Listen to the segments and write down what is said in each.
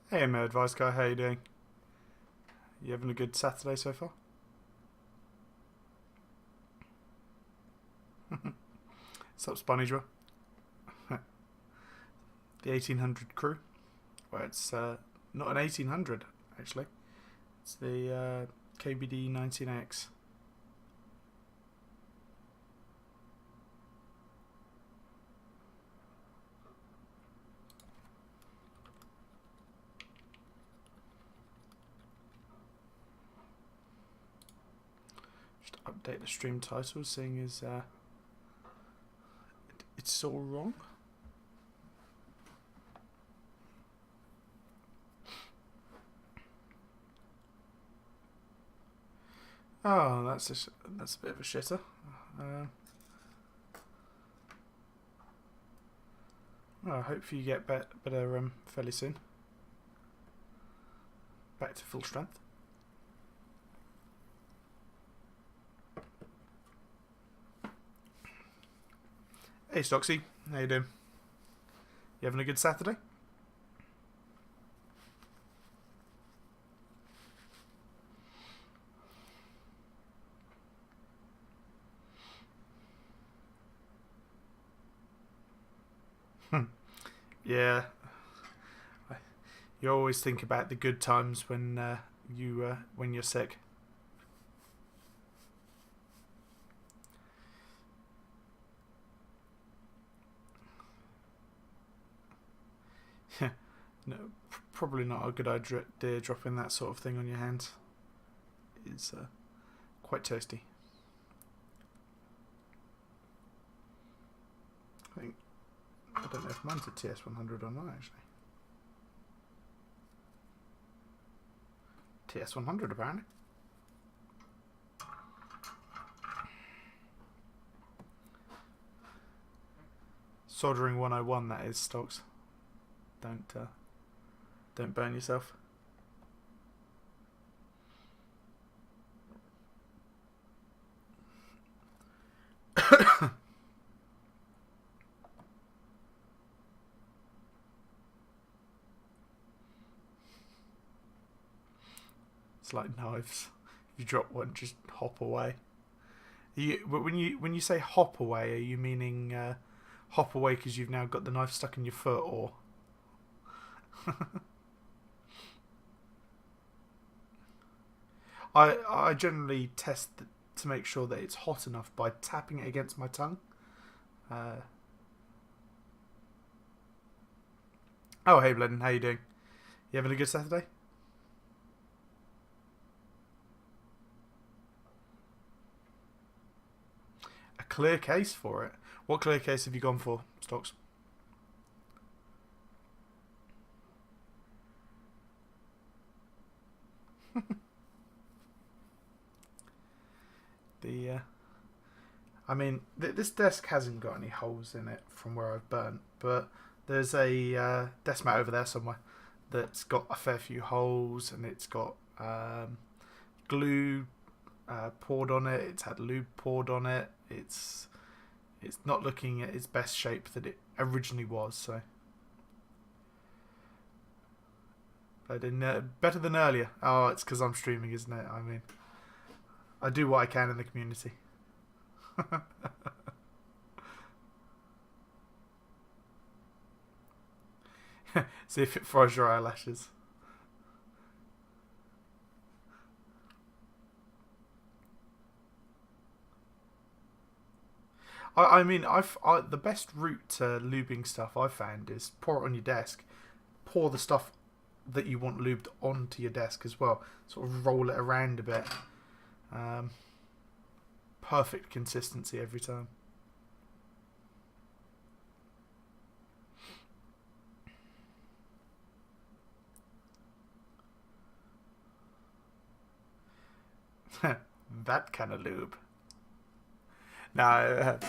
Hey, my advice guy, how you doing? You having a good Saturday so far? What's up, Spanish? The 1800 crew. Well, it's not an 1800 actually. It's the KBD 19X. Just update the stream title, seeing as it's all wrong. Oh, that's a bit of a shitter. Well, I hope you get better fairly soon. Back to full strength. Hey Stocksy, how you doing? You having a good Saturday? Yeah, you always think about the good times when when you're sick. No, probably not a good idea dropping that sort of thing on your hands. It's quite toasty. I don't know if mine's a TS100 or not actually. TS100 apparently. Soldering 101, that is, Stocks. Don't burn yourself. It's like knives. If you drop one, just hop away. When you say hop away, are you meaning hop away because you've now got the knife stuck in your foot, or? I generally test to make sure that it's hot enough by tapping it against my tongue. Oh, hey Bleden, how you doing? You having a good Saturday? A clear case for it. What clear case have you gone for, Stocks? I mean, this desk hasn't got any holes in it from where I've burnt, but there's a desk mat over there somewhere that's got a fair few holes, and it's got glue poured on it. It's had lube poured on it. It's not looking at its best shape that it originally was. So, but better than earlier. Oh, it's because I'm streaming, isn't it? I mean, I do what I can in the community. See if it froze your eyelashes. I mean, the best route to lubing stuff I've found is pour it on your desk, pour the stuff that you want lubed onto your desk as well, sort of roll it around a bit. Perfect consistency every time. That kind of lube. Now,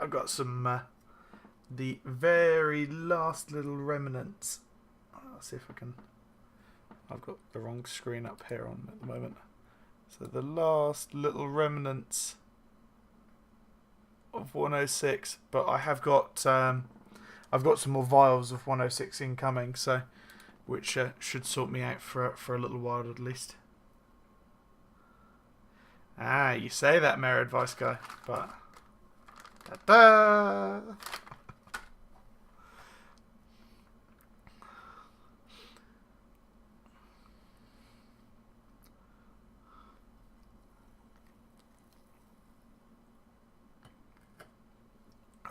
I've got some the very last little remnants. I'll see if I can. I've got the wrong screen up here on at the moment. So the last little remnants of 106, but I have got I've got some more vials of 106 incoming. So which should sort me out for a little while at least. Ah, you say that, Mere Advice guy, but ta-da!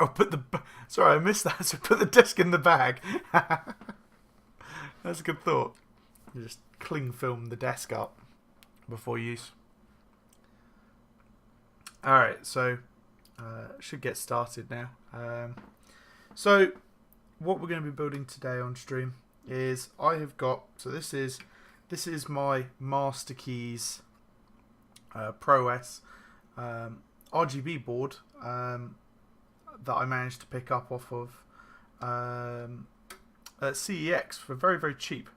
Oh, sorry, I missed that. So put the disc in the bag. That's a good thought. You just cling film the desk up before use. Alright, so should get started now. So what we're going to be building today on stream is I have got, so this is my Masterkeys Pro S RGB board that I managed to pick up off of CEX for very, very cheap.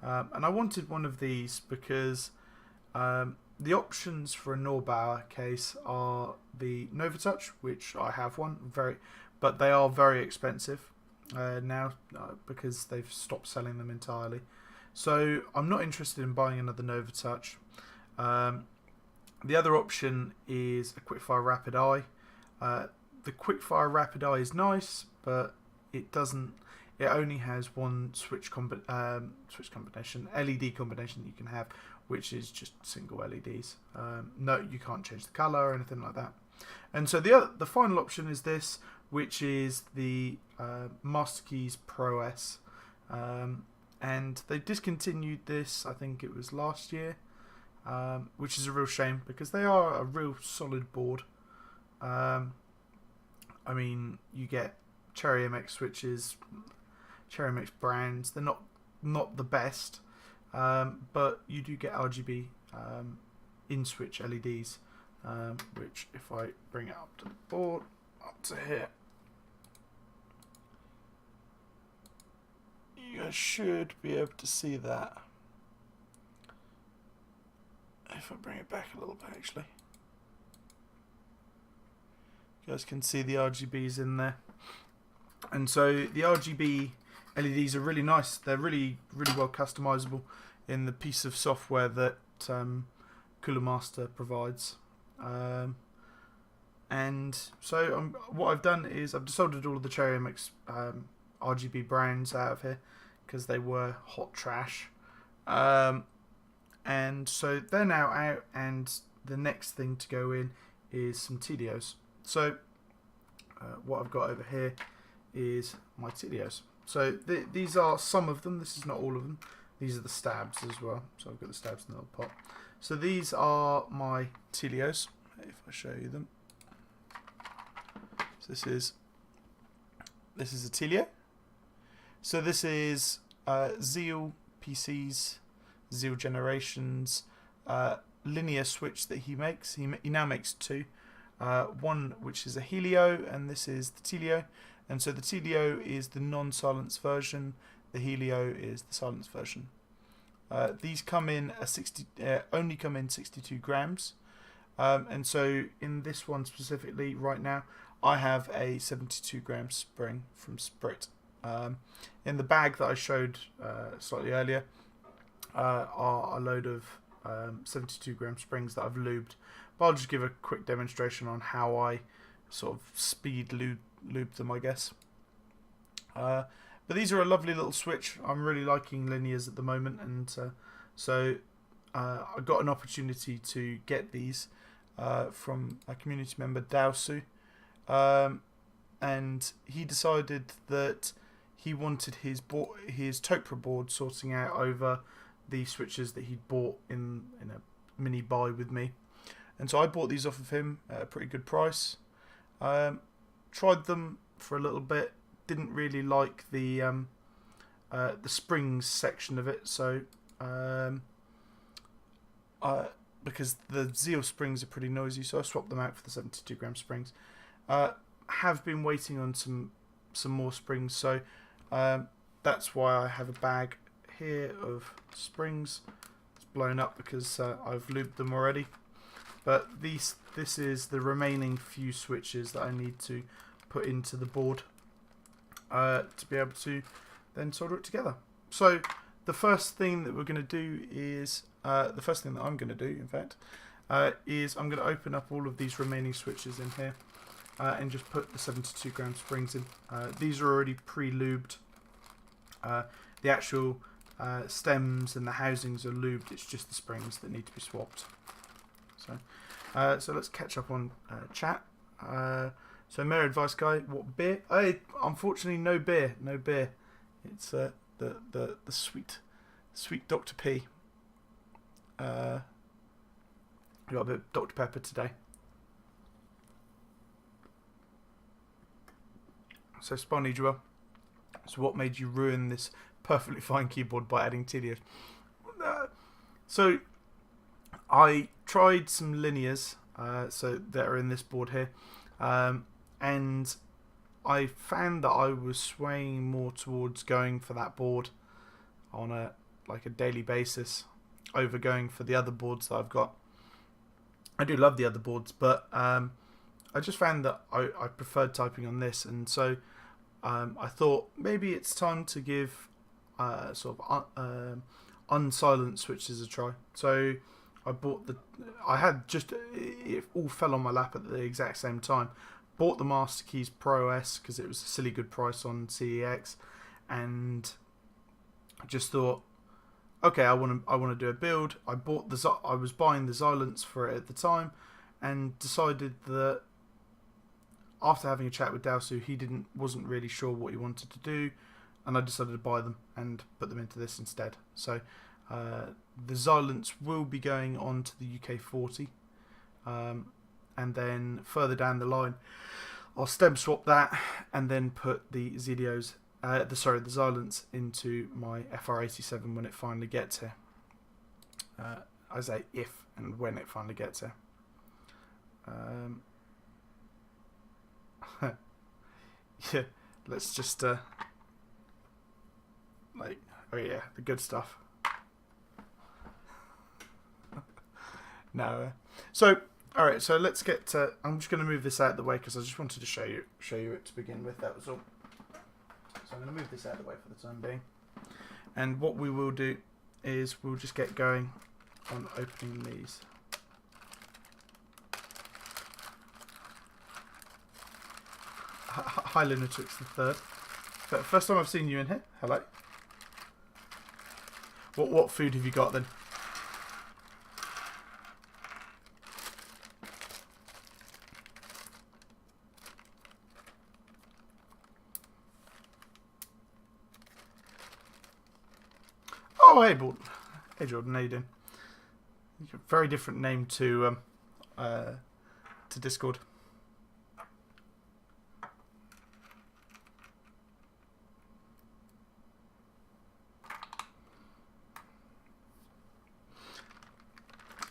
And I wanted one of these because the options for a Norbauer case are the NovaTouch, which I have one, but they are very expensive now because they've stopped selling them entirely. So I'm not interested in buying another NovaTouch. The other option is a Quickfire Rapid Eye. The Quickfire Rapid Eye is nice, but it doesn't. It only has one switch combination, LED combination that you can have, which is just single LEDs. No, you can't change the color or anything like that. And so the final option is this, which is the Masterkeys Pro S, and they discontinued this. I think it was last year, which is a real shame because they are a real solid board. I mean, you get Cherry MX switches, Cherry MX brands. They're not the best, but you do get RGB in-switch LEDs, which if I bring it up to the board, up to here, you guys should be able to see that. If I bring it back a little bit, actually. You guys can see the RGBs in there. And so the RGB LEDs are really nice. They're really, really well customizable in the piece of software that CoolerMaster provides. And so what I've done is I've desoldered all of the Cherry MX RGB brands out of here because they were hot trash. And so they're now out, and the next thing to go in is some Tealios. So what I've got over here is my Tealios. So these are some of them. This is not all of them. These are the stabs as well. So I've got the stabs in the little pot. So these are my Tealios. If I show you them. So this is a Tealio. So this is Zeal PCs, Zeal Generations linear switch that he makes. He now makes two. One which is a Helio, and this is the Tealio. And so the Tealio is the non-silenced version. The Helio is the silenced version. These come in only come in 62 grams. And so in this one specifically, right now, I have a 72 gram spring from Sprit. In the bag that I showed slightly earlier are a load of 72 gram springs that I've lubed. But I'll just give a quick demonstration on how I sort of speed lube them, I guess. But these are a lovely little switch. I'm really liking linears at the moment, and so I got an opportunity to get these from a community member, Daosu, and he decided that he wanted his Topra board sorting out over the switches that he'd bought in a mini buy with me. And so I bought these off of him at a pretty good price. Tried them for a little bit. Didn't really like the springs section of it. So because the Zeal springs are pretty noisy, so I swapped them out for the 72 gram springs. Have been waiting on some more springs, so that's why I have a bag here of springs. It's blown up because I've lubed them already. But this is the remaining few switches that I need to put into the board to be able to then solder it together. So the first thing that we're going to do is, the first thing that I'm going to do, in fact, is I'm going to open up all of these remaining switches in here and just put the 72 gram springs in. These are already pre-lubed. The actual stems and the housings are lubed. It's just the springs that need to be swapped. So let's catch up on chat. So Mayor Advice Guy, what beer? Unfortunately, no beer. No beer. It's the sweet Dr. P. Got a bit of Dr. Pepper today. So Spawny Joel, so what made you ruin this perfectly fine keyboard by adding Tealios? So I tried some linears, so that are in this board here, and I found that I was swaying more towards going for that board on a daily basis over going for the other boards that I've got. I do love the other boards, but I just found that I preferred typing on this, and so I thought maybe it's time to give unsilenced switches a try. So I had it all fell on my lap at the exact same time. Bought the Masterkeys Pro S because it was a silly good price on CEX, and I just thought, okay, I want to do a build. I was buying the Xylants for it at the time, and decided that after having a chat with Dalsu, he wasn't really sure what he wanted to do, and I decided to buy them and put them into this instead. So the Xylants will be going on to the UK 40, and then further down the line, I'll stem swap that and then put the Tealios, the Xylants into my FR87 when it finally gets here. I say if and when it finally gets here. Yeah, let's just oh yeah, the good stuff. No, so all right, so let's get to. I'm just going to move this out of the way because I just wanted to show you it to begin with. That was all. So I'm going to move this out of the way for the time being. And what we will do is we'll just get going on opening these. Hi Lunatix the Third. First time I've seen you in here. Hello. What food have you got then? Oh, hey, hey Jordan, how you doing? Very different name to Discord.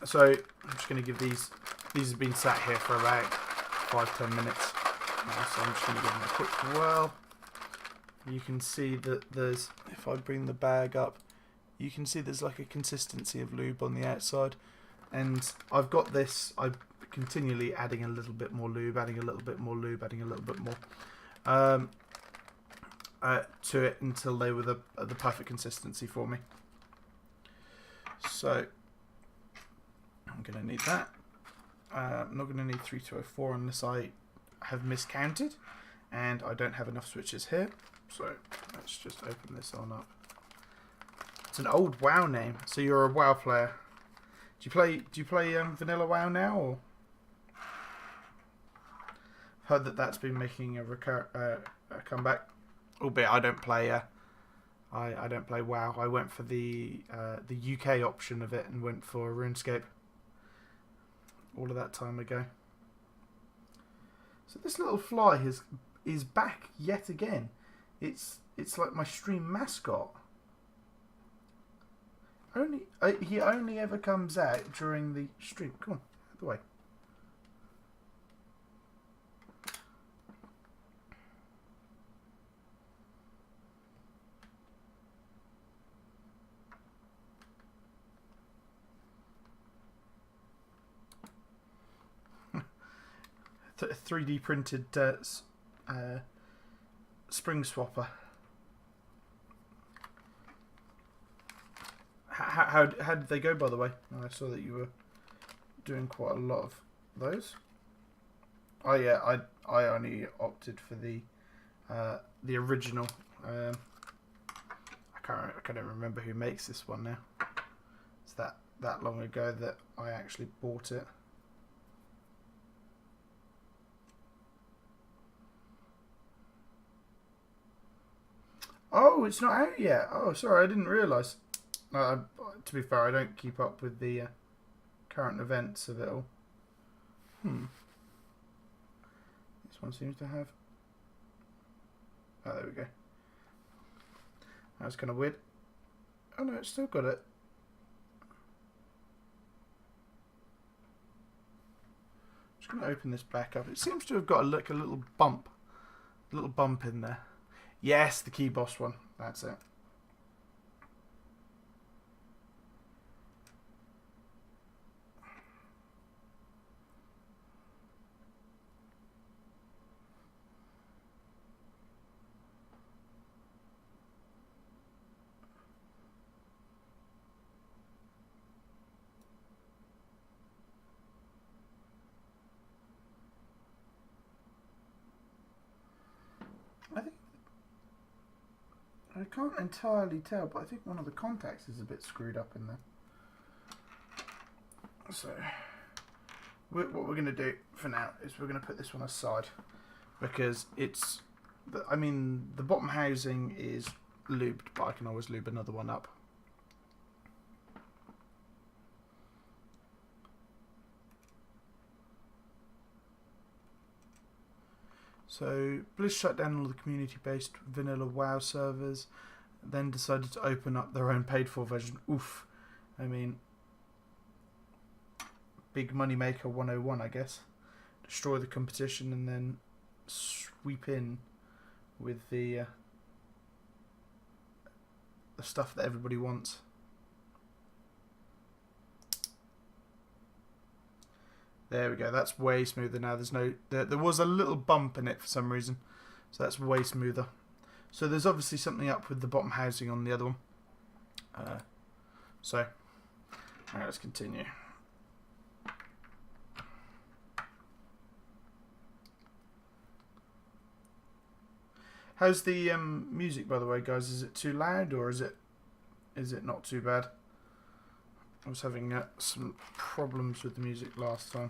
So I'm just going to give these. These have been sat here for about 5-10 minutes. So I'm just going to give them a quick whirl. You can see that there's. If I bring the bag up, you can see there's like a consistency of lube on the outside, and I've got this. I'm continually adding a little bit more lube, adding a little bit more lube, adding a little bit more to it until they were the perfect consistency for me. So I'm going to need that. I'm not going to need 3204 unless I have miscounted, and I don't have enough switches here. So let's just open this on up. It's an old WoW name, so you're a WoW player. Do you play vanilla WoW now, or heard that that's been making a comeback? Albeit I don't play I don't play WoW. I went for the UK option of it and went for RuneScape all of that time ago. So this little fly is back yet again. It's like my stream mascot. He only ever comes out during the stream. Come on, out of the way. A 3D printed spring swapper. How did they go, by the way? I saw that you were doing quite a lot of those. Oh yeah, I only opted for the original. I can't remember who makes this one now. It's that long ago that I actually bought it. Oh, it's not out yet. Oh, sorry, I didn't realise. To be fair, I don't keep up with the current events of it all. This one seems to have... Oh, there we go. That was kind of weird. Oh no, it's still got it. Just going to open this back up. It seems to have got a little bump. A little bump in there. Yes, the Key Boss one. That's it. I can't entirely tell, but I think one of the contacts is a bit screwed up in there. So, what we're going to do for now is we're going to put this one aside because it's, I mean, the bottom housing is lubed, but I can always lube another one up. So Bliss shut down all the community-based vanilla WoW servers, then decided to open up their own paid-for version. Oof. I mean, big moneymaker 101, I guess. Destroy the competition and then sweep in with the stuff that everybody wants. There we go. That's way smoother now. There's no... There was a little bump in it for some reason. So that's way smoother. So there's obviously something up with the bottom housing on the other one. Alright, let's continue. How's the music, by the way, guys? Is it too loud or is it not too bad? I was having some problems with the music last time.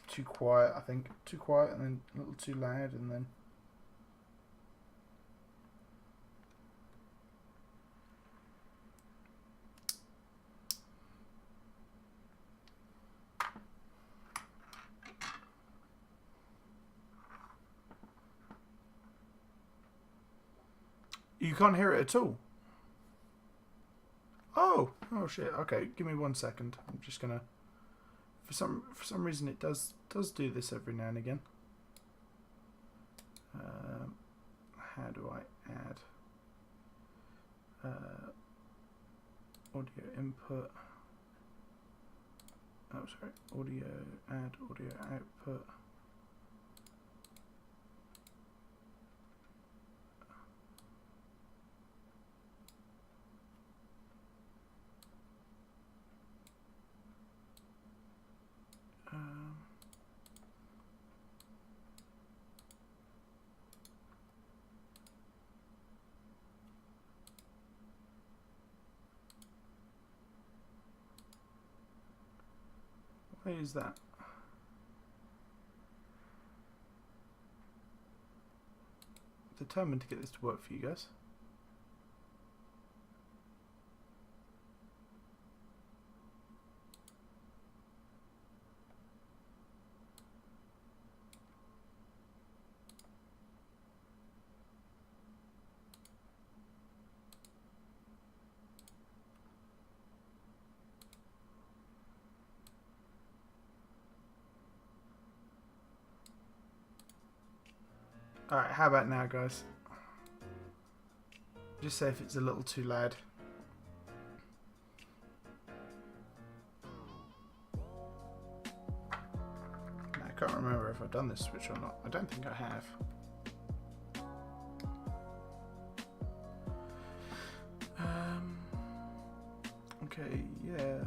Too quiet, I think. Too quiet and then a little too loud and then... You can't hear it at all? Oh shit. Okay, give me 1 second. I'm just gonna. For some reason, it does do this every now and again. How do I add audio input? Oh, sorry. Audio add audio output. Why is that? Determined to get this to work for you guys. Alright, how about now, guys? Just say if it's a little too loud. I can't remember if I've done this switch or not. I don't think I have. Okay, yeah,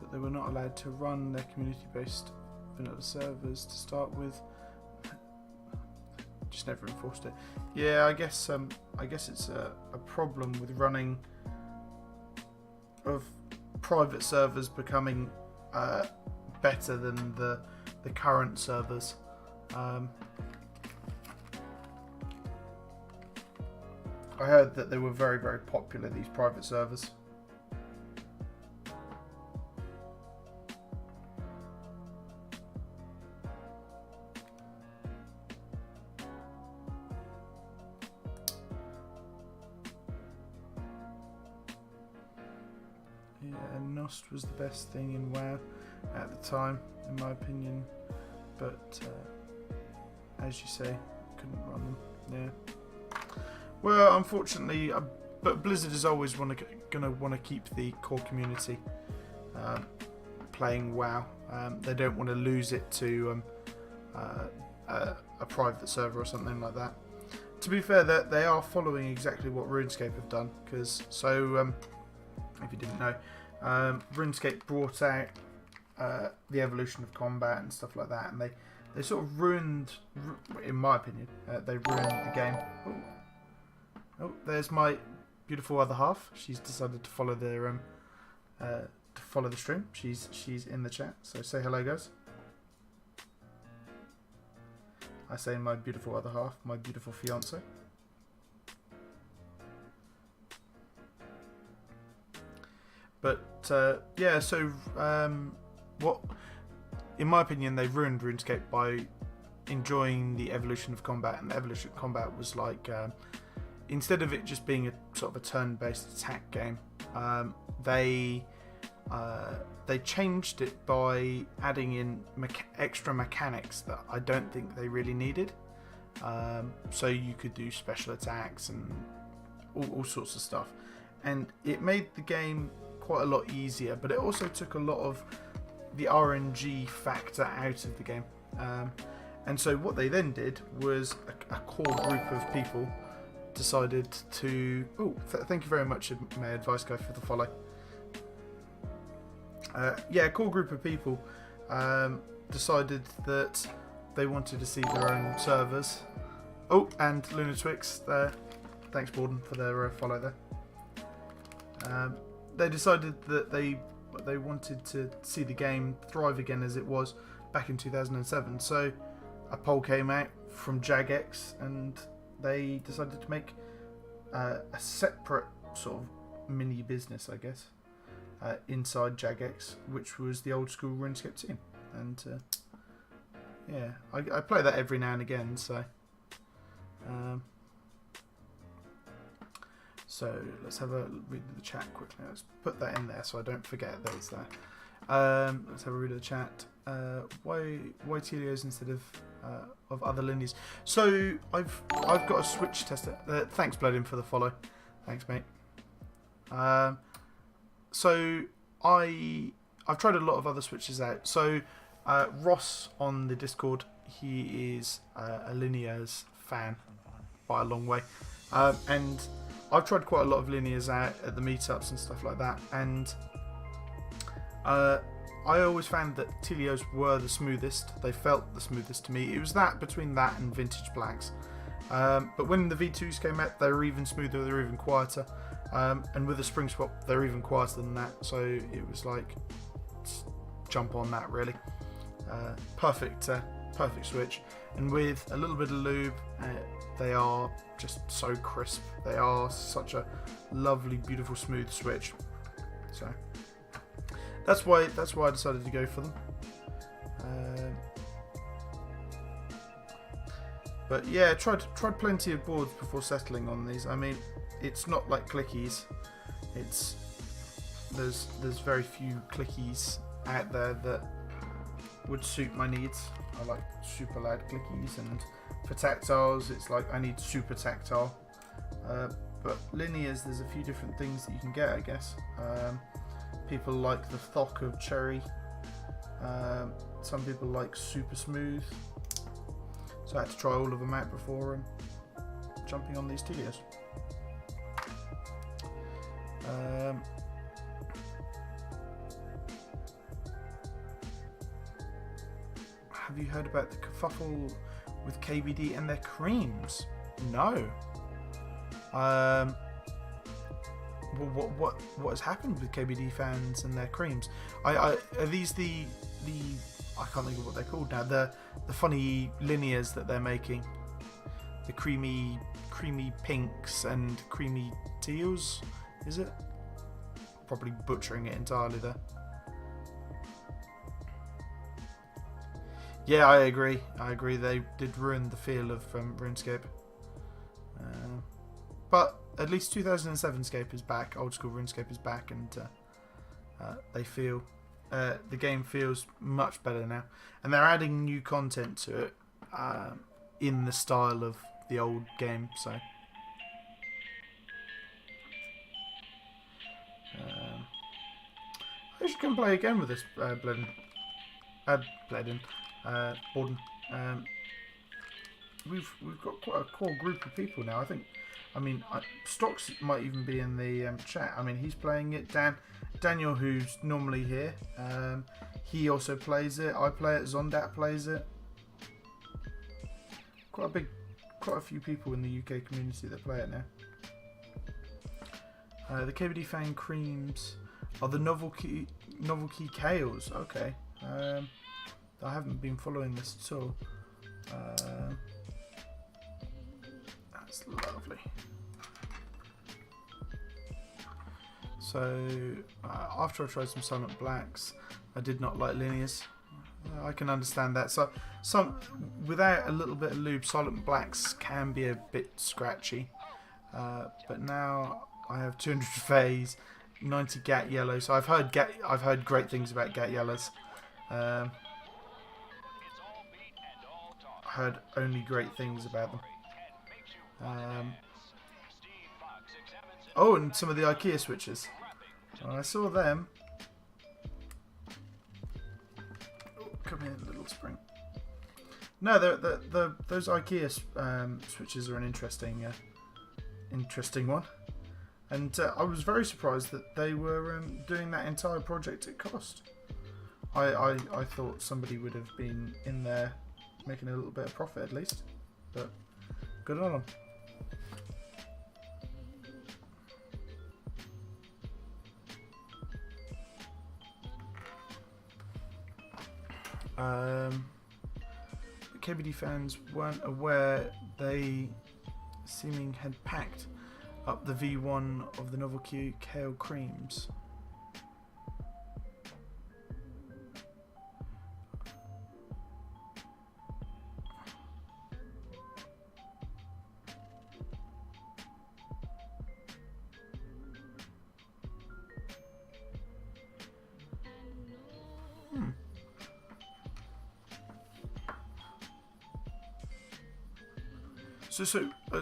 but they were not allowed to run their community-based vanilla servers to start with. Just never enforced it. Yeah, I guess it's a problem with running of private servers becoming better than the current servers. I heard that they were very, very popular, these private servers. Yeah, Nost was the best thing in WoW at the time, in my opinion. But as you say, couldn't run them. Yeah. Well, unfortunately, but Blizzard is always gonna want to keep the core community playing WoW. They don't want to lose it to a private server or something like that. To be fair, that they are following exactly what RuneScape have done, because if you didn't know, RuneScape brought out the evolution of combat and stuff like that, and they sort of ruined, in my opinion, they ruined the game. Ooh. Oh, there's my beautiful other half. She's decided to follow the stream. She's in the chat, so say hello, guys. I say my beautiful other half, my beautiful fiance. But yeah, so what, in my opinion, they ruined RuneScape by enjoying the evolution of combat, and the evolution of combat was like, instead of it just being a sort of a turn-based attack game, they changed it by adding in extra mechanics that I don't think they really needed. So you could do special attacks and all sorts of stuff, and it made the game quite a lot easier. But it also took a lot of the RNG factor out of the game. And so what they then did was a core group of people decided to... Oh, thank you very much, my advice guy, for the follow. Yeah, a core group of people decided that they wanted to see their own servers. Oh, and Lunatwix there. Thanks, Borden, for their follow there. They decided that they wanted to see the game thrive again as it was back in 2007. So a poll came out from Jagex, and they decided to make a separate sort of mini business, I guess, inside Jagex, which was the old school RuneScape team. And yeah, I play that every now and again. So let's have a read of the chat quickly. Let's put that in there so I don't forget that it's there. Let's have a read of the chat. Why Tealios instead of other linears? So I've got a switch tester. Thanks, Bloodin, for the follow. Thanks, mate. So I've tried a lot of other switches out. So Ross on the Discord, he is a linears fan by a long way, and I've tried quite a lot of linears out at the meetups and stuff like that, and I always found that Tealios were the smoothest. They felt the smoothest to me. It was that between that and Vintage Blacks. But when the V2's came out, they were even smoother, they were even quieter. And with the Spring Swap, they're even quieter than that. So it was like, jump on that, really. Perfect switch. And with a little bit of lube, they are just so crisp. They are such a lovely, beautiful, smooth switch. So that's why I decided to go for them. But yeah, tried plenty of boards before settling on these. I mean, it's not like clickies. There's very few clickies out there that would suit my needs. I like super loud clickies, and for tactiles, it's like I need super tactile. But linears, there's a few different things that you can get, I guess. People like the thock of cherry. Some people like super smooth. So I had to try all of them out before jumping on these Tealios. have you heard about the kerfuffle with KBD and their creams? No. What has happened with KBD fans and their creams? Are these the I can't think of what they're called now. The funny linears that they're making. The creamy pinks and creamy teals, is it? Probably butchering it entirely there. Yeah, I agree. They did ruin the feel of RuneScape. But at least 2007 Scape is back. Old school RuneScape is back, and they feel the game feels much better now. And they're adding new content to it in the style of the old game. So I should come play again with this Borden. We've got quite a core group of people now. I mean, Stocks might even be in the chat. I mean, he's playing it. Daniel, who's normally here, he also plays it. I play it. Zondat plays it. Quite a few people in the UK community that play it now. The KBD fan creams are the novelty Kales. Okay. I haven't been following this at all. That's lovely. So after I tried some Silent Blacks, I did not like linears. I can understand that. So without a little bit of lube, Silent Blacks can be a bit scratchy. But now I have 200 phase, 90 Gat Yellow. So I've heard great things about Gat Yellows. I heard only great things about them. Oh, and some of the IKEA switches. When I saw them. Oh, come here, little spring. No, those IKEA switches are an interesting one. And I was very surprised that they were doing that entire project at cost. I thought somebody would have been in there making a little bit of profit at least, but good on them. The KBD fans weren't aware they seeming had packed up the V1 of the novel Kale creams.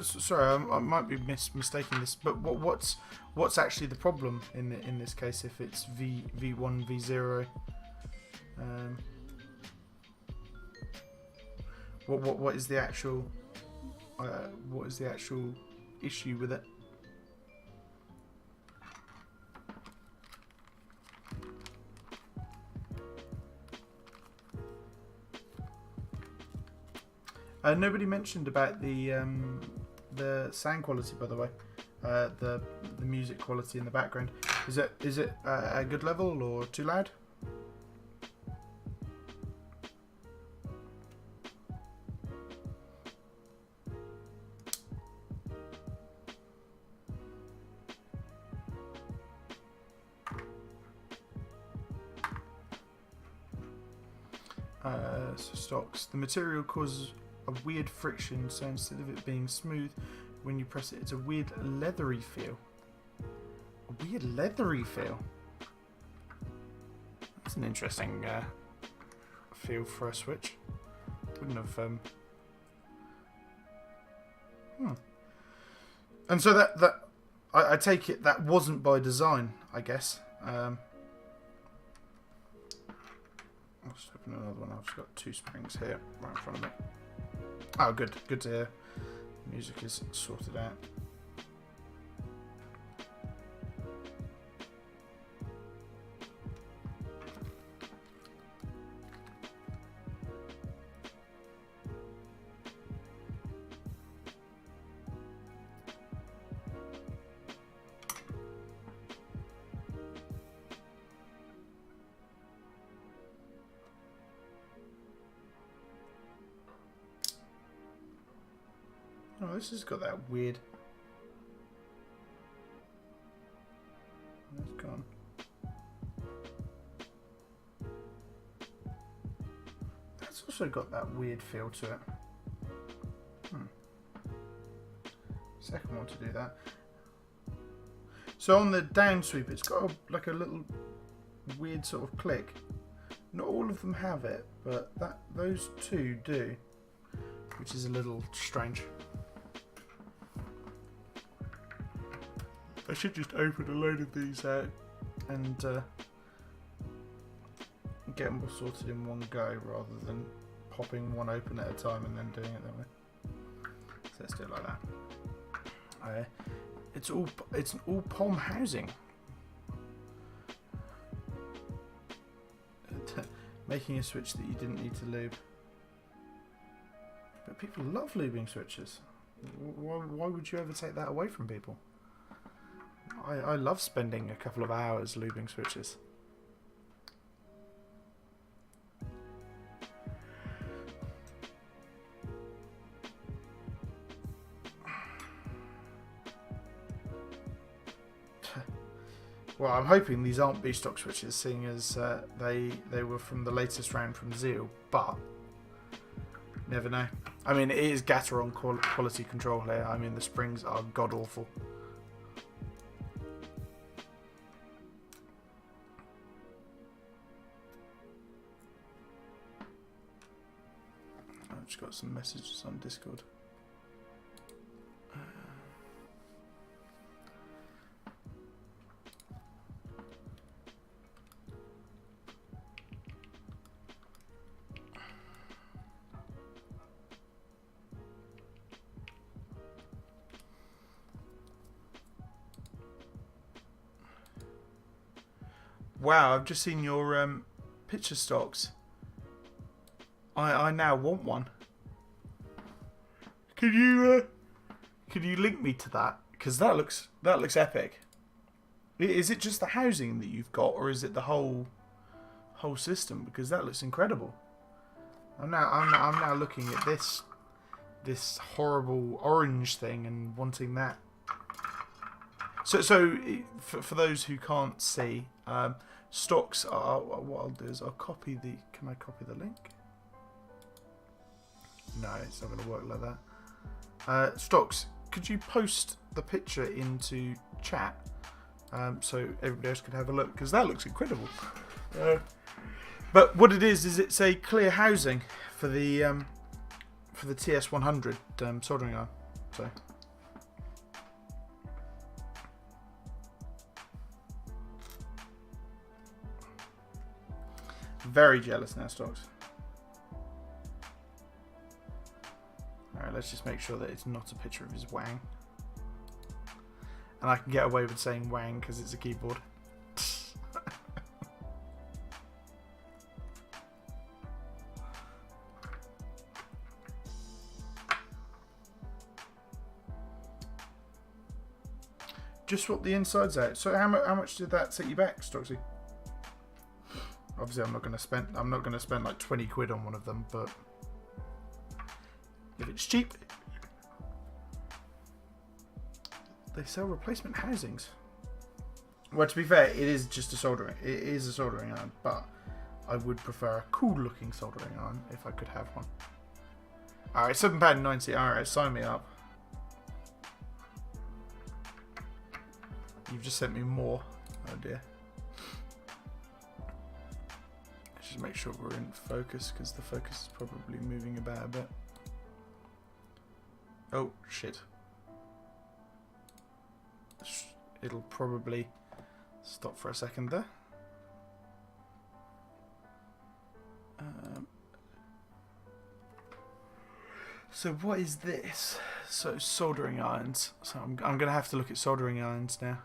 Sorry, I might be mistaking this, but what's actually the problem in this case if it's V1 V0? What is the actual issue with it? Nobody mentioned about the sound quality, by the way. The music quality in the background. Is it a good level or too loud? So Stocks. The material causes a weird friction, so instead of it being smooth when you press it, it's a weird leathery feel. A weird leathery feel. That's an interesting feel for a Switch. Wouldn't have. And so that I take it that wasn't by design, I guess. I'll just open another one. I've just got two springs here right in front of me. Oh, good to hear. Music is sorted out. Oh, this has got that weird... It's gone. That's also got that weird feel to it. Second one to do that. So on the down sweep, it's got like a little weird sort of click. Not all of them have it, but those two do, which is a little strange. I should just open a load of these out and get them all sorted in one go rather than popping one open at a time and then doing it that way. So let's do it like that. It's all POM housing. Making a switch that you didn't need to lube. But people love lubing switches. Why would you ever take that away from people? I love spending a couple of hours lubing switches. Well, I'm hoping these aren't B-stock switches, seeing as they were from the latest round from Zeal, but never know. I mean, it is Gateron quality control here. I mean, the springs are god-awful. I've just got some messages on Discord. Wow, I've just seen your picture stocks. I now want one. Could you link me to that? Because that looks epic. Is it just the housing that you've got, or is it the whole system? Because that looks incredible. I'm now looking at this horrible orange thing and wanting that. So for those who can't see, stocks are, what I'll do is I'll copy the, can I copy the link? No, it's not going to work like that. Stocks, could you post the picture into chat so everybody else can have a look? Because that looks incredible. But what it is it's a clear housing for the TS100 soldering iron. So. Very jealous now, Stocks. Alright, let's just make sure that it's not a picture of his wang. And I can get away with saying wang because it's a keyboard. Just swap the insides out. So how much did that set you back, Stocksy? Obviously, I'm not going to spend like 20 quid on one of them, but if it's cheap, they sell replacement housings. Well, to be fair, it is just a soldering. It is a soldering iron, but I would prefer a cool-looking soldering iron if I could have one. All right, £7.90. All right, sign me up. You've just sent me more. Oh dear. Let's just make sure we're in focus because the focus is probably moving about a bit. Oh shit. It'll probably stop for a second there. So what is this? So soldering irons. So I'm going to have to look at soldering irons now.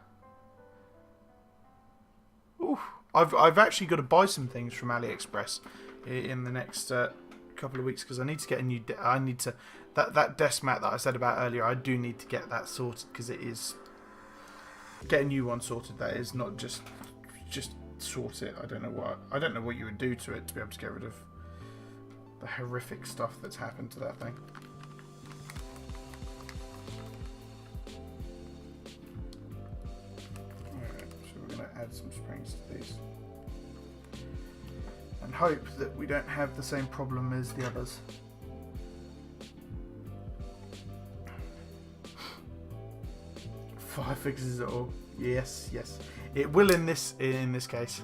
Ooh, I've actually got to buy some things from AliExpress in the next couple of weeks because I need to get a new. I need to that desk mat that I said about earlier. I do need to get that sorted because it is get a new one sorted. That is not just sort it. I don't know what you would do to it to be able to get rid of the horrific stuff that's happened to that thing. add some springs to these. And hope that we don't have the same problem as the others. Fire fixes it all. Yes, yes. It will in this case.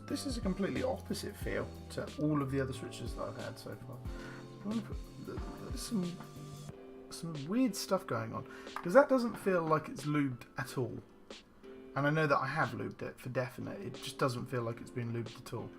This is a completely opposite feel to all of the other switches that I've had so far. There's some weird stuff going on, because that doesn't feel like it's lubed at all. And I know that I have lubed it for definite. It just doesn't feel like it's been lubed at all.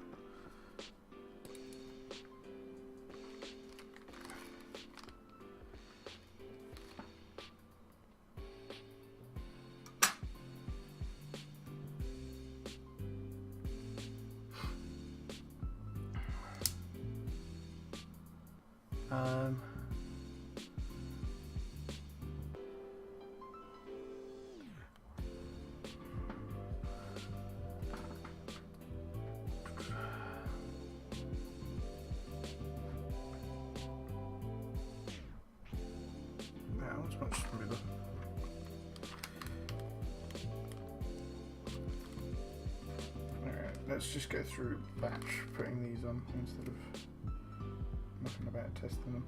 Let's just go through batch putting these on instead of nothing about testing them.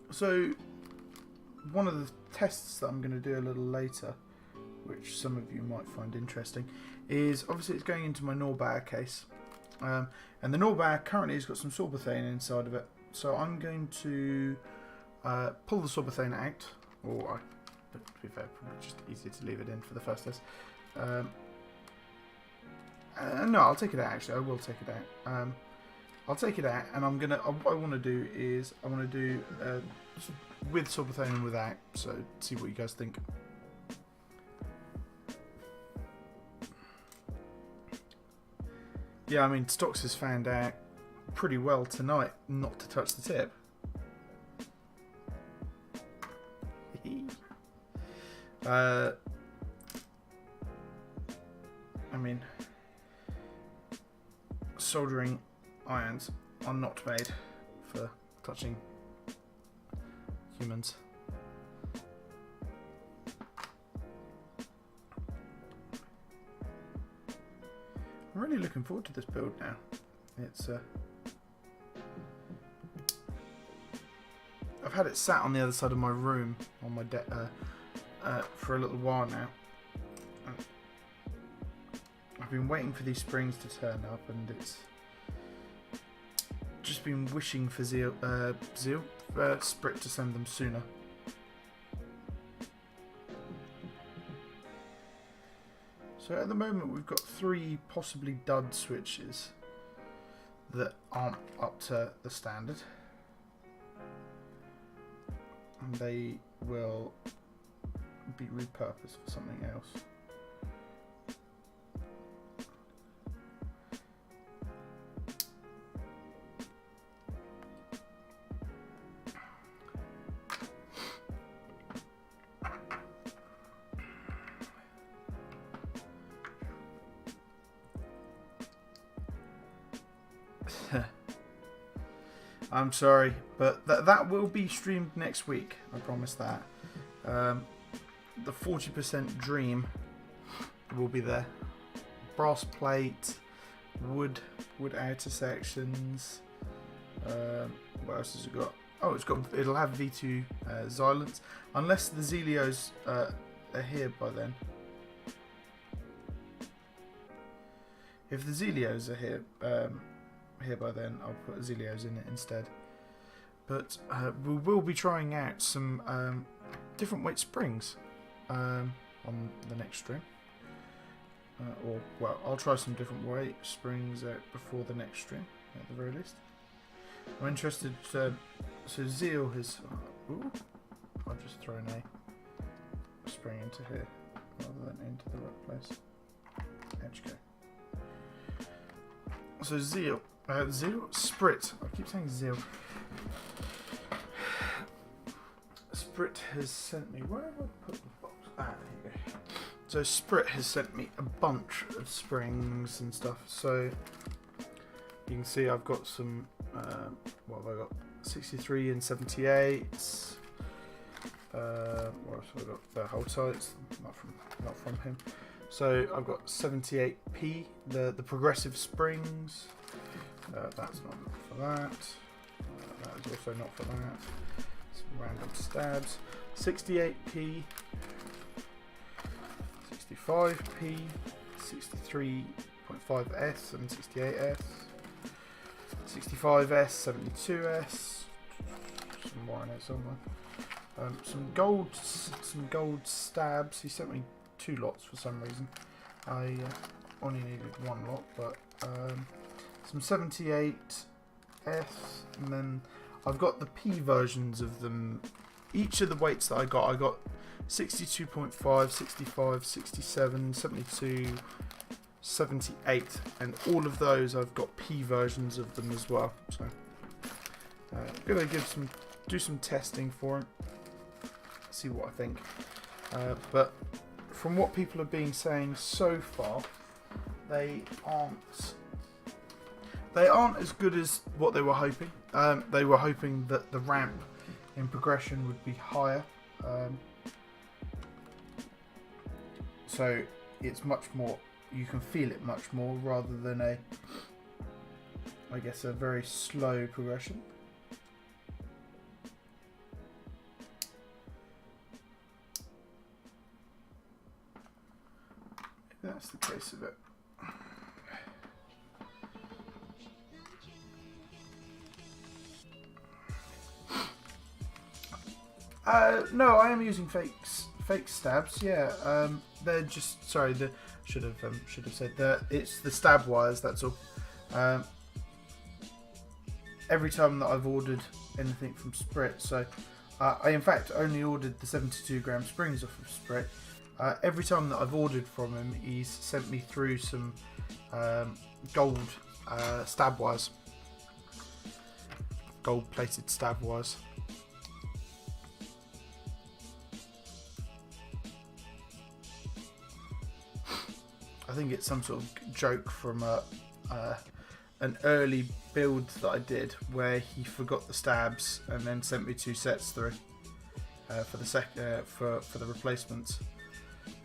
So one of the tests that I'm going to do a little later, which some of you might find interesting, is obviously it's going into my Norbauer case, and the Norbauer currently has got some sorbothane inside of it, so I'm going to pull the sorbothane out, or but to be fair, probably just easier to leave it in for the first test. No, I'll take it out. Actually, I will take it out. I'll take it out, and I'm gonna. What I want to do is I want to do with sorbothane and without. So see what you guys think. Yeah, I mean, Stocks has found out pretty well tonight not to touch the tip. I mean, soldering irons are not made for touching humans. I'm really looking forward to this build now. It's I've had it sat on the other side of my room on my for a little while now. I've been waiting for these springs to turn up, and it's just been wishing for Sprit to send them sooner. So at the moment we've got 3 possibly dud switches that aren't up to the standard, and they will be repurposed for something else. I'm sorry, but that will be streamed next week. I promise that. The 40% Dream will be there. Brass plate, wood outer sections. What else has it got? Oh, it'll have V2 Xylants, unless the Tealios are here by then. If the Tealios are here by then, I'll put Tealios in it instead. But we will be trying out some different weight springs on the next stream. Well, I'll try some different weight springs out before the next stream, at the very least. I'm interested. So Zeal has. Ooh, I've just thrown a spring into here rather than into the right place. Edge go. So Zeal, Sprit. I keep saying Zeal. Sprit has sent me. Where have I put the box? Ah, So Sprit has sent me a bunch of springs and stuff. So you can see I've got some. What have I got? 63 and 78s. What else have I got? The hold tights, not from him. So I've got 78p, the progressive springs. That's not for that. That is also not for that. Some random stabs. 68p, 65p, 63.5s and 68s. 65s, 72s. Some more in there somewhere. Some gold stabs. He sent me 2 lots for some reason. I only needed 1 lot, but some 78s, and then I've got the P versions of them. Each of the weights that I got 62.5, 65, 67, 72, 78, and all of those I've got P versions of them as well. So I'm gonna do some testing for them, see what I think. But from what people have been saying so far, they aren't as good as what they were hoping. They were hoping that the ramp in progression would be higher. So it's much more, you can feel it much more rather than a very slow progression. If that's the case of it. No, I am using fake stabs. Yeah, they're just should have said that it's the stab wires. That's all. Every time that I've ordered anything from Sprit, so I in fact only ordered the 72 gram springs off of Sprit. Every time that I've ordered from him, he's sent me through some gold stab wires, gold plated stab wires. I think it's some sort of joke from an early build that I did where he forgot the stabs and then sent me 2 sets through for the replacements,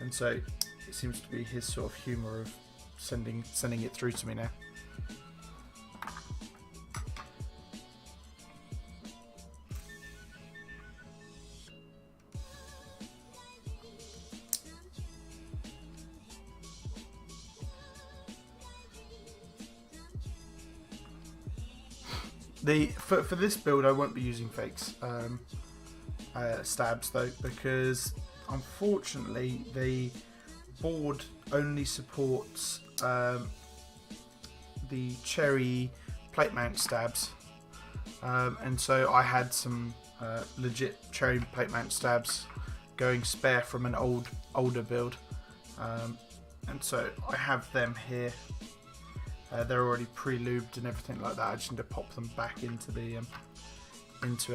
and so it seems to be his sort of humour of sending it through to me now. For this build, I won't be using fakes stabs though, because unfortunately the board only supports the cherry plate mount stabs, and so I had some legit cherry plate mount stabs going spare from an older build, and so I have them here. They're already pre-lubed and everything like that. I just need to pop them back into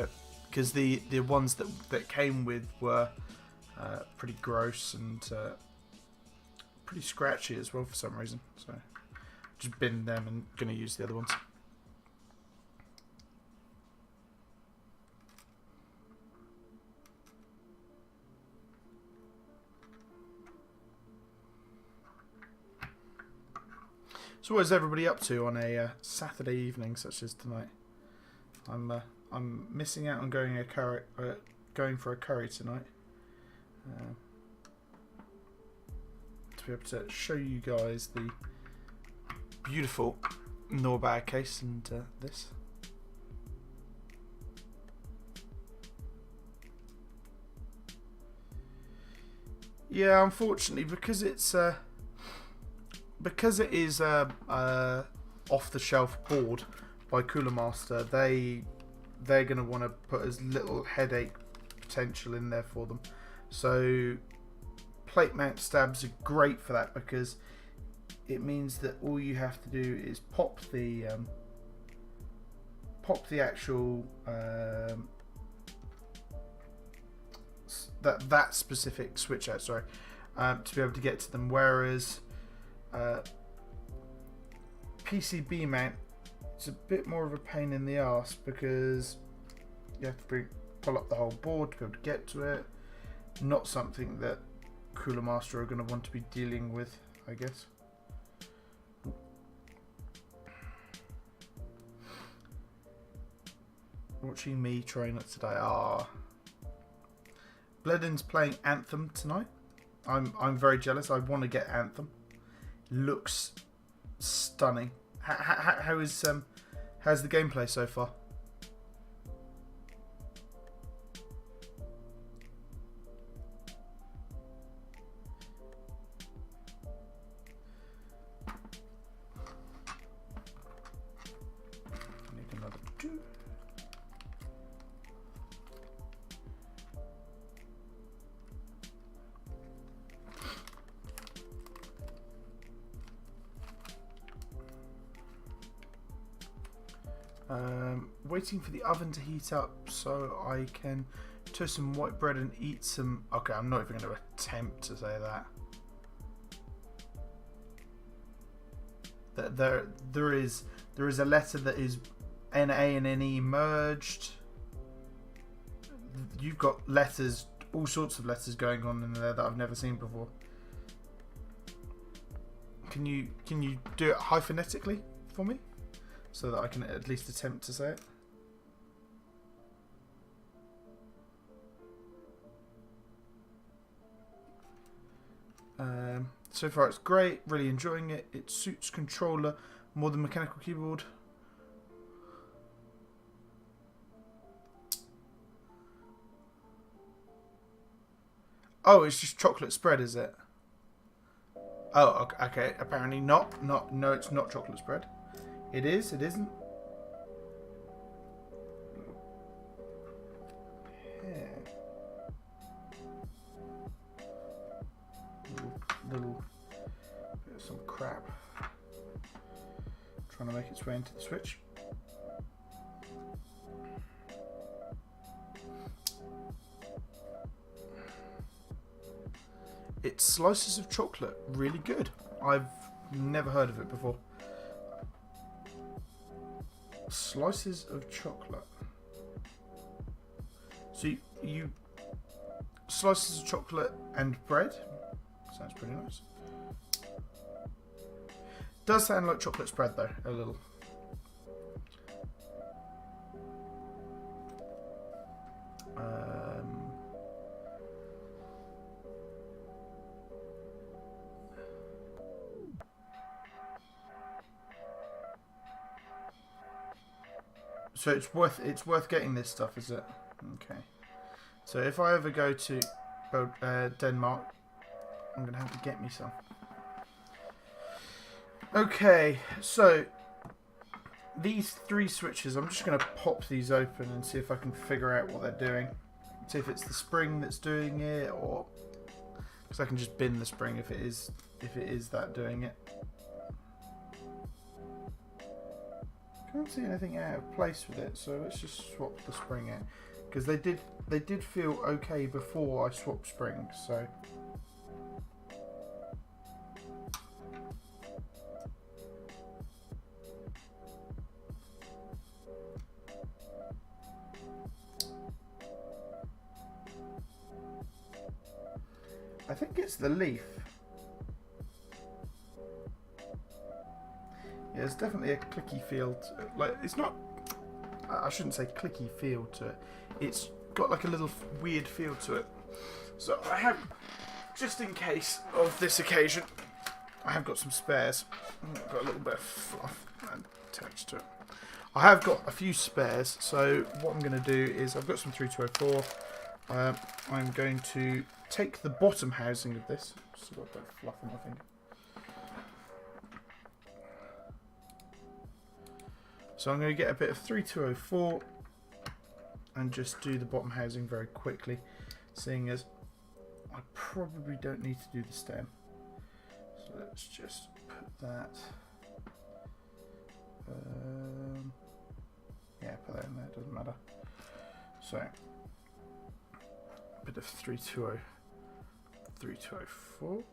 it, because the ones that came with were pretty gross and pretty scratchy as well for some reason. So just bin them and gonna use the other ones. So what is everybody up to on a Saturday evening such as tonight? I'm missing out on going for a curry tonight. To be able to show you guys the beautiful Norbauer case and this. Yeah, unfortunately, because it is off-the-shelf board by CoolerMaster, they're going to want to put as little headache potential in there for them. So plate mount stabs are great for that, because it means that all you have to do is pop the actual that specific switch out. Sorry. to be able to get to them, whereas PCB mount, it's a bit more of a pain in the arse because you have to pull up the whole board to be able to get to it. Not something that CoolerMaster are going to want to be dealing with, I guess. Watching me train it today. Bledin's playing Anthem tonight. I'm very jealous. I want to get Anthem. Looks stunning. How's the gameplay so far? Need another 2. Waiting for the oven to heat up so I can toast some white bread and eat some. Okay, I'm not even going to attempt to say that. There is a letter that is NA and NE merged. You've got letters, all sorts of letters going on in there that I've never seen before. Can you do it hyphenetically for me so that I can at least attempt to say it? So far it's great, really enjoying it. It suits controller more than mechanical keyboard. Oh, it's just chocolate spread, is it? Oh, okay. Apparently not. No, it's not chocolate spread. It is. It isn't. Little bit of some crap trying to make its way into the switch. It's slices of chocolate, really good. I've never heard of it before. Slices of chocolate. So you slices of chocolate and bread. Sounds pretty nice. Does sound like chocolate spread though, a little. So it's worth getting this stuff, is it? Okay. So if I ever go to Denmark, I'm going to have to get me some. Okay, so these 3 switches, I'm just going to pop these open and see if I can figure out what they're doing. See if it's the spring that's doing it, or because I can just bin the spring if it is that doing it. Can't see anything out of place with it, so let's just swap the spring out, because they did feel okay before I swapped springs. So I think it's the leaf. Yeah, it's definitely a clicky feel to it. Like, it's not, I shouldn't say clicky feel to it. It's got like a little weird feel to it. So I have, just in case of this occasion, I have got some spares. I've got a little bit of fluff attached to it. I have got a few spares, so what I'm going to do is, I've got some 3204. I'm going to take the bottom housing of this. Just got a bit of fluff on my finger. So I'm going to get a bit of 3204 and just do the bottom housing very quickly, seeing as I probably don't need to do the stem. So let's just put that. Yeah, put that in there, doesn't matter. So a bit of 3204 3204.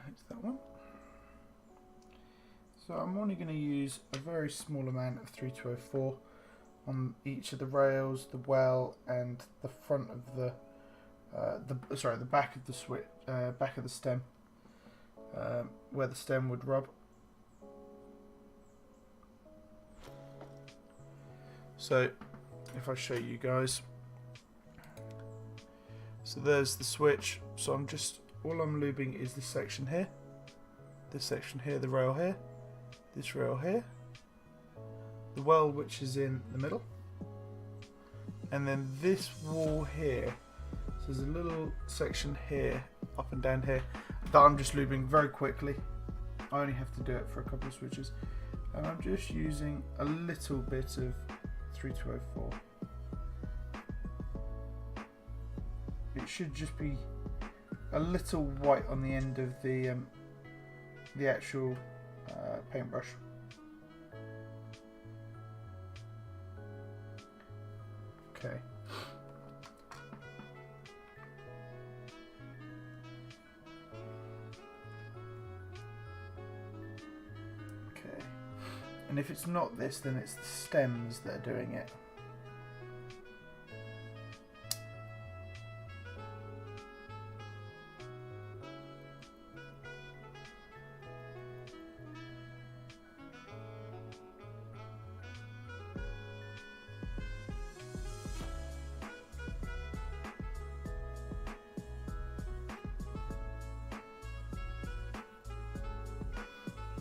It's that one. So I'm only going to use a very small amount of 3204 on each of the rails, the well, and the front of the back of the switch, back of the stem, where the stem would rub. So if I show you guys, so there's the switch. So all I'm lubing is this section here, the rail here, this rail here, the well which is in the middle, and then this wall here. So there's a little section here, up and down here, that I'm just lubing very quickly. I only have to do it for a couple of switches, and I'm just using a little bit of 3204. It should just be a little white on the end of the actual paintbrush. Okay. Okay. And if it's not this, then it's the stems that are doing it.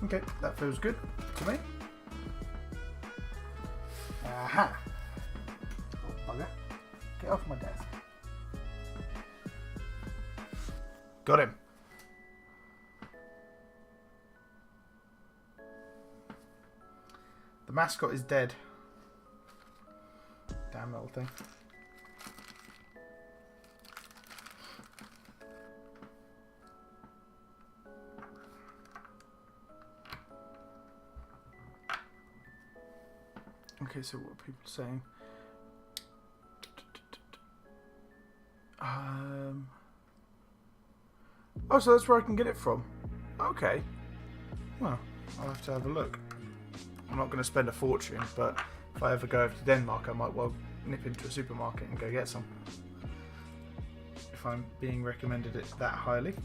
Okay, that feels good to me. Aha! Oh, bugger. Get off my desk. Got him. The mascot is dead. Damn little thing. Okay, so what are people saying? Oh, so that's where I can get it from. Okay. Well, I'll have to have a look. I'm not going to spend a fortune, but if I ever go over to Denmark, I might well nip into a supermarket and go get some. If I'm being recommended it that highly.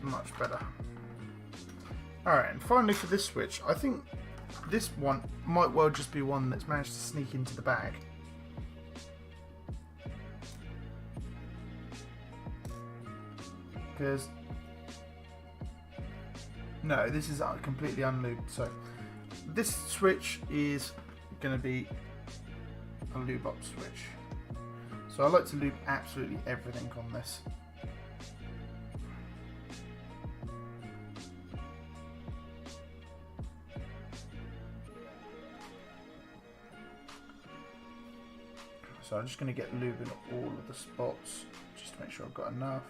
Much better. Alright, and finally for this switch, I think this one might well just be one that's managed to sneak into the bag. Because no, this is completely unlubed. So this switch is going to be a lube up switch. So I like to lube absolutely everything on this. So I'm just going to get lube in all of the spots, just to make sure I've got enough.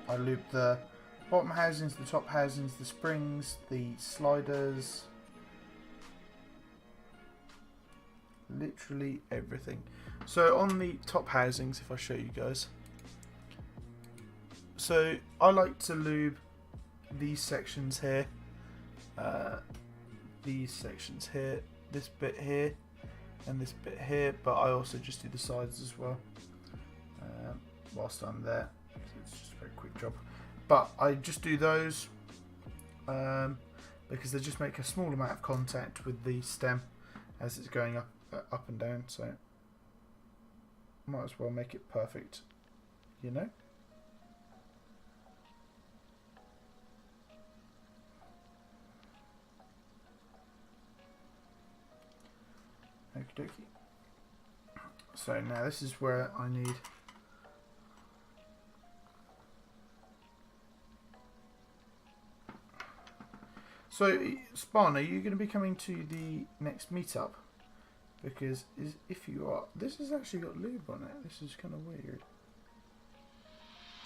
I lube the bottom housings, the top housings, the springs, the sliders, literally everything. So on the top housings, if I show you guys, so I like to lube these sections here, this bit here, and this bit here, but I also just do the sides as well whilst I'm there. It's just a very quick job, but I just do those because they just make a small amount of contact with the stem as it's going up and down, so might as well make it perfect, you know. Okie dokie. So now this is where I need so Spawn, are you going to be coming to the next meetup? Because if you are, this has actually got lube on it. This is kind of weird.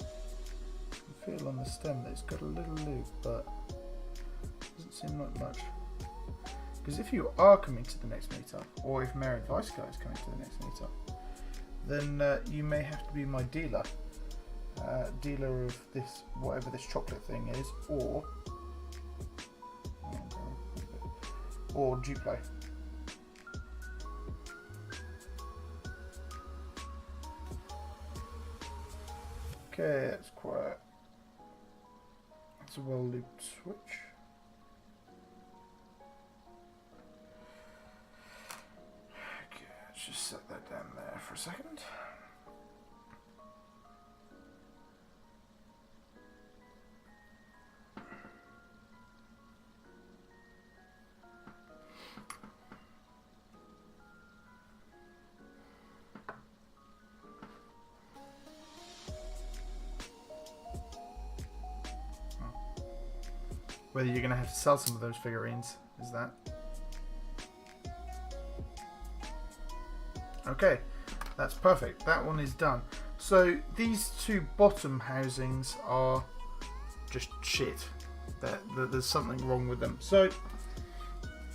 I feel on the stem that it's got a little lube, but doesn't seem like much. Because if you are coming to the next meetup, or if Mayor Advice Guy is coming to the next meetup, then you may have to be my dealer. Dealer of this, whatever this chocolate thing is, or Duplo. Okay, that's quite. That's a well lubed switch. Okay, let's just set that down there for a second. Whether you're going to have to sell some of those figurines, is that? Okay, that's perfect. That one is done. So these two bottom housings are just shit. There's something wrong with them. So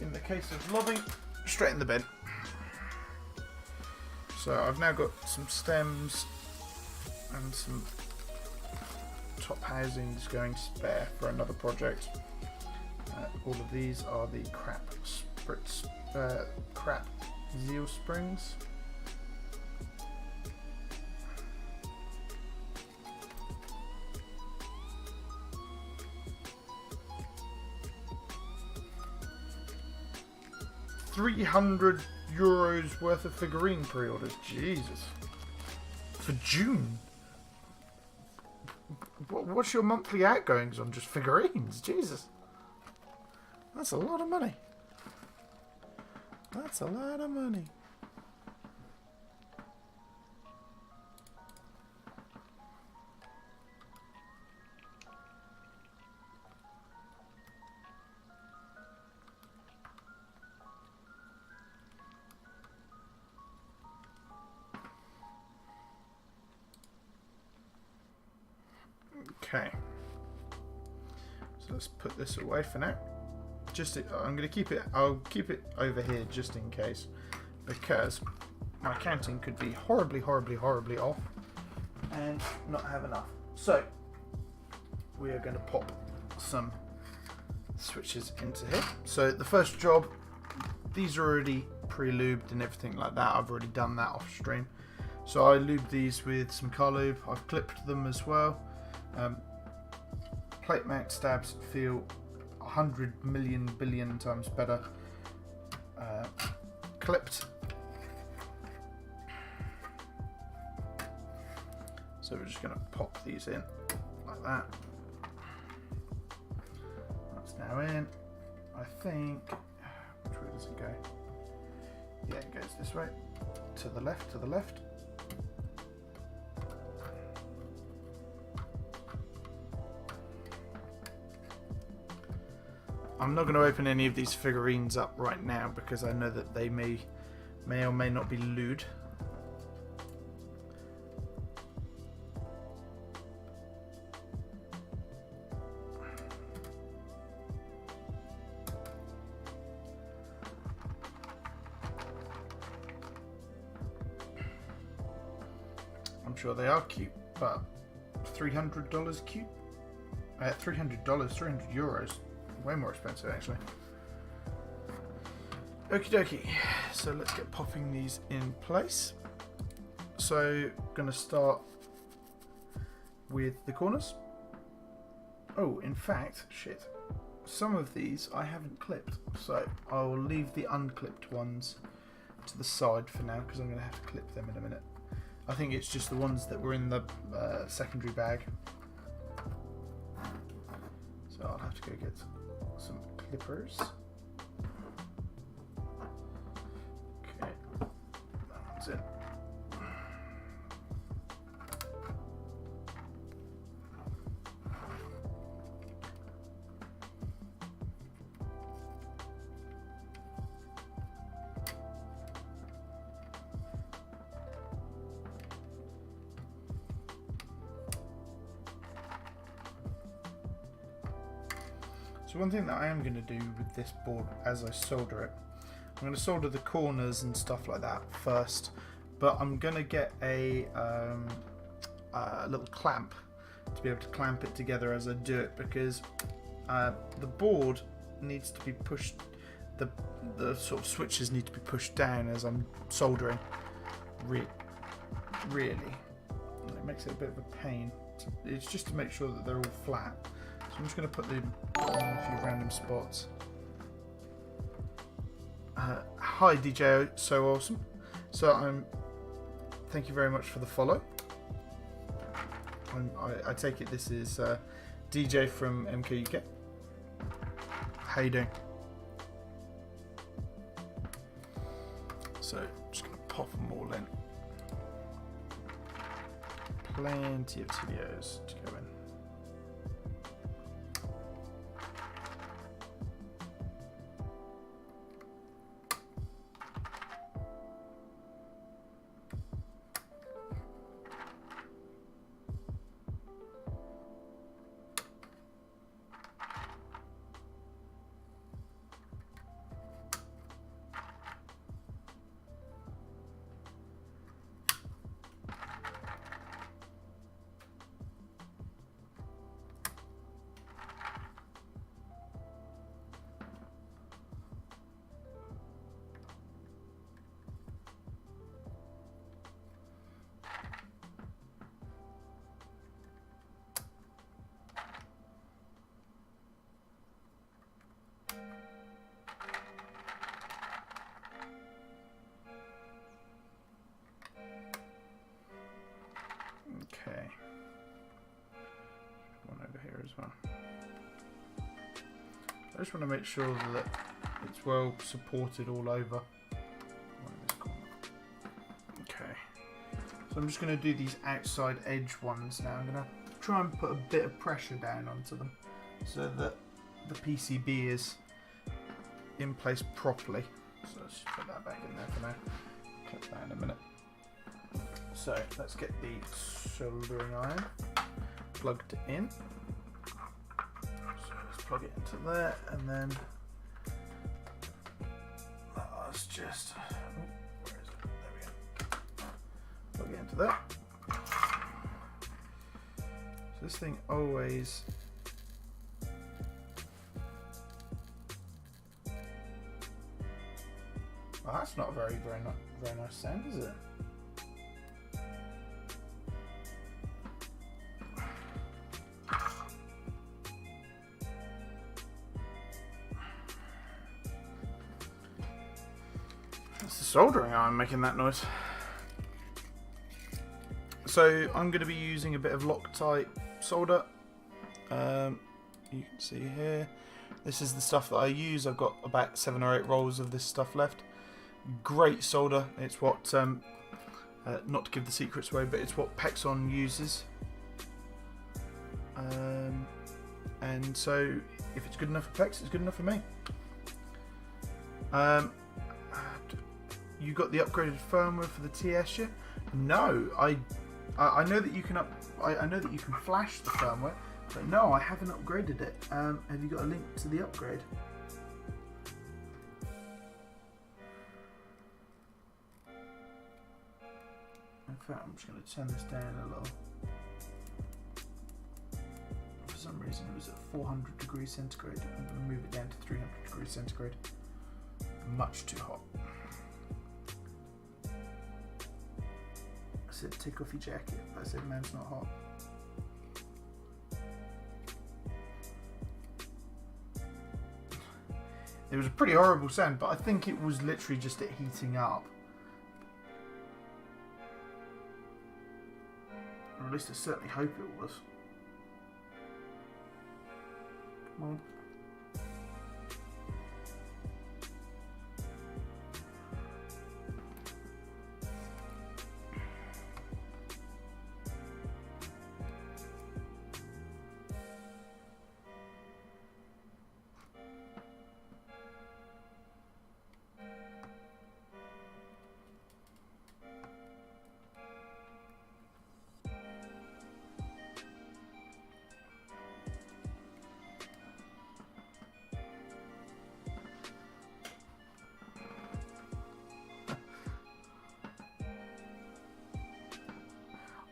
in the case of lobbing, straight in the bin. So I've now got some stems and some top housings going spare for another project. All of these are the crap Zeal springs. €300 worth of figurine pre-orders. Jesus. For June. What's your monthly outgoings on just figurines? Jesus. That's a lot of money. That's a lot of money. Okay. So let's put this away for now. I'm going to keep it. I'll keep it over here just in case, because my counting could be horribly off and not have enough. So we are going to pop some switches into here. So the first job, these are already pre-lubed and everything like that. I've already done that off stream. So I lubed these with some car lube. I've clipped them as well. Plate mount stabs feel 100 million billion times better clipped. So we're just going to pop these in like that. That's now in. I think, which way does it go? Yeah, it goes this way. To the left, to the left. I'm not going to open any of these figurines up right now because I know that they may or may not be lewd. I'm sure they are cute, but $300 cute? $300, 300 euros. Way more expensive actually. Okie dokie. So let's get popping these in place. So gonna start with the corners. Oh, in fact, shit. Some of these I haven't clipped, so I will leave the unclipped ones to the side for now because I'm going to have to clip them in a minute. I think it's just the ones that were in the secondary bag. So I'll have to go get some clippers. Okay, that one's in. So one thing that I am going to do with this board as I solder it, I'm going to solder the corners and stuff like that first, but I'm going to get a little clamp to be able to clamp it together as I do it, because the board needs to be pushed, the sort of switches need to be pushed down as I'm soldering, really. And it makes it a bit of a pain. It's just to make sure that they're all flat. So I'm just going to put them in a few random spots. Hi DJ, so awesome. So thank you very much for the follow. I take it this is DJ from MK UK. How you doing? So just going to pop them all in. Plenty of Tealios to go in. Okay, one over here as well. I just want to make sure that it's well supported all over. Okay, so I'm just going to do these outside edge ones now. I'm going to try and put a bit of pressure down onto them so that the PCB is in place properly. So let's just put that back in there for now. Clip that in a minute. So let's get the soldering iron plugged in. So let's plug it into there, and then let's just where is it? There we go. Plug it into there. So this thing always that's not very nice sound, is it? It's the soldering iron making that noise. So I'm going to be using a bit of Loctite solder. You can see here, this is the stuff that I use. I've got about 7 or 8 rolls of this stuff left. Great solder. It's what, not to give the secrets away, but it's what Pexon uses. And so if it's good enough for Pex, it's good enough for me. You got the upgraded firmware for the TS yet? No, I know that you can I know that you can flash the firmware, but no, I haven't upgraded it. Have you got a link to the upgrade? fact, I'm just going to turn this down a little. For some reason it was at 400 degrees centigrade. I'm going to move it down to 300 degrees centigrade. Much too hot. I said take off your jacket. I said man's not hot. It was a pretty horrible sound, but I think it was literally just it heating up. Or at least I certainly hope it was. Come on.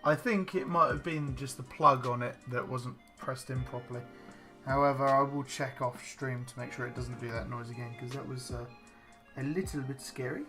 I think it might have been just the plug on it that wasn't pressed in properly. However, I will check off stream to make sure it doesn't do that noise again, because that was a little bit scary.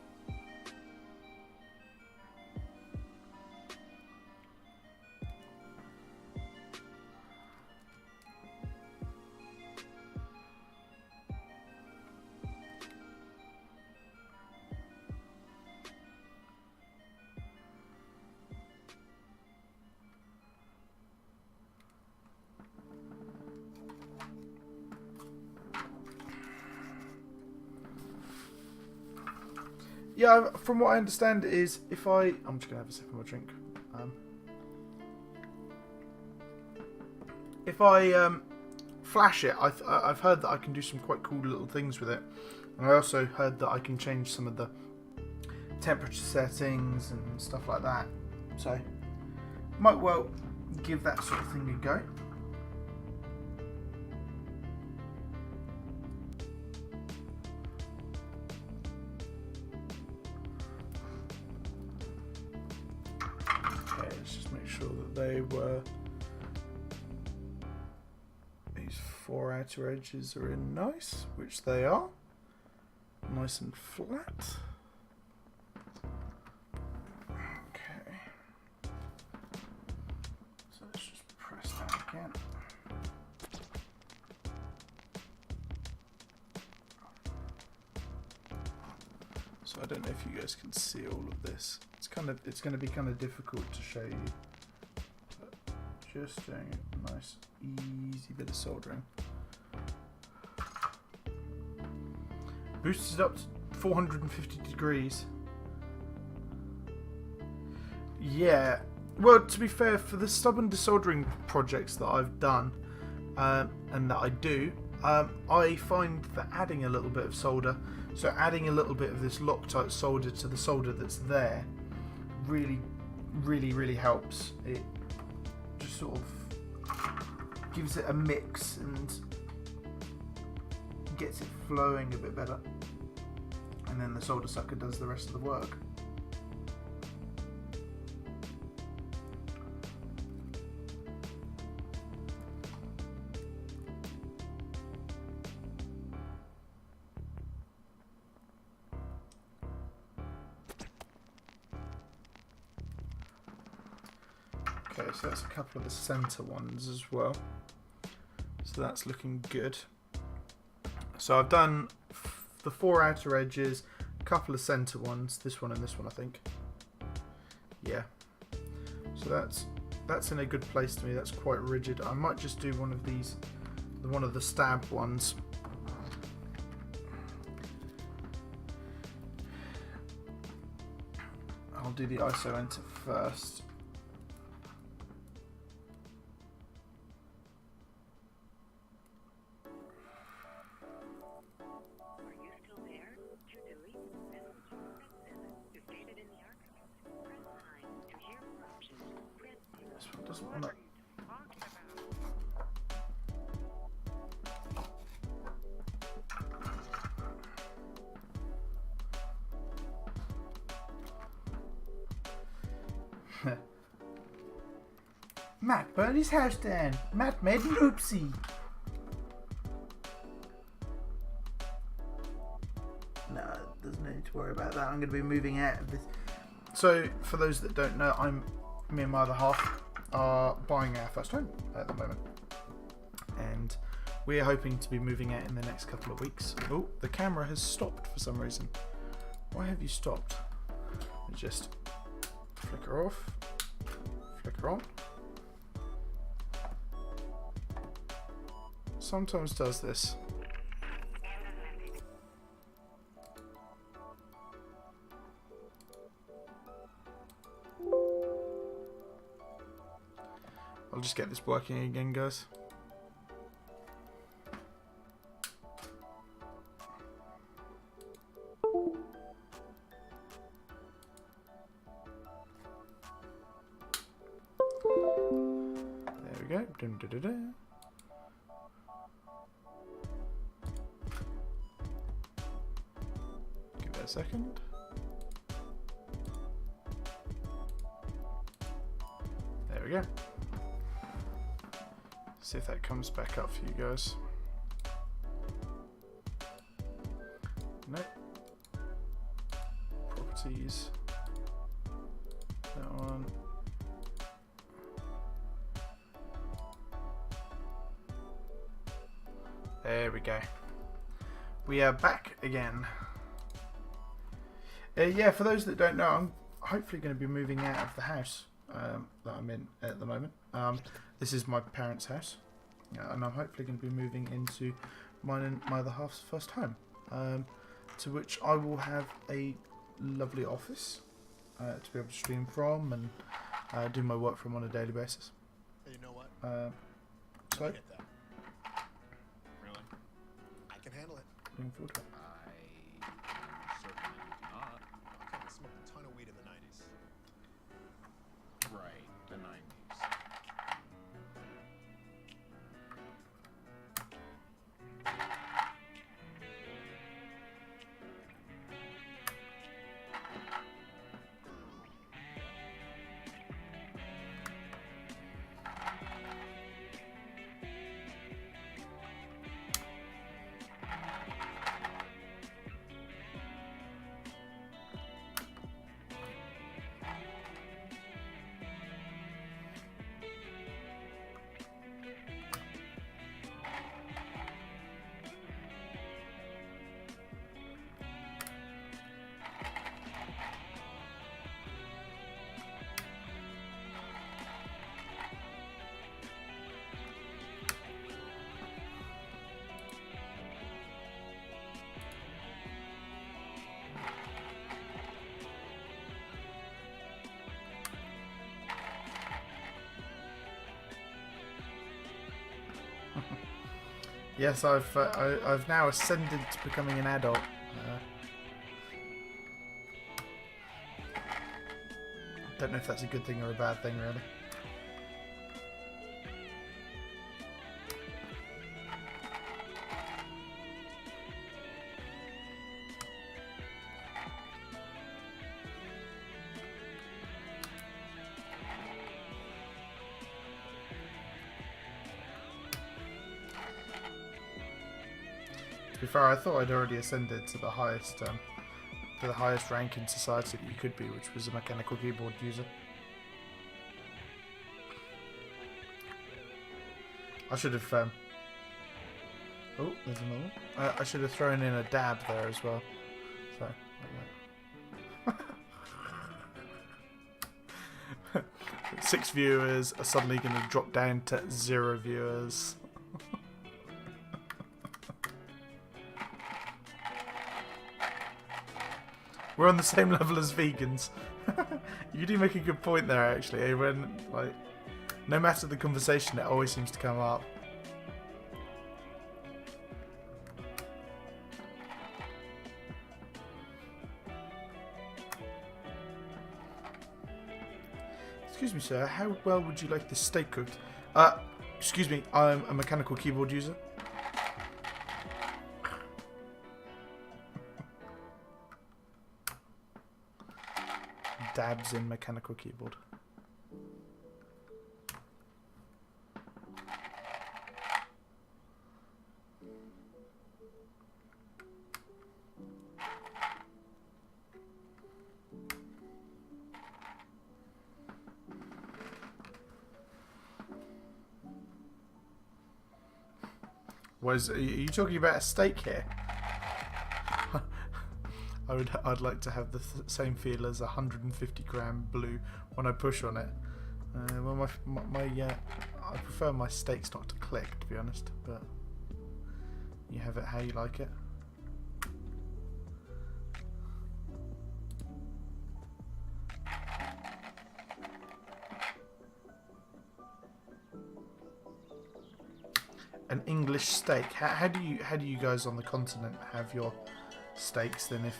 Yeah, from what I understand is if I'm just going to have a sip of my drink. If I flash it, I've heard that I can do some quite cool little things with it. And I also heard that I can change some of the temperature settings and stuff like that. So, might well give that sort of thing a go. They were, these four outer edges are in nice, which they are, nice and flat. Okay, so let's just press that again. So I don't know if you guys can see all of this. It's going to be kind of difficult to show you. Just doing a nice, easy bit of soldering. Boosted up to 450 degrees. Yeah, well, to be fair, for the stubborn desoldering projects that I've done and that I do, I find that adding a little bit of solder, so adding a little bit of this Loctite solder to the solder that's there, really helps. It sort of gives it a mix and gets it flowing a bit better, and then the solder sucker does the rest of the work. Okay, so that's a couple of the center ones as well. So that's looking good. So I've done the four outer edges, a couple of center ones, this one and this one I think. Yeah. So that's in a good place to me, that's quite rigid. I might just do one of these, one of the stab ones. I'll do the ISO enter first. Matt burned his house down. Matt made an oopsie. No, there's no need to worry about that. I'm going to be moving out of this. So, for those that don't know, me and my other half are buying our first home at the moment. And we're hoping to be moving out in the next couple of weeks. Oh, the camera has stopped for some reason. Why have you stopped? Just flicker off, flicker on. Sometimes does this. I'll just get this working again, guys. There we go. Dun, dun, dun, dun. Give it a second. There we go. See if that comes back up for you guys. Nope. Properties. That one. There we go. We are back again. Yeah, for those that don't know, I'm hopefully going to be moving out of the house that I'm in at the moment. This is my parents' house, and I'm hopefully going to be moving into mine and my other half's first home, to which I will have a lovely office to be able to stream from and do my work from on a daily basis. Hey, you know what? So, Get that. Really? I can handle it. looking forward to it. I certainly do not. Okay, I smoked a ton of weed in the 90s. Right, the 90s. Yes, I've now ascended to becoming an adult. Don't know if that's a good thing or a bad thing, really. To be fair, I thought I'd already ascended to the highest rank in society that you could be, which was a mechanical keyboard user. I should have. Oh, there's another one. I should have thrown in a dab there as well. So, like that. 6 viewers are suddenly going to drop down to 0 viewers. We're on the same level as vegans. You do make a good point there, actually. When, like, no matter the conversation, it always seems to come up. Excuse me, sir. How well would you like this steak cooked? Excuse me. I'm a mechanical keyboard user. Dabs in mechanical keyboard. Are you talking about a steak here? I'd like to have the same feel as 150-gram blue when I push on it. Well, I prefer my steaks not to click, to be honest. But you have it how you like it. An English steak. How do you guys on the continent have your steaks then?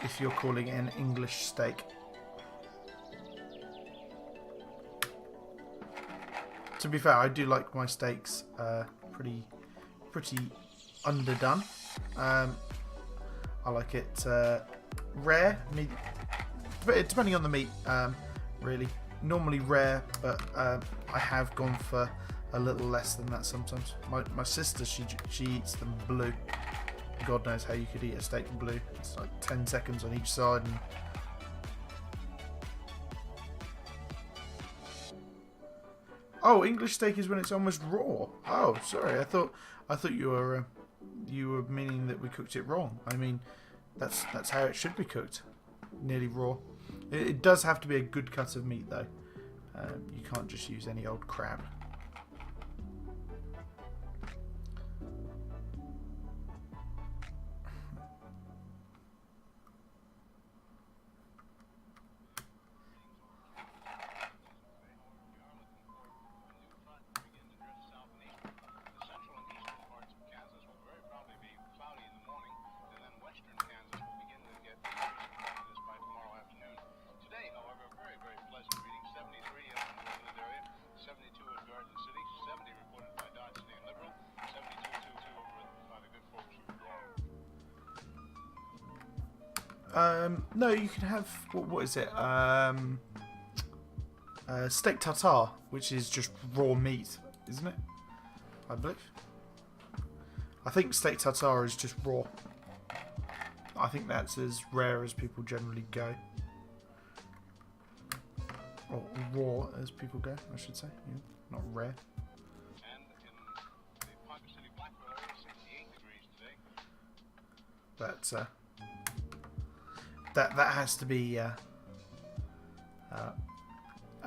If you're calling it an English steak. To be fair, I do like my steaks pretty underdone. I like it rare, depending on the meat. Really, normally rare, but I have gone for a little less than that sometimes. My sister, she eats them blue. God knows how you could eat a steak blue. It's like 10 seconds on each side. And oh, English steak is when it's almost raw. Oh, sorry. I thought you were meaning that we cooked it wrong. I mean, that's how it should be cooked, nearly raw. It does have to be a good cut of meat though. You can't just use any old crab. No, you can have what is it? Steak tartare, which is just raw meat, isn't it? I believe. I think steak tartare is just raw. I think that's as rare as people generally go, or raw as people go, I should say. Yeah, not rare. But that has to be a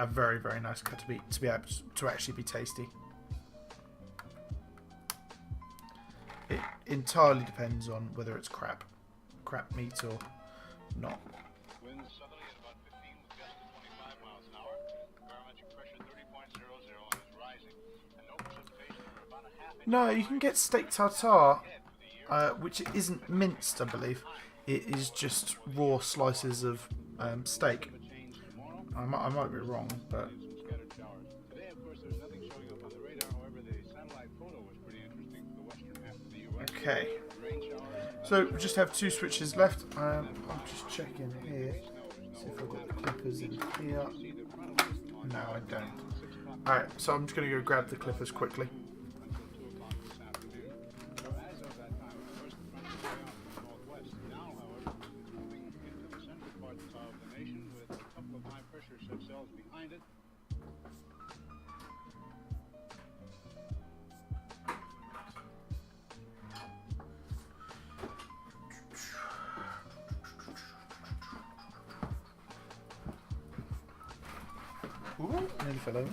very, very nice cut to be able to actually be tasty. It entirely depends on whether it's crab meat or not. Winds southerly at about 15 with gusts of 25 miles an hour. Barometric pressure 30.00 and is rising. And no precipitation for about a half inch. No, you can get steak tartare, which isn't minced, I believe. It is just raw slices of steak. I might be wrong, but Today, of course, there's nothing showing up on the radar. However, the satellite photo was pretty interesting for the western half of the U.S. okay. So we just have 2 switches left. I'm just checking here. See if I've got the clippers in here. No, I don't. Alright, so I'm just going to go grab the clippers quickly. Behind it. Ooh, nearly fell over.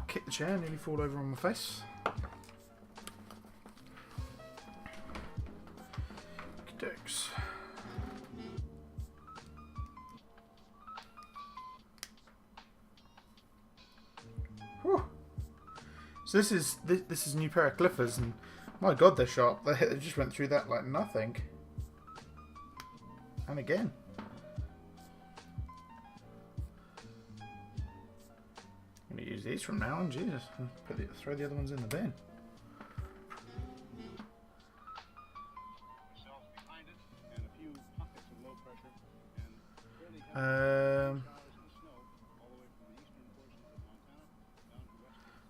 Kick the chair, nearly fall over on my face. Krytox. So this is a new pair of clippers, and my god, they're sharp. They just went through that like nothing. And again. I'm gonna use these from now on. Jesus, throw the other ones in the bin.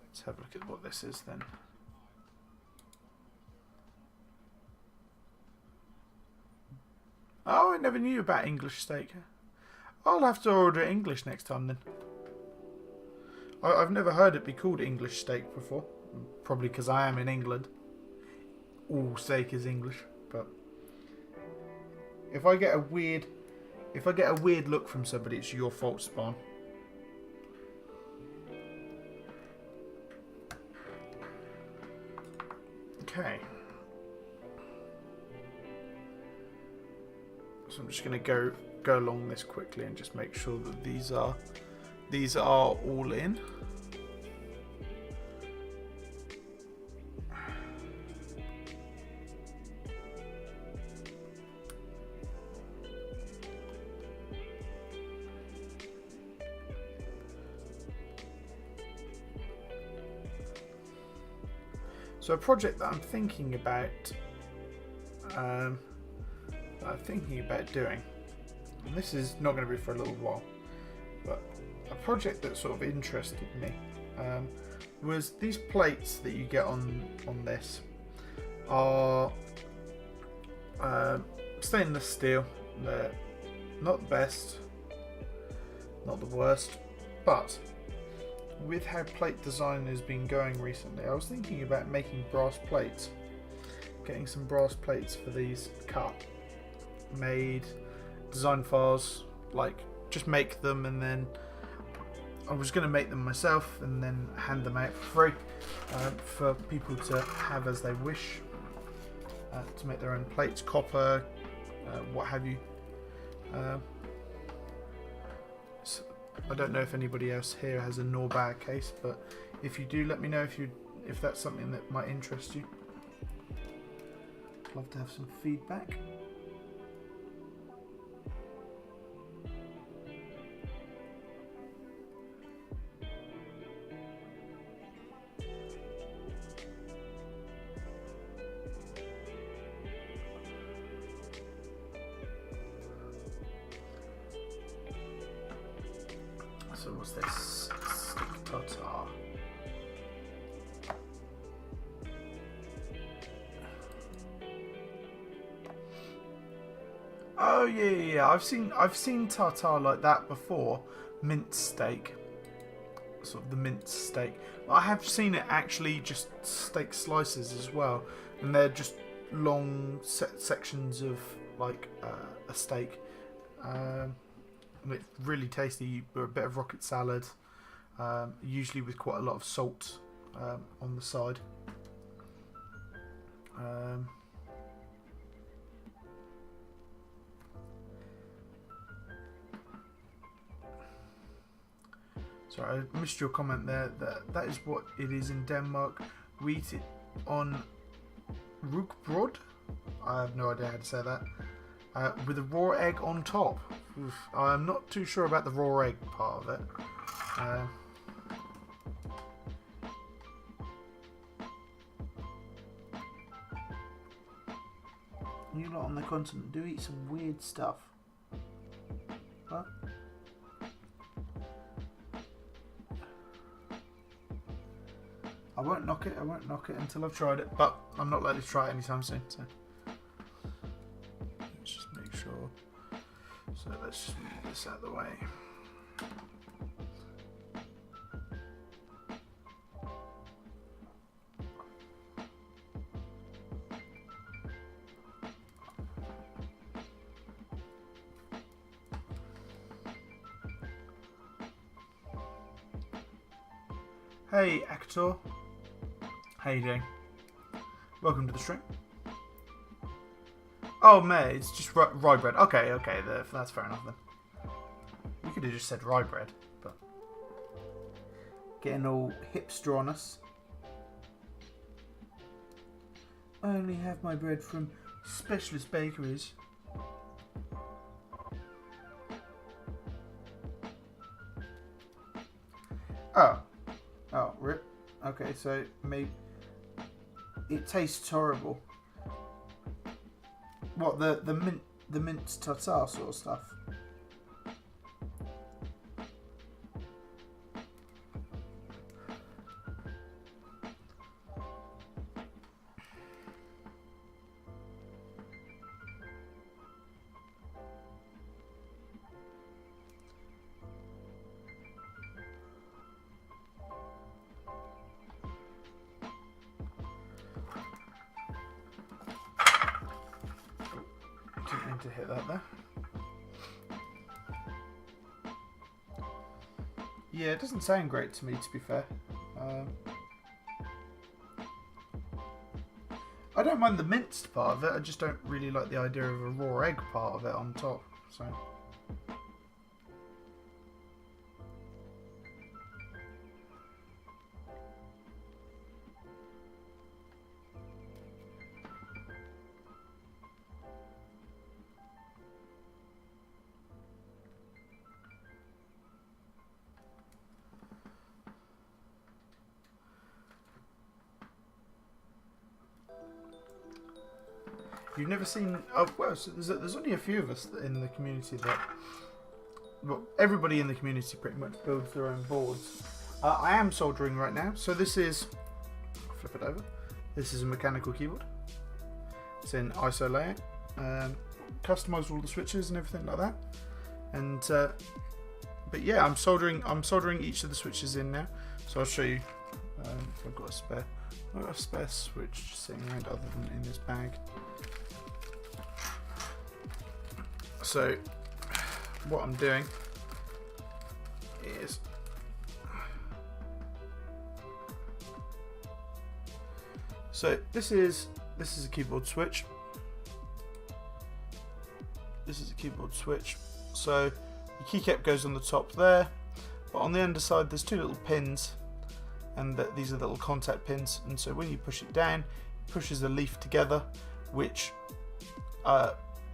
Let's have a look at what this is then. Oh, I never knew about English steak. I'll have to order English next time then. I've never heard it be called English steak before. Probably because I am in England. All steak is English, but if I get a weird look from somebody, it's your fault, Spawn. Okay. So I'm just going to go along this quickly and just make sure that these are all in. So a project that I'm thinking about doing, and this is not going to be for a little while, but a project that sort of interested me was these plates that you get on this are stainless steel. They're not the best, not the worst, but with how plate design has been going recently, I was thinking about making brass plates, getting some brass plates for these cut, made, design files, like just make them, and then I was going to make them myself and then hand them out for free for people to have as they wish, to make their own plates, copper, what have you. So I don't know if anybody else here has a Norbauer case, but if you do, let me know if that's something that might interest you. I'd love to have some feedback. So what's this? Stick tartar. Oh yeah. I've seen tartar like that before. Minced steak. Sort of the minced steak. I have seen it actually just steak slices as well, and they're just long sections of like a steak. It's really tasty. A bit of rocket salad, usually with quite a lot of salt on the side. Sorry, I missed your comment there. That is what it is in Denmark. We eat it on rugbrød. I have no idea how to say that. With a raw egg on top. Oof. I'm not too sure about the raw egg part of it. You lot on the continent do eat some weird stuff. What? I won't knock it until I've tried it, but I'm not likely to try it anytime soon, so let's just make sure. So let's just move this out of the way. Hey Actor, how you doing? Welcome to the stream. Oh mate, it's just rye bread. Okay, that's fair enough then. You could have just said rye bread, but getting all hipster on us. I only have my bread from specialist bakeries. Oh, rip. Okay, so maybe it tastes horrible. What, the minced tartar sort of stuff? hit that there. Yeah, it doesn't sound great to me, to be fair. I don't mind the minced part of it, I just don't really like the idea of a raw egg part of it on top. So. You've never seen... Oh, well, so there's only a few of us in the community that... Well, everybody in the community pretty much builds their own boards. I am soldering right now. So this is... Flip it over. This is a mechanical keyboard. It's in ISO layout. Customise all the switches and everything like that. And... but yeah, I'm soldering each of the switches in now. So I'll show you if I've got a spare. I've got a spare switch just sitting around other than in this bag. So what I'm doing is this is a keyboard switch. This is a keyboard switch. So the keycap goes on the top there, but on the underside there's two little pins, and these are little contact pins, and so when you push it down, it pushes the leaf together, which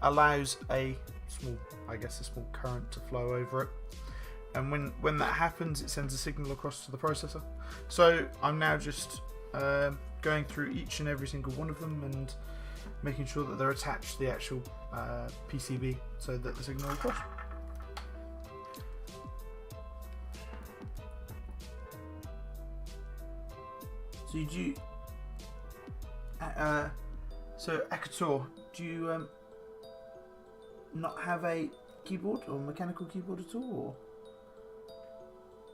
allows a small current to flow over it, and when that happens, it sends a signal across to the processor. So I'm now just going through each and every single one of them and making sure that they're attached to the actual PCB so that the signal will cross. So you do. So Akator, do you not have a keyboard or mechanical keyboard at all, or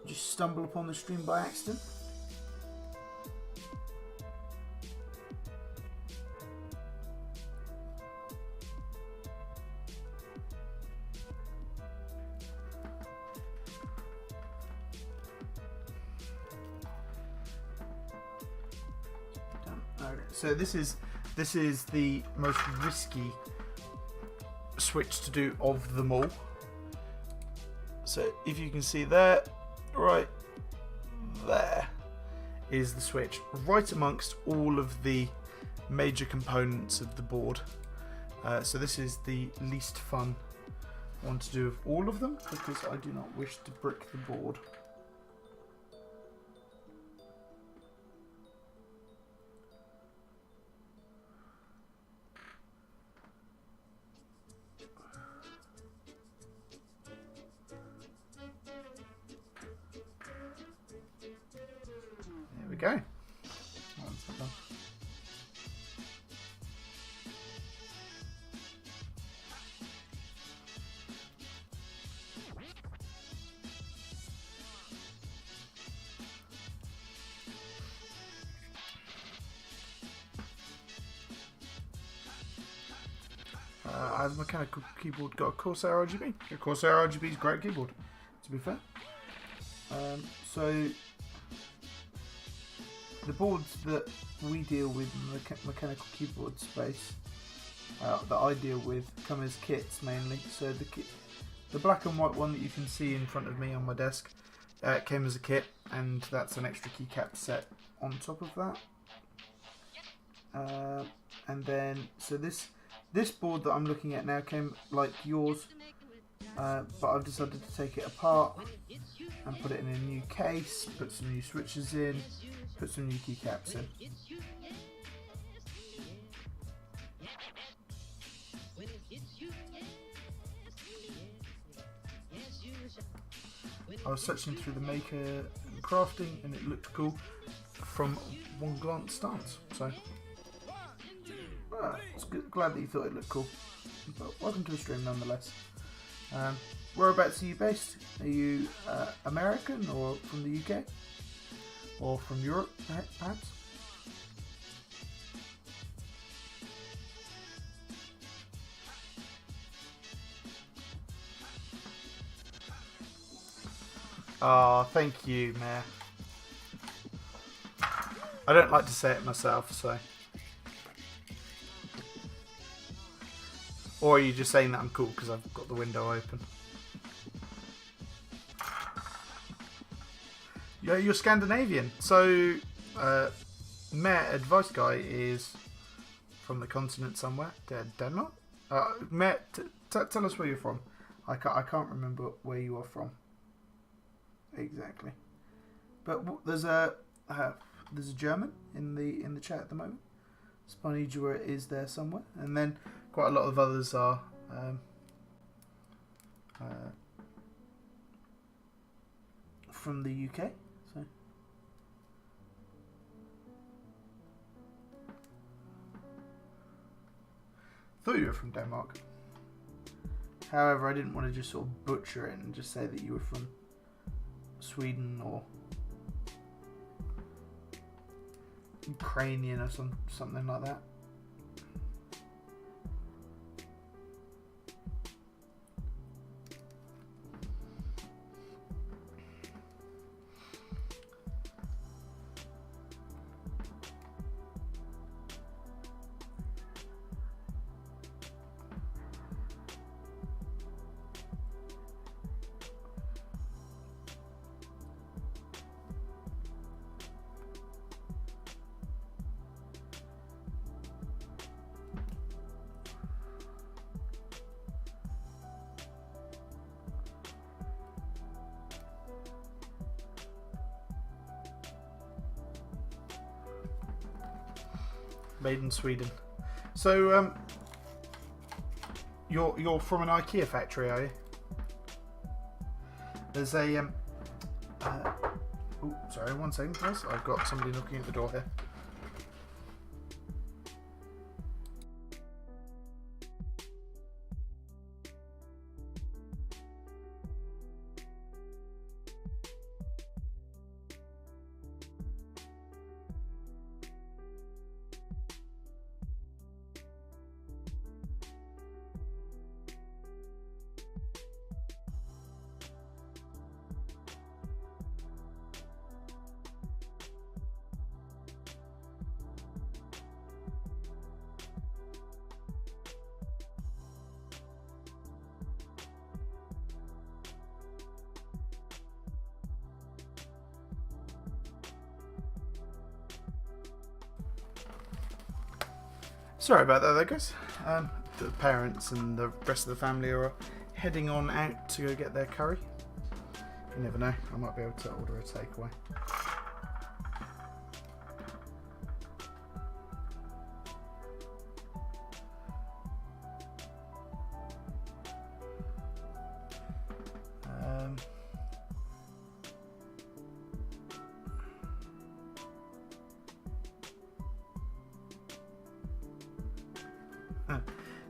just stumble upon the stream by accident? Okay, so this is the most risky switch to do of them all. So if you can see there, right there is the switch right amongst all of the major components of the board. So this is the least fun one to do of all of them, because I do not wish to brick the board. There we go. That's done. I have a mechanical keyboard, got a Corsair RGB. A Corsair RGB is a great keyboard, to be fair. So the boards that we deal with in the mechanical keyboard space, that I deal with, come as kits mainly. So the black and white one that you can see in front of me on my desk came as a kit, and that's an extra keycap set on top of that. And then so this board that I'm looking at now came like yours, but I've decided to take it apart and put it in a new case, put some new switches in, put some new keycaps in. I was searching through the maker and crafting, and it looked cool from one glance stance. So it's glad that you thought it looked cool. But welcome to the stream nonetheless. Whereabouts are you based? Are you American or from the UK? Or from Europe, perhaps? Oh, thank you, Mayor. I don't like to say it myself, so. Or are you just saying that I'm cool because I've got the window open? Yeah, you're Scandinavian. So, Mayor Advice Guy is from the continent somewhere. Denmark? Mayor, tell us where you're from. I can't remember where you are from. Exactly. But there's a German in the chat at the moment. Spanijua is there somewhere, and then quite a lot of others are from the UK. So thought you were from Denmark. However, I didn't want to just sort of butcher it and just say that you were from Sweden or Ukrainian or something like that. Made in Sweden. So, you're from an IKEA factory, are you? There's a oh, sorry, 1 second, please. I've got somebody knocking at the door here. Sorry about that, though, guys. The parents and the rest of the family are heading on out to go get their curry. You never know, I might be able to order a takeaway.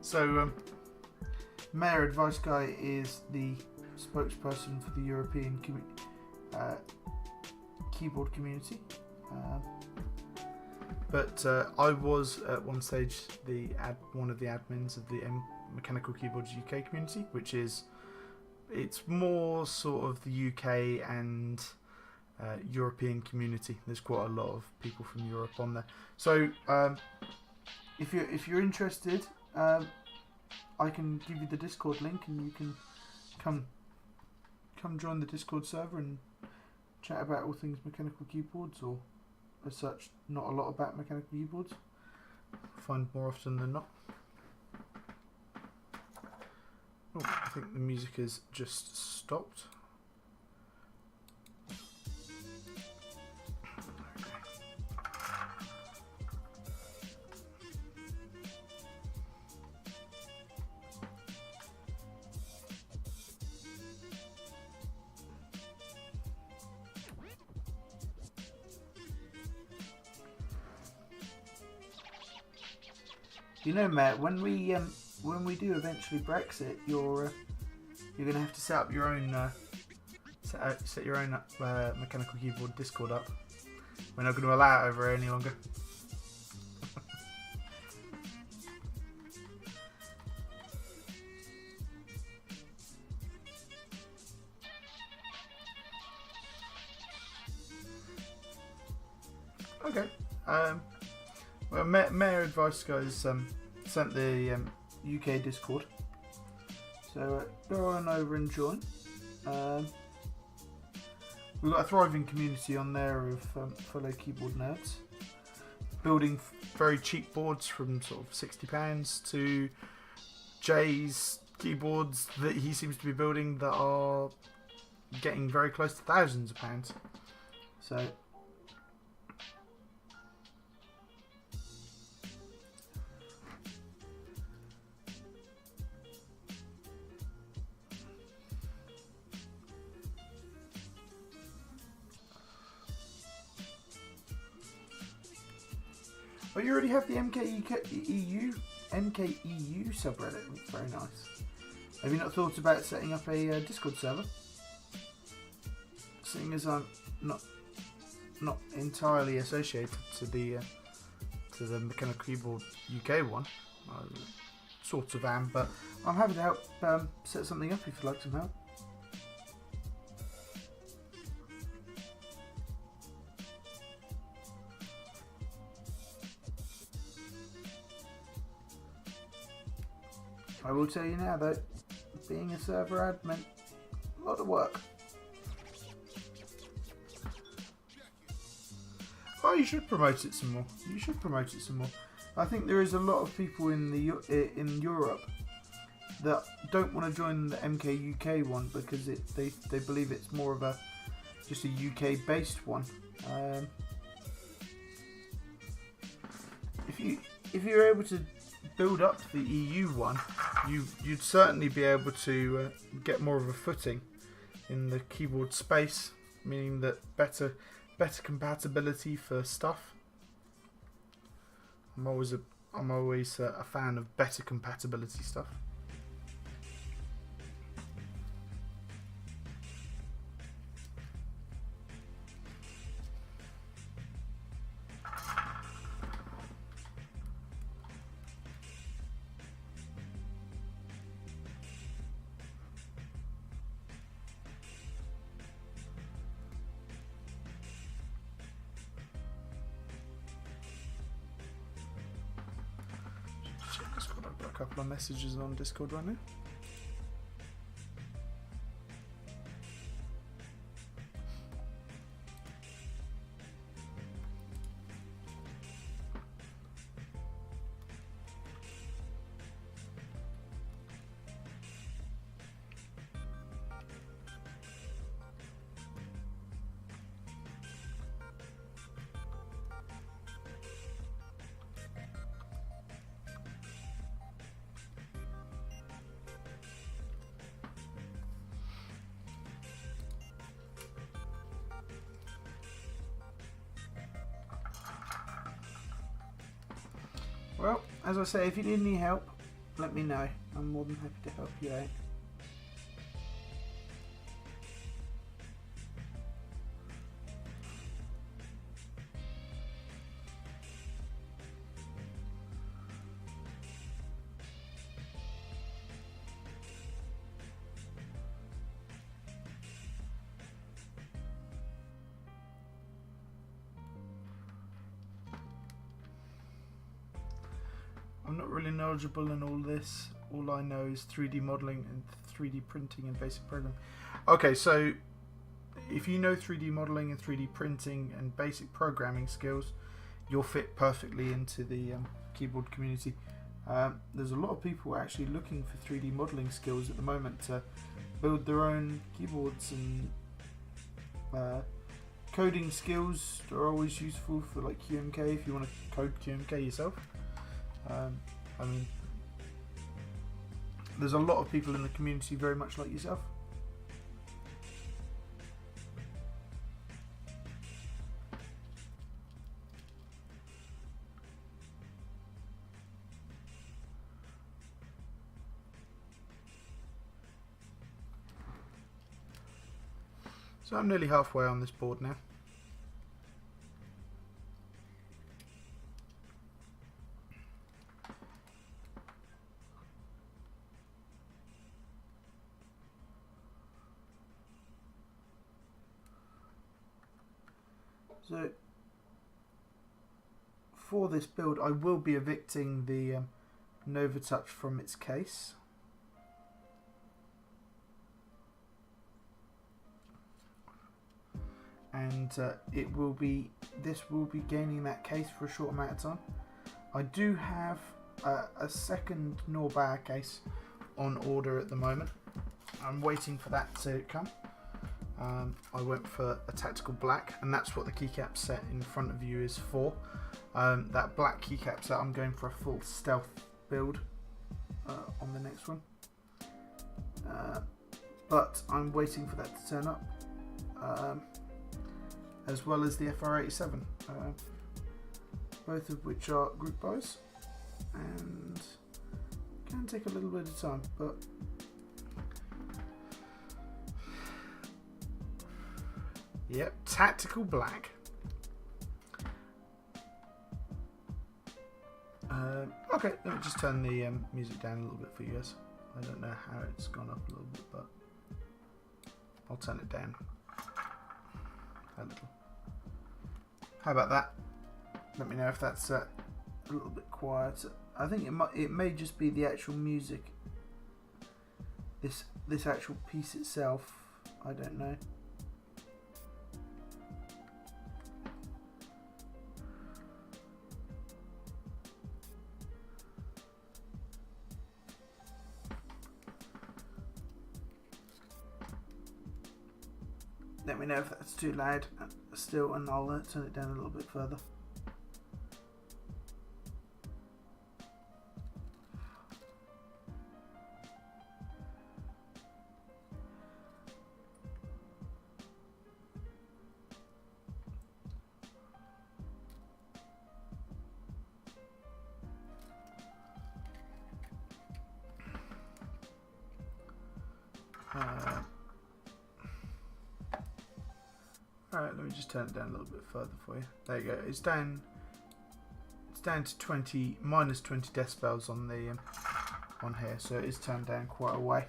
So, Mayor Advice Guy is the spokesperson for the European keyboard community. But I was at one stage one of the admins of the Mechanical Keyboards UK community, which is it's more sort of the UK and European community. There's quite a lot of people from Europe on there. So if you're interested, I can give you the Discord link and you can come join the Discord server and chat about all things mechanical keyboards, or as such not a lot about mechanical keyboards. Find more often than not. Oh, I think the music has just stopped. You know, Matt, when we do eventually Brexit, you're gonna have to set up your own set your own mechanical keyboard Discord up. We're not going to allow it over here any longer. Okay. Well, Mayor Advice guys sent the UK Discord, so go on over and join. We've got a thriving community on there of fellow keyboard nerds building very cheap boards from sort of £60 to Jay's keyboards that he seems to be building that are getting very close to thousands of pounds. So oh, you already have the MKEU subreddit. Very nice. Have you not thought about setting up a Discord server? Seeing as I'm not entirely associated to the Mechanical Keyboard UK one, I sort of am, but I'm happy to help set something up if you'd like some help. I will tell you now though, being a server admin, a lot of work. Oh, you should promote it some more. You should promote it some more. I think there is a lot of people in Europe that don't want to join the MK UK one because they believe it's more of just a UK based one. If you're able to build up the EU one, you'd certainly be able to get more of a footing in the keyboard space, meaning that better compatibility for stuff. I'm always a fan of better compatibility stuff. I've got a couple of messages on Discord right now. Well, as I say, if you need any help, let me know. I'm more than happy to help you out. I'm not really knowledgeable in all this. All I know is 3D modeling and 3D printing and basic programming. Okay, so if you know 3D modeling and 3D printing and basic programming skills, you'll fit perfectly into the keyboard community. There's a lot of people actually looking for 3D modeling skills at the moment to build their own keyboards, and coding skills are always useful for like QMK if you want to code QMK yourself. I mean, there's a lot of people in the community very much like yourself. So I'm nearly halfway on this board now. So for this build, I will be evicting the Nova Touch from its case. And this will be gaining that case for a short amount of time. I do have a second Norbauer case on order at the moment. I'm waiting for that to come. I went for a tactical black, and that's what the keycap set in front of you is for. That black keycap set, I'm going for a full stealth build on the next one. But I'm waiting for that to turn up. As well as the FR87. Both of which are group buys. And can take a little bit of time, but yep, tactical black. Okay, let me just turn the music down a little bit for you guys. I don't know how it's gone up a little bit, but I'll turn it down a little. How about that? Let me know if that's a little bit quiet. I think it may just be the actual music. This actual piece itself. I don't know. Let me know if that's too loud still, and I'll turn it down a little bit further. Alright, let me just turn it down a little bit further for you. There you go. It's down to minus 20 decibels on the on here, so it is turned down quite a way.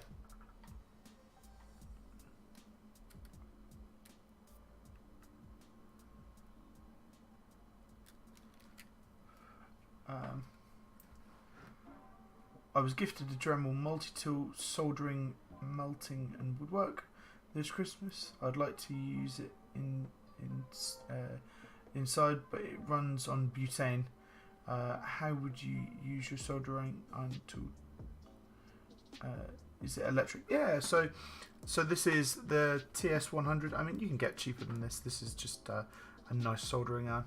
I was gifted a Dremel multi-tool soldering, melting and woodwork this Christmas. I'd like to use it inside, but it runs on butane. How would you use your soldering iron tool? Is it electric? Yeah, so this is the TS100. I mean, you can get cheaper than this. This is just a nice soldering iron.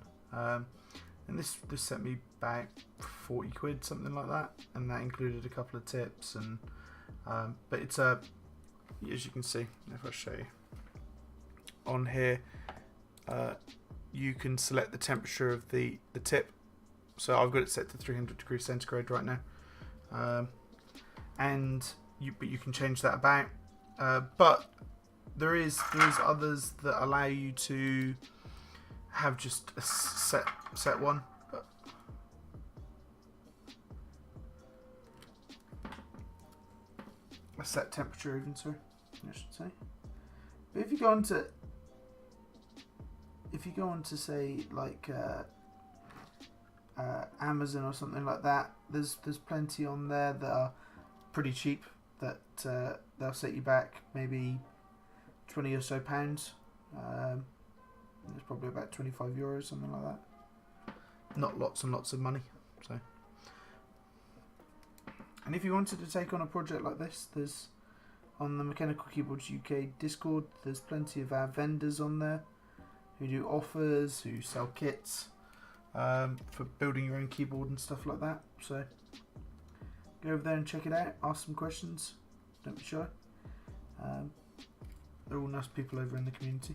And this set me back 40 quid, something like that, and that included a couple of tips. And but it's as you can see, if I show you on here, you can select the temperature of the tip. So I've got it set to 300 degrees centigrade right now, but you can change that about. But there is others that allow you to have just a set one. But a set temperature even, sorry, I should say. But if you go on to say like Amazon or something like that, there's plenty on there that are pretty cheap, that they'll set you back maybe 20 or so pounds. It's probably about 25 euros, something like that. Not lots and lots of money. So, and if you wanted to take on a project like this, there's on the Mechanical Keyboards UK Discord, there's plenty of our vendors on there who do offers, who sell kits for building your own keyboard and stuff like that. So go over there and check it out, ask some questions, don't be shy. They're all nice people over in the community.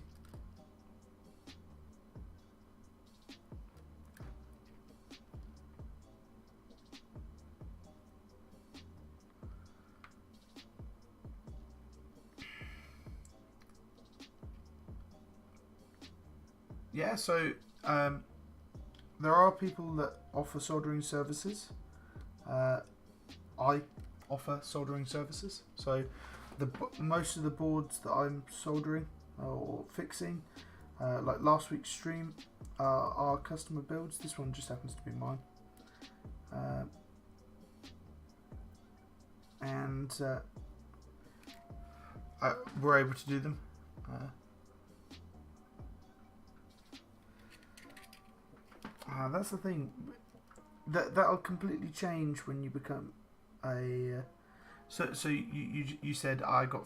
Yeah, so there are people that offer soldering services. I offer soldering services. So most of the boards that I'm soldering or fixing, like last week's stream, our customer builds. This one just happens to be mine. And we're able to do them. That's the thing. That'll completely change when you become a. So you said I got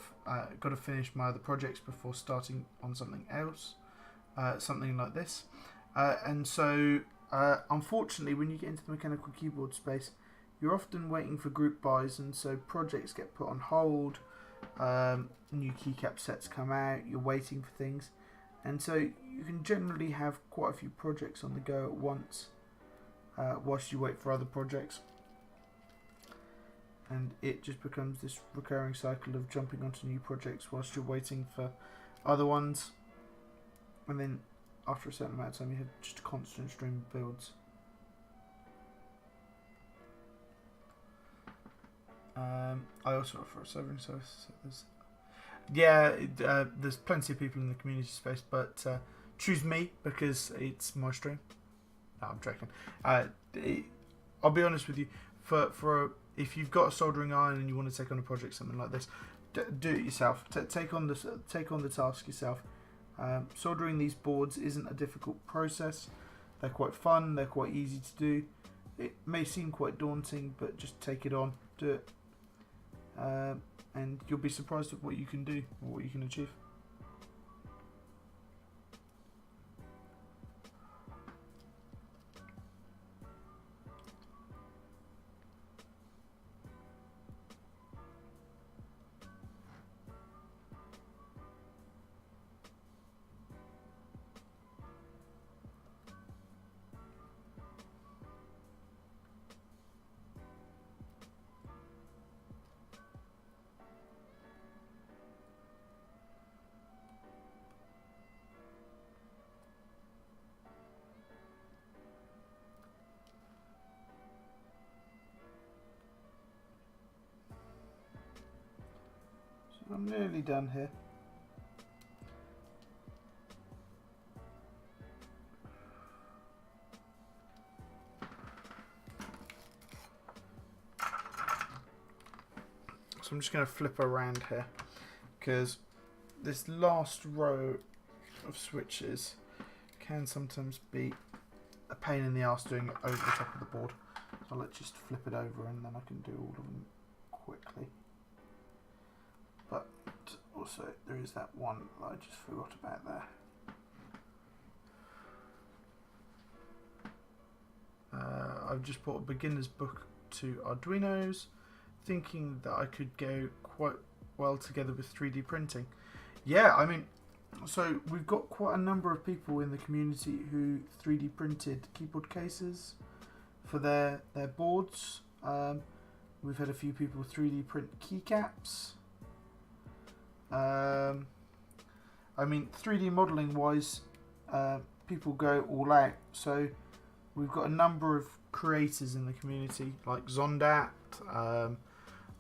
to finish my other projects before starting on something else, something like this, and so unfortunately, when you get into the mechanical keyboard space, you're often waiting for group buys, and so projects get put on hold. New keycap sets come out. You're waiting for things, and so you can generally have quite a few projects on the go at once, whilst you wait for other projects. And it just becomes this recurring cycle of jumping onto new projects whilst you're waiting for other ones. And then after a certain amount of time, you have just a constant stream of builds. I also offer a sobering service. So there's plenty of people in the community space, but choose me because it's my stream. No, I'm joking. I'll be honest with you. If you've got a soldering iron and you want to take on a project, something like this, do it yourself. Take on the task yourself. Soldering these boards isn't a difficult process. They're quite fun. They're quite easy to do. It may seem quite daunting, but just take it on. Do it, and you'll be surprised at what you can do or what you can achieve. I'm nearly done here. So I'm just going to flip around here because this last row of switches can sometimes be a pain in the ass doing it over the top of the board. So let's just flip it over and then I can do all of them quickly. But also there is that one that I just forgot about there. I've just bought a beginner's book to Arduinos, thinking that I could go quite well together with 3D printing. Yeah, I mean, so we've got quite a number of people in the community who 3D printed keyboard cases for their boards. We've had a few people 3D print keycaps. I mean, 3D modelling wise, people go all out. So we've got a number of creators in the community, like Zondat,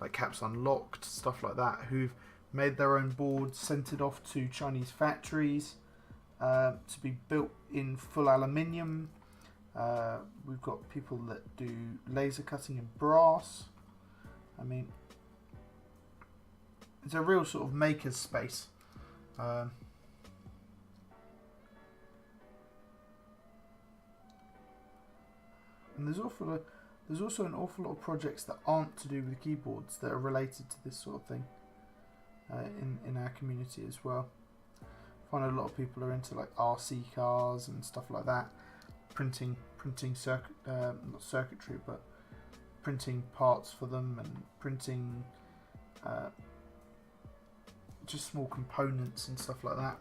like Caps Unlocked, stuff like that, who've made their own boards, sent it off to Chinese factories to be built in full aluminium. We've got people that do laser cutting in brass. I mean, it's a real sort of maker's space. And there's also an awful lot of projects that aren't to do with keyboards that are related to this sort of thing in our community as well. I find a lot of people are into like RC cars and stuff like that, printing not circuitry, but printing parts for them and printing just small components and stuff like that.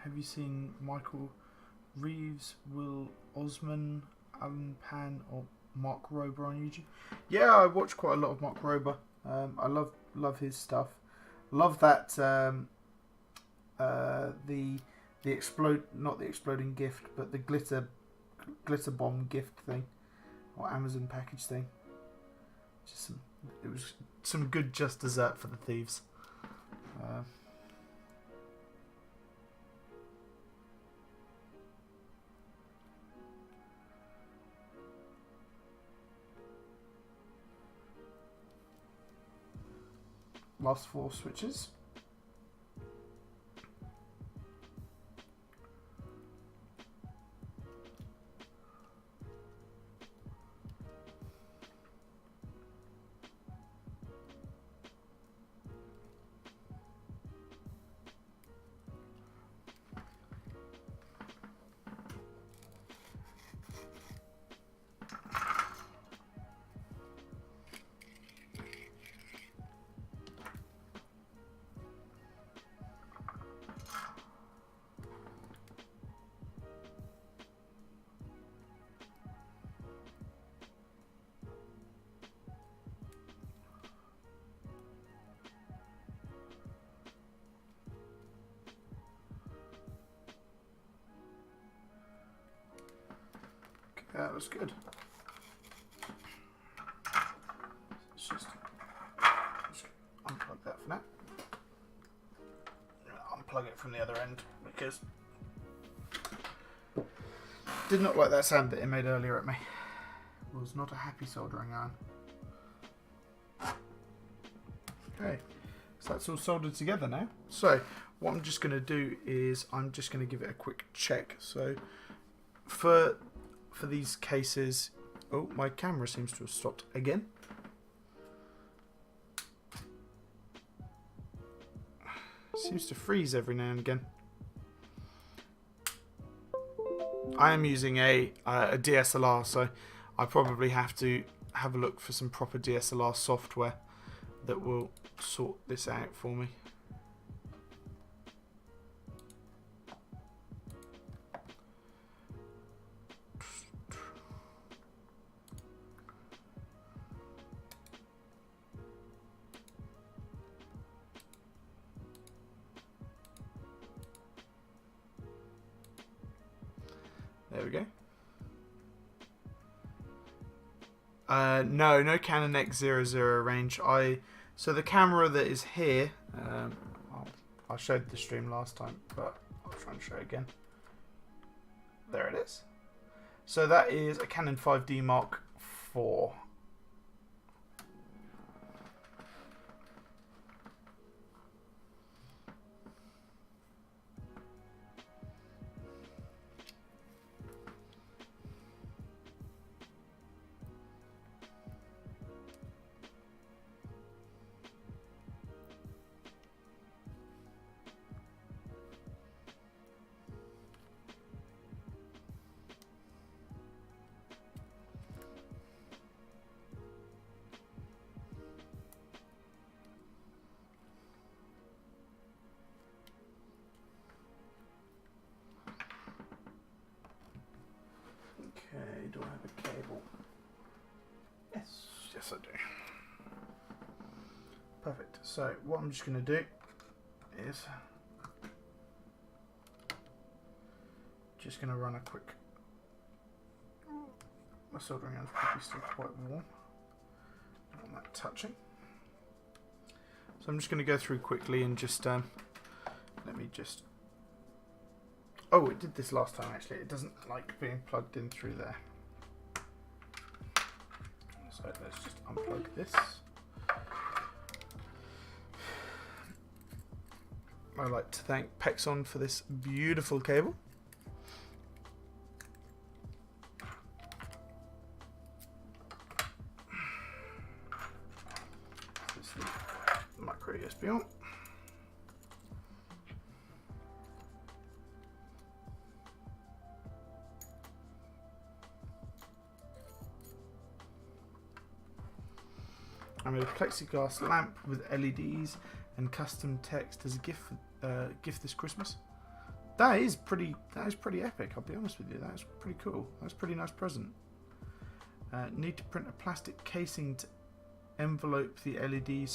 Have you seen Michael Reeves, Will Osman, Alan Pan or Mark Rober on YouTube. Yeah, I watch quite a lot of Mark Rober. I love his stuff. Love that the not the exploding gift, but the glitter bomb gift thing or Amazon package thing. It was some good just dessert for the thieves. Last 4 switches. That was good. Let's just unplug that for now. Unplug it from the other end because did not like that sound that it made earlier at me. Was not a happy soldering iron. Okay, so that's all soldered together now. So what I'm just going to do is I'm just going to give it a quick check. So for these cases, oh, my camera seems to have stopped again. Seems to freeze every now and again. I am using a DSLR, so I probably have to have a look for some proper DSLR software that will sort this out for me. There we go. No Canon X00 range. So the camera that is here, I showed the stream last time, but I'll try and show it again. There it is. So that is a Canon 5D Mark IV. Okay, do I have a cable? Yes I do. Perfect. So what I'm just going to do is just going to run a quick. My soldering iron's probably still quite warm. Don't want that touching. So I'm just going to go through quickly and just let me just. Oh, it did this last time actually. It doesn't like being plugged in through there. So let's just unplug this. I'd like to thank Pexon for this beautiful cable. This is the micro USB on. I made a plexiglass lamp with LEDs and custom text as a gift this Christmas. That is pretty epic. I'll be honest with you. That's pretty cool. That's a pretty nice present. Need to print a plastic casing to envelope the LEDs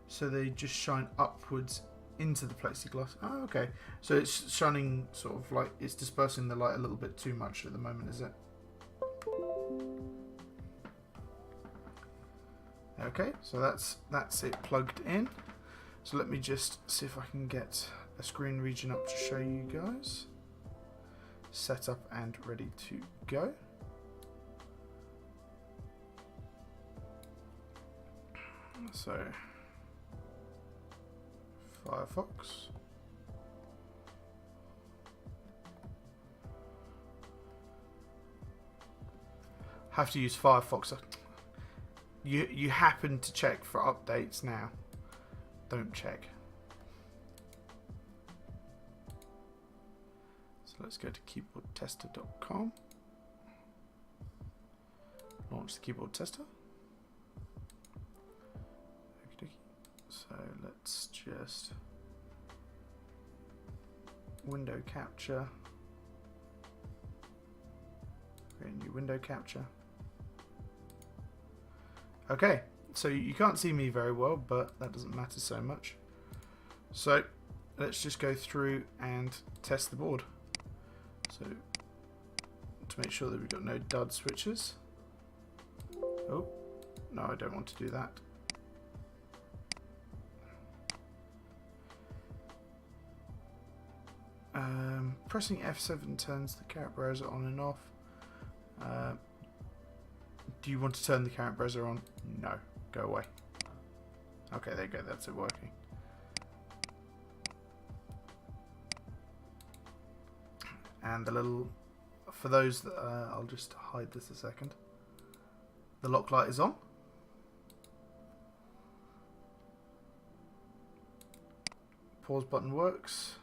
so they just shine upwards into the plexiglass. Oh, okay. So it's shining sort of like it's dispersing the light a little bit too much at the moment, is it? Okay, so that's it plugged in. So let me just see if I can get a screen region up to show you guys. Set up and ready to go. So Firefox. Have to use Firefox. You happen to check for updates now. Don't check. So let's go to keyboardtester.com. Launch the keyboard tester. So let's just window capture. Create a new window capture. Okay, so you can't see me very well, but that doesn't matter so much. So let's just go through and test the board. So to make sure that we've got no dud switches. Oh, no, I don't want to do that. Pressing F7 turns the current browser on and off. Do you want to turn the current browser on? No. Go away. Okay, there you go. That's it working. And the little... For those that... I'll just hide this a second. The lock light is on. Pause button works.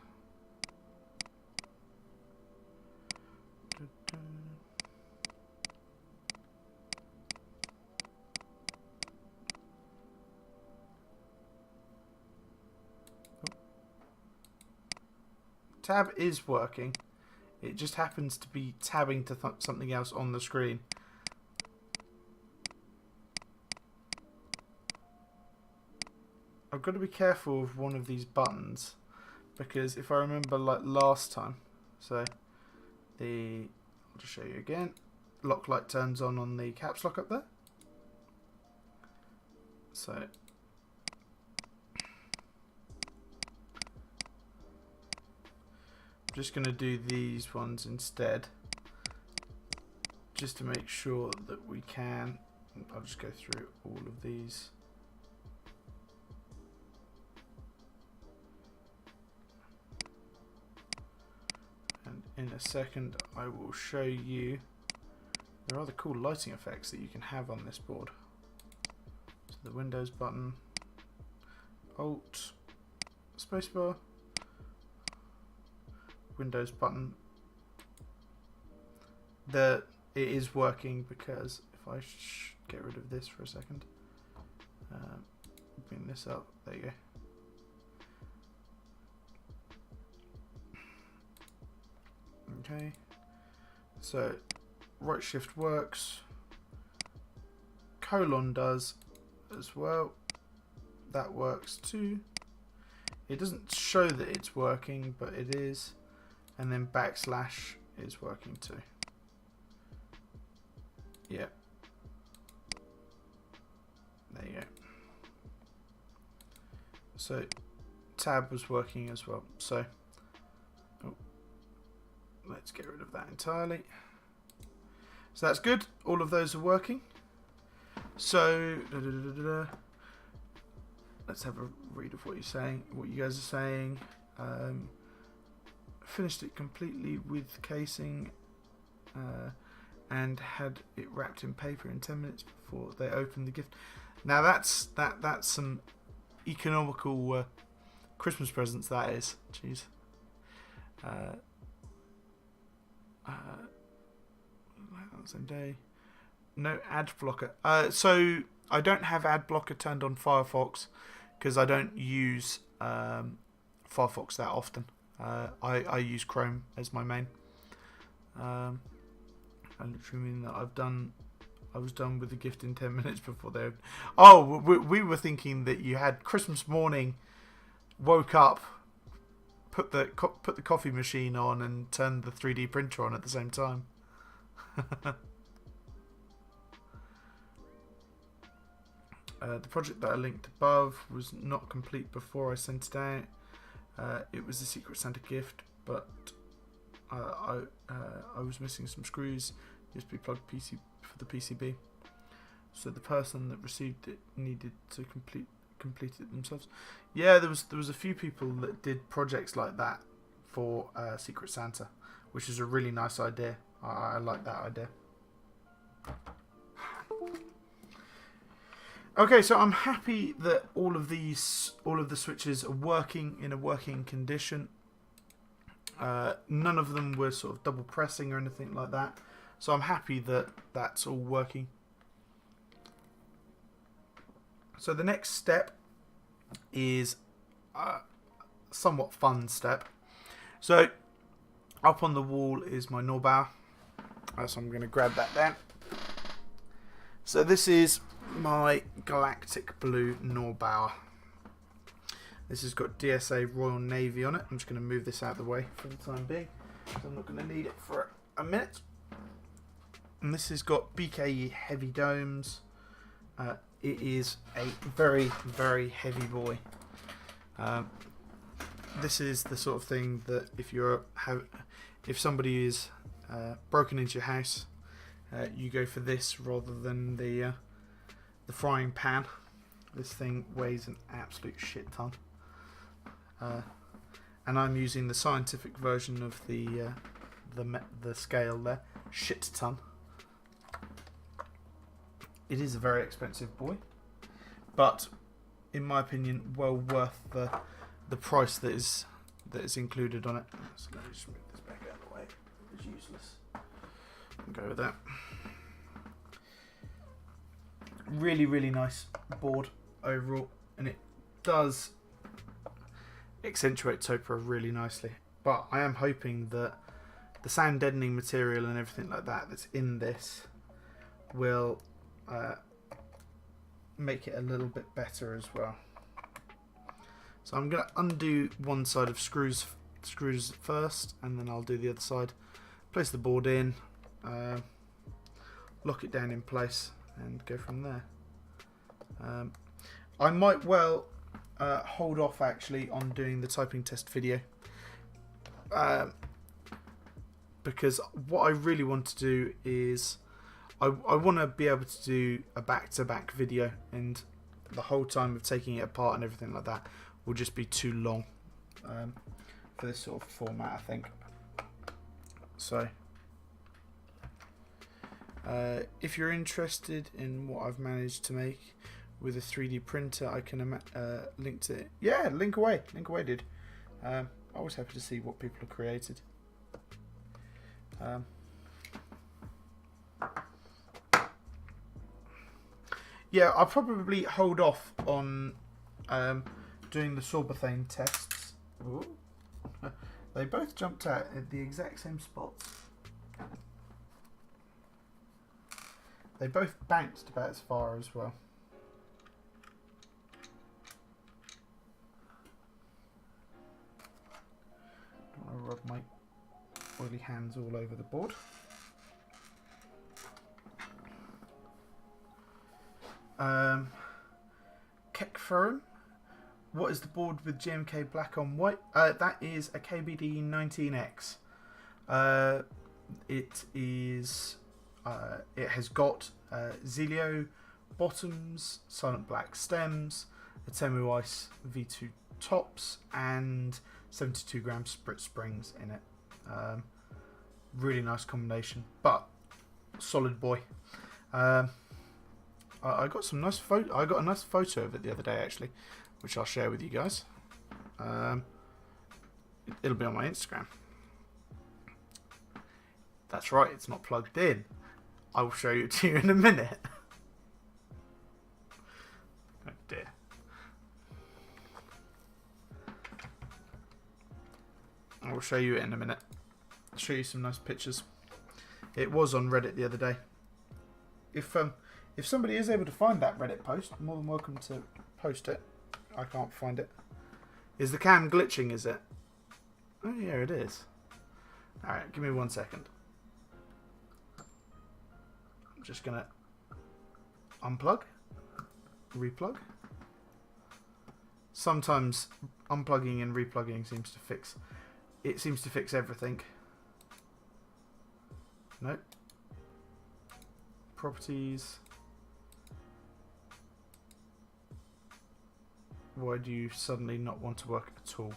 Tab is working. It just happens to be tabbing to something else on the screen. I've got to be careful of one of these buttons because if I remember like last time, so I'll just show you again. Lock light turns on the caps lock up there. So I'm just going to do these ones instead, just to make sure that we can. I'll just go through all of these. And in a second I will show you the rather cool lighting effects that you can have on this board. So the Windows button, Alt, spacebar, Windows button. It is working because if I get rid of this for a second, bring this up, there you go. Okay, so right shift works, colon does as well, that works too. It doesn't show that it's working, but it is, and then backslash is working too. Yeah, there you go. So tab was working as well, so let's get rid of that entirely. So that's good. All of those are working. So let's have a read of what you're saying. What you guys are saying. Finished it completely with casing, and had it wrapped in paper in 10 minutes before they opened the gift. Now that's some economical Christmas presents. That is. Jeez. Same day. No ad blocker. So I don't have ad blocker turned on Firefox because I don't use Firefox that often. I use Chrome as my main. I literally mean that I've done I was done with the gift in 10 minutes before they opened. Oh, we were thinking that you had Christmas morning, woke up, put the coffee machine on and turned the 3D printer on at the same time. The project that I linked above was not complete before I sent it out. It was a Secret Santa gift, but I was missing some screws, USB plug PC for the PCB. So the person that received it needed to complete it themselves. Yeah, there was a few people that did projects like that for Secret Santa, which is a really nice idea. I like that idea. Okay, so I'm happy that all of the switches are working in a working condition. None of them were sort of double pressing or anything like that. So I'm happy that that's all working. So the next step is a somewhat fun step. So up on the wall is my Norbauer. So I'm going to grab that down. So this is my Galactic Blue Norbauer. This has got DSA Royal Navy on it. I'm just going to move this out of the way for the time being, so I'm not going to need it for a minute. And this has got BKE heavy domes. It is a very, very heavy boy. This is the sort of thing that if somebody is broken into your house, you go for this rather than the frying pan. This thing weighs an absolute shit ton. And I'm using the scientific version of the scale there, shit ton. It is a very expensive boy, but in my opinion, well worth the price that is included on it. So let me just move this back out of the way. It's useless. I'll go with that. Really, really nice board overall, and it does accentuate Topra really nicely. But I am hoping that the sound deadening material and everything like that that's in this will make it a little bit better as well. So I'm going to undo one side of screws first, and then I'll do the other side. Place the board in, lock it down in place, and go from there. I might well hold off actually on doing the typing test video, because what I really want to do is I want to be able to do a back-to-back video, and the whole time of taking it apart and everything like that will just be too long for this sort of format, I think. So if you're interested in what I've managed to make with a 3D printer, I can link to it. Yeah, link away, dude. Always happy to see what people have created. Yeah, I'll probably hold off on doing the Sorbothane tests. Ooh. They both jumped out at the exact same spots. They both bounced about as far as well. Don't want to rub my oily hands all over the board. Kekfurum. What is the board with GMK black on white? That is a KBD 19X. It is. It has got Tealio bottoms, silent black stems, a Temu Ice V2 tops, and 72 gram sprit springs in it. Really nice combination, but solid boy. I got some nice photo. I got a nice photo of it the other day actually, which I'll share with you guys. It'll be on my Instagram. That's right, it's not plugged in. I will show it to you in a minute. Oh dear. I will show you it in a minute. I'll show you some nice pictures. It was on Reddit the other day. if somebody is able to find that Reddit post, more than welcome to post it. I can't find it. Is the cam glitching? Is it? Oh yeah, it is. All right, give me 1 second. I'm just gonna unplug, replug. Sometimes unplugging and replugging seems to fix. It seems to fix everything. Nope. Properties. Why do you suddenly not want to work at all?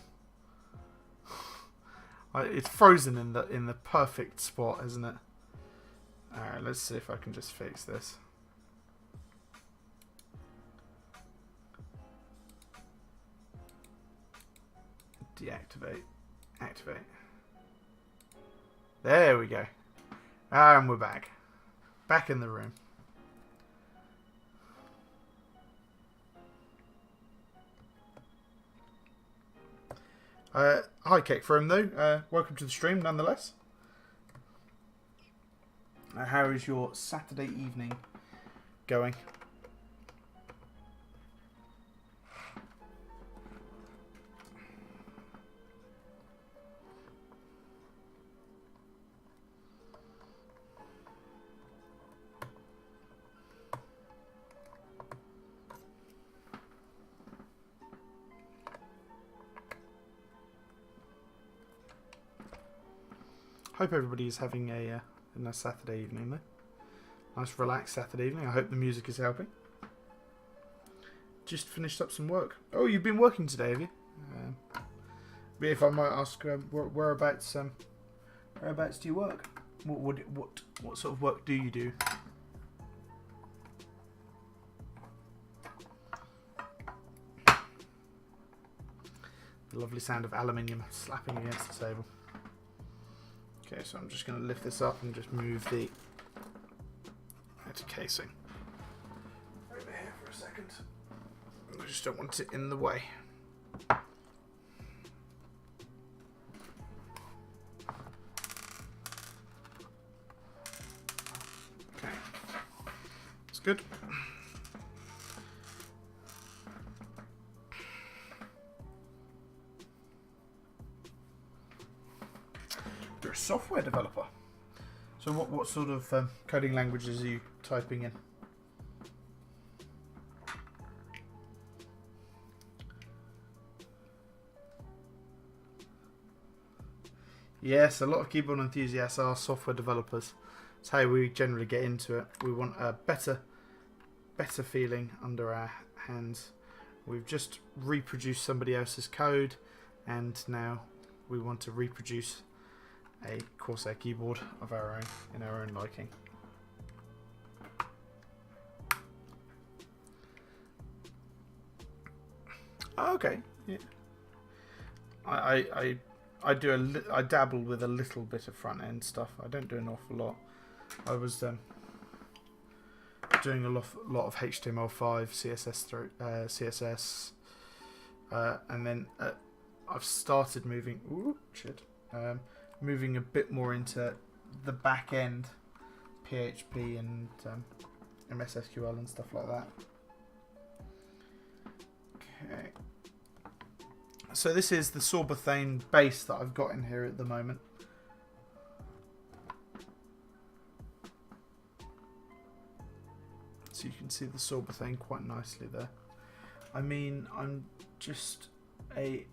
It's frozen in the perfect spot, isn't it? Alright, let's see if I can just fix this. Deactivate. Activate. There we go. And we're back. Back in the room. Hi, Kick From though. Welcome to the stream, nonetheless. How is your Saturday evening going? Hope everybody's having a nice Saturday evening though. Nice relaxed Saturday evening. I hope the music is helping. Just finished up some work. Oh, you've been working today, have you? But if I might ask, whereabouts do you work? What sort of work do you do? The lovely sound of aluminium slapping against the table. Okay, so I'm just going to lift this up and just move the casing over here for a second. I just don't want it in the way. Okay, that's good. You're a software developer. So what sort of coding languages are you typing in? Yes, a lot of keyboard enthusiasts are software developers. It's how we generally get into it. We want a better feeling under our hands. We've just reproduced somebody else's code, and now we want to reproduce a Corsair keyboard of our own, in our own liking. Oh, okay, yeah. I dabble with a little bit of front end stuff. I don't do an awful lot. I was doing a lot of HTML5, CSS, and then I've started moving. Ooh, shit. Moving a bit more into the back end, PHP and MS SQL and stuff like that. Okay. So this is the Sorbothane base that I've got in here at the moment. So you can see the Sorbothane quite nicely there. I mean, I'm just a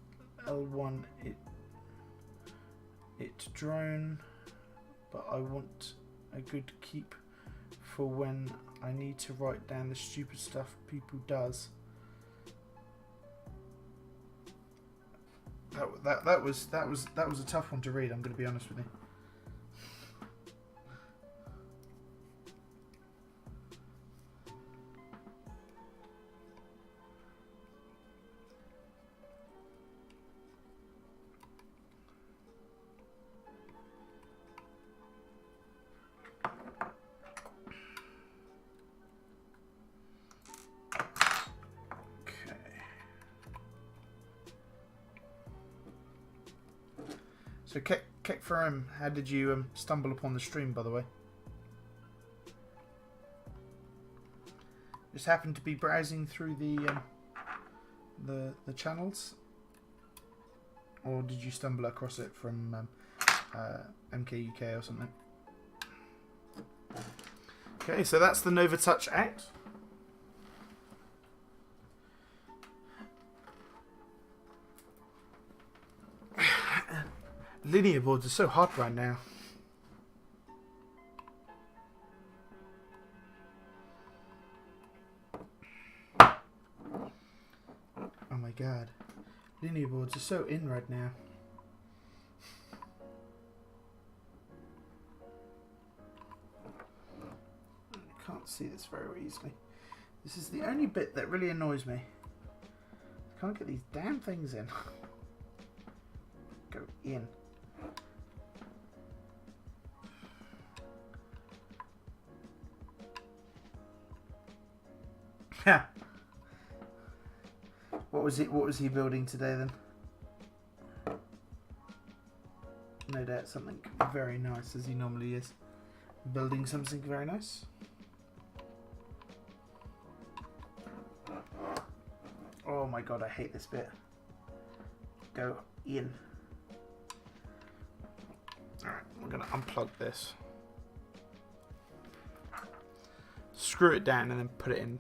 L1 it drone, but I want a good keep for when I need to write down the stupid stuff people does. That was a tough one to read, I'm going to be honest with you. So, Kek4M, how did you stumble upon the stream, by the way? Just happened to be browsing through the channels, or did you stumble across it from MKUK or something? Okay, so that's the Nova Touch out. Linear boards are so hot right now. Oh my god. Linear boards are so in right now. I can't see this very easily. This is the only bit that really annoys me. I can't get these damn things in. Go in. Yeah. What was he building today then? No doubt something very nice, as he normally is. Building something very nice. Oh my god, I hate this bit. Go in. Alright, we're gonna unplug this. Screw it down and then put it in.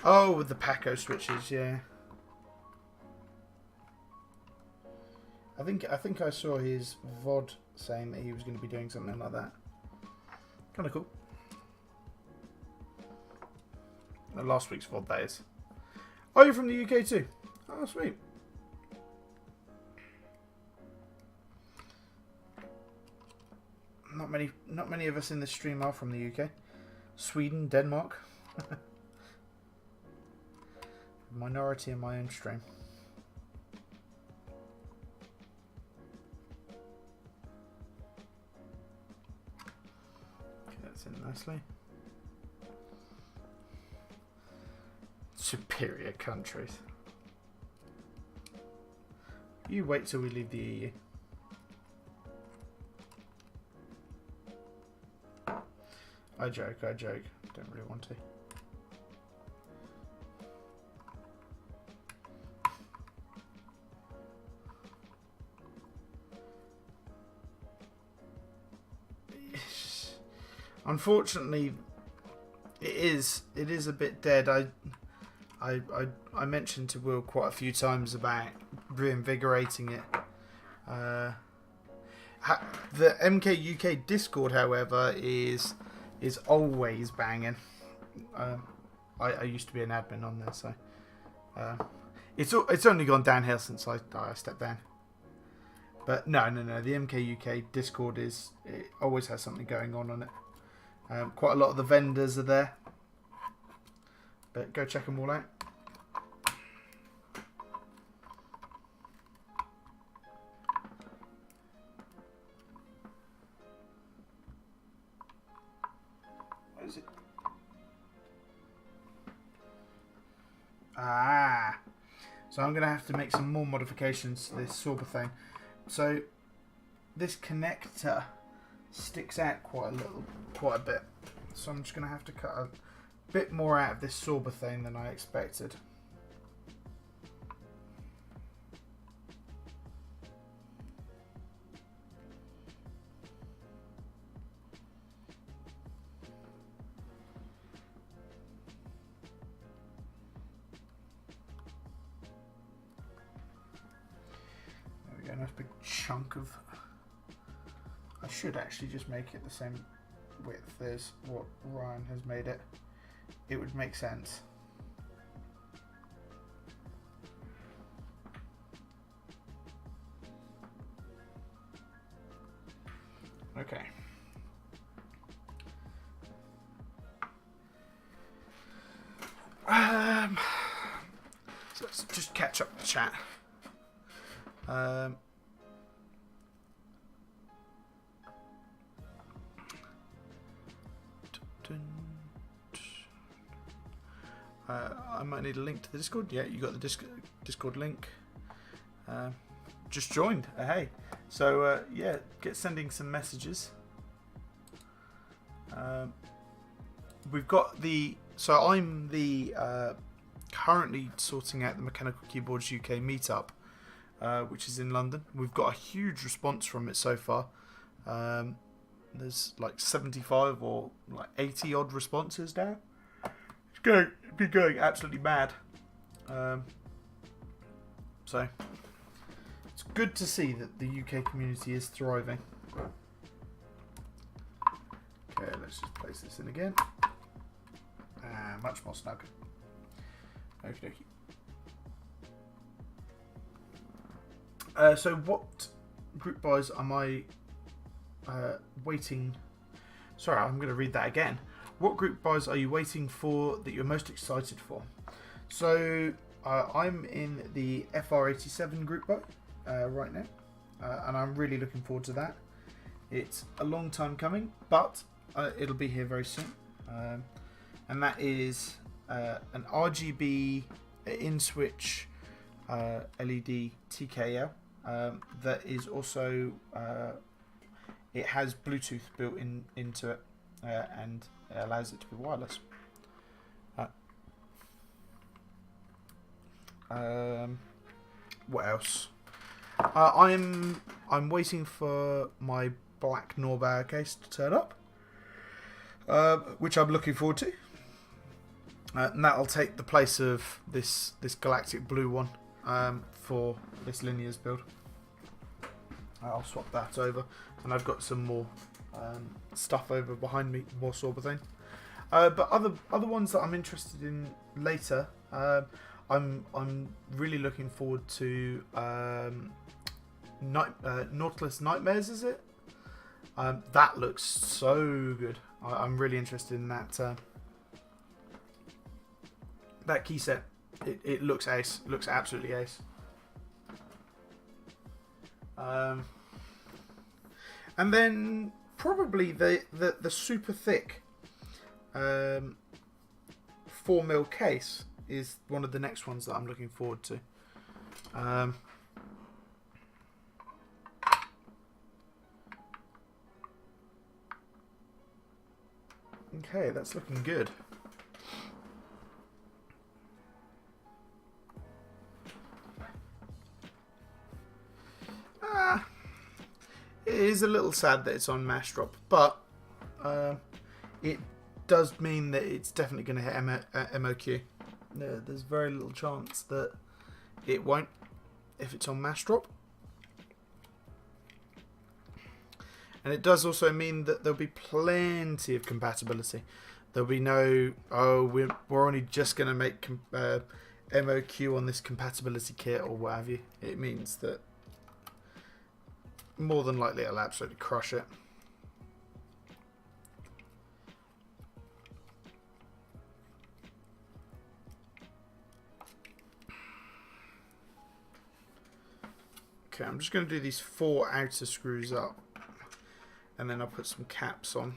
Oh, with the Paco switches, yeah. I think I saw his VOD saying that he was going to be doing something like that. Kind of cool. Last week's VOD, that is. Oh, you're from the UK too? Oh, sweet. Not many of us in this stream are from the UK. Sweden, Denmark. Minority in my own stream. Okay, that's in nicely. Superior countries. You wait till we leave the EU. I joke. Don't really want to. Unfortunately, it is a bit dead. I mentioned to Will quite a few times about reinvigorating it. The MK UK Discord, however, is always banging. I used to be an admin on there, so it's only gone downhill since I stepped down. But no. The MK UK Discord it always has something going on it. Quite a lot of the vendors are there, but go check them all out. What is it? So I'm going to have to make some more modifications to this Sorba thing. So this connector sticks out quite a bit, so I'm just going to have to cut a bit more out of this Sorba thing than I expected. There we go, nice big chunk of... I should actually just make it the same width as what Ryan has made it. It would make sense. Okay. So let's just catch up the chat. I might need a link to the Discord. Yeah, you got the Discord link. just joined. Hey, so yeah, get sending some messages. We've got the. So I'm the currently sorting out the Mechanical Keyboards UK meetup, which is in London. We've got a huge response from it so far. There's like 75 or like 80 odd responses now. It's been going absolutely mad. So it's good to see that the UK community is thriving. Okay, let's just place this in again. Much more snug. Okie dokie. So what group buys am I waiting? Sorry, I'm going to read that again. What group buys are you waiting for that you're most excited for? So I'm in the FR87 group buy right now, and I'm really looking forward to that. It's a long time coming, but it'll be here very soon. And that is an RGB in-switch LED TKL that is also it has Bluetooth built into it, and it allows it to be wireless. What else? I'm waiting for my black Norbauer case to turn up, which I'm looking forward to. And that'll take the place of this Galactic Blue one for this Linears build. I'll swap that over, and I've got some more stuff over behind me, more Sorbothane. But other ones that I'm interested in later, I'm really looking forward to Nautilus Nightmares. Is it? That looks so good. I'm really interested in that. That key set, it looks ace. It looks absolutely ace. And then probably the super thick 4mm case is one of the next ones that I'm looking forward to. Okay, that's looking good. It is a little sad that it's on mass drop, but it does mean that it's definitely going to hit MOQ. There's very little chance that it won't if it's on mass drop. And it does also mean that there'll be plenty of compatibility. There'll be no, oh, we're only just going to make MOQ on this compatibility kit or what have you. It means that more than likely it'll absolutely crush it. Okay, I'm just going to do these 4 outer screws up, and then I'll put some caps on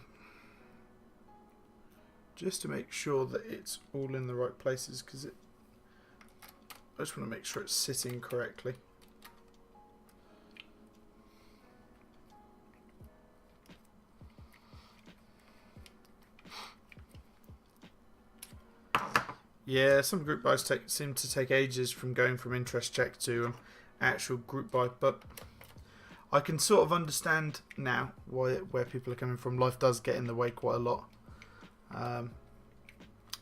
just to make sure that it's all in the right places, because I just want to make sure it's sitting correctly. Yeah, some group buys seem to take ages from going from interest check to actual group buy, but I can sort of understand now where people are coming from. Life does get in the way quite a lot.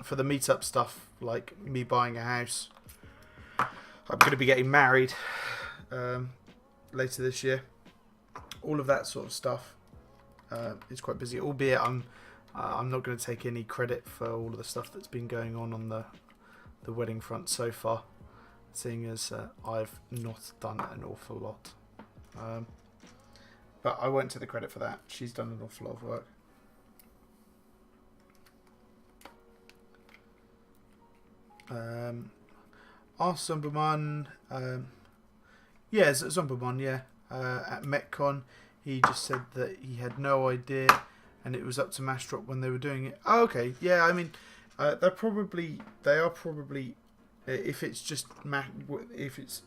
For the meetup stuff, like me buying a house, I'm going to be getting married later this year. All of that sort of stuff is quite busy, albeit I'm not going to take any credit for all of the stuff that's been going on the wedding front so far, seeing as I've not done an awful lot. But I won't take the credit for that. She's done an awful lot of work. Zomberman, yeah, Zomberman, yeah. At MetCon, he just said that he had no idea, and it was up to mass drop when they were doing it. Oh, okay, yeah. I mean, they are probably if it's just if it's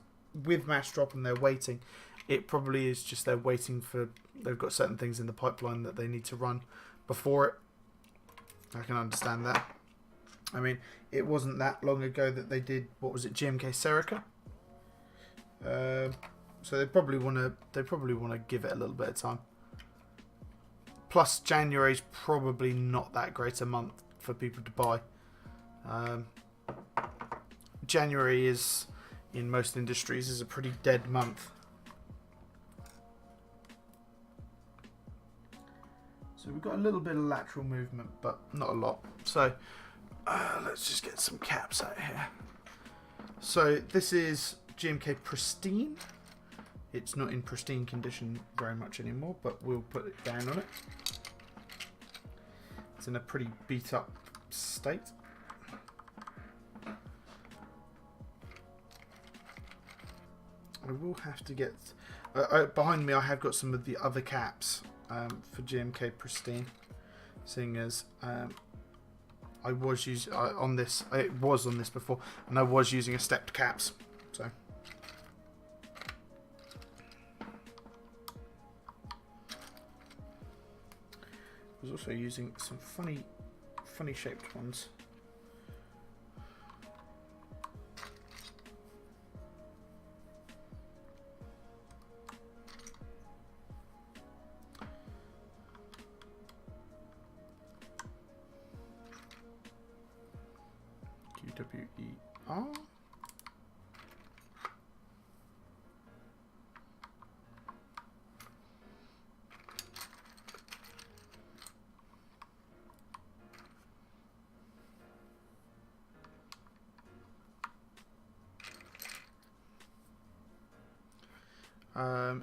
with mass drop and they're waiting, it probably is just they're waiting for, they've got certain things in the pipeline that they need to run before it. I can understand that. I mean, it wasn't that long ago that they did, what was it, GMK Serica? So they probably want to give it a little bit of time. Plus, January's probably not that great a month for people to buy. January is, in most industries, is a pretty dead month. So we've got a little bit of lateral movement, but not a lot. So let's just get some caps out here. So this is GMK Pristine. It's not in pristine condition very much anymore, but we'll put it down on it. It's in a pretty beat up state. I will have to get... behind me I have got some of the other caps for GMK Pristine, seeing as I was using on this, it was on this before, and I was using a stepped caps, so... I was also using some funny shaped ones. QWER.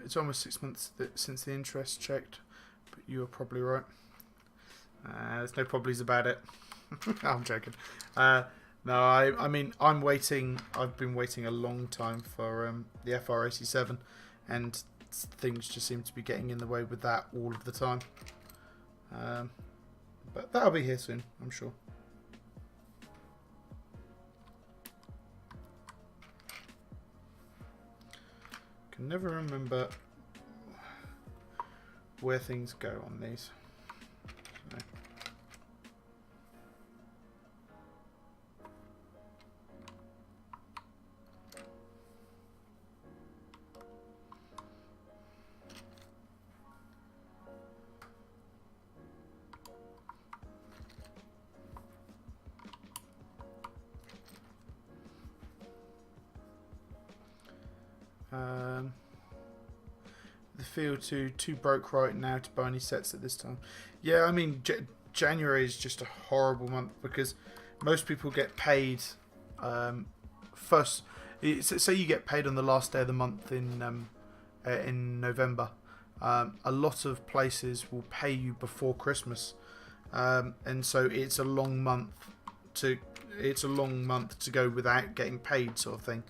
It's almost 6 months since the interest checked, but you are probably right. There's no probablys about it. I'm joking. No, I mean, I'm waiting. I've been waiting a long time for the FR87, and things just seem to be getting in the way with that all of the time. But that'll be here soon, I'm sure. Can never remember where things go on these. The field too broke right now to buy any sets at this time. Yeah, I mean January is just a horrible month because most people get paid first. Say you get paid on the last day of the month in November. A lot of places will pay you before Christmas, and so it's a long month to go without getting paid, sort of thing.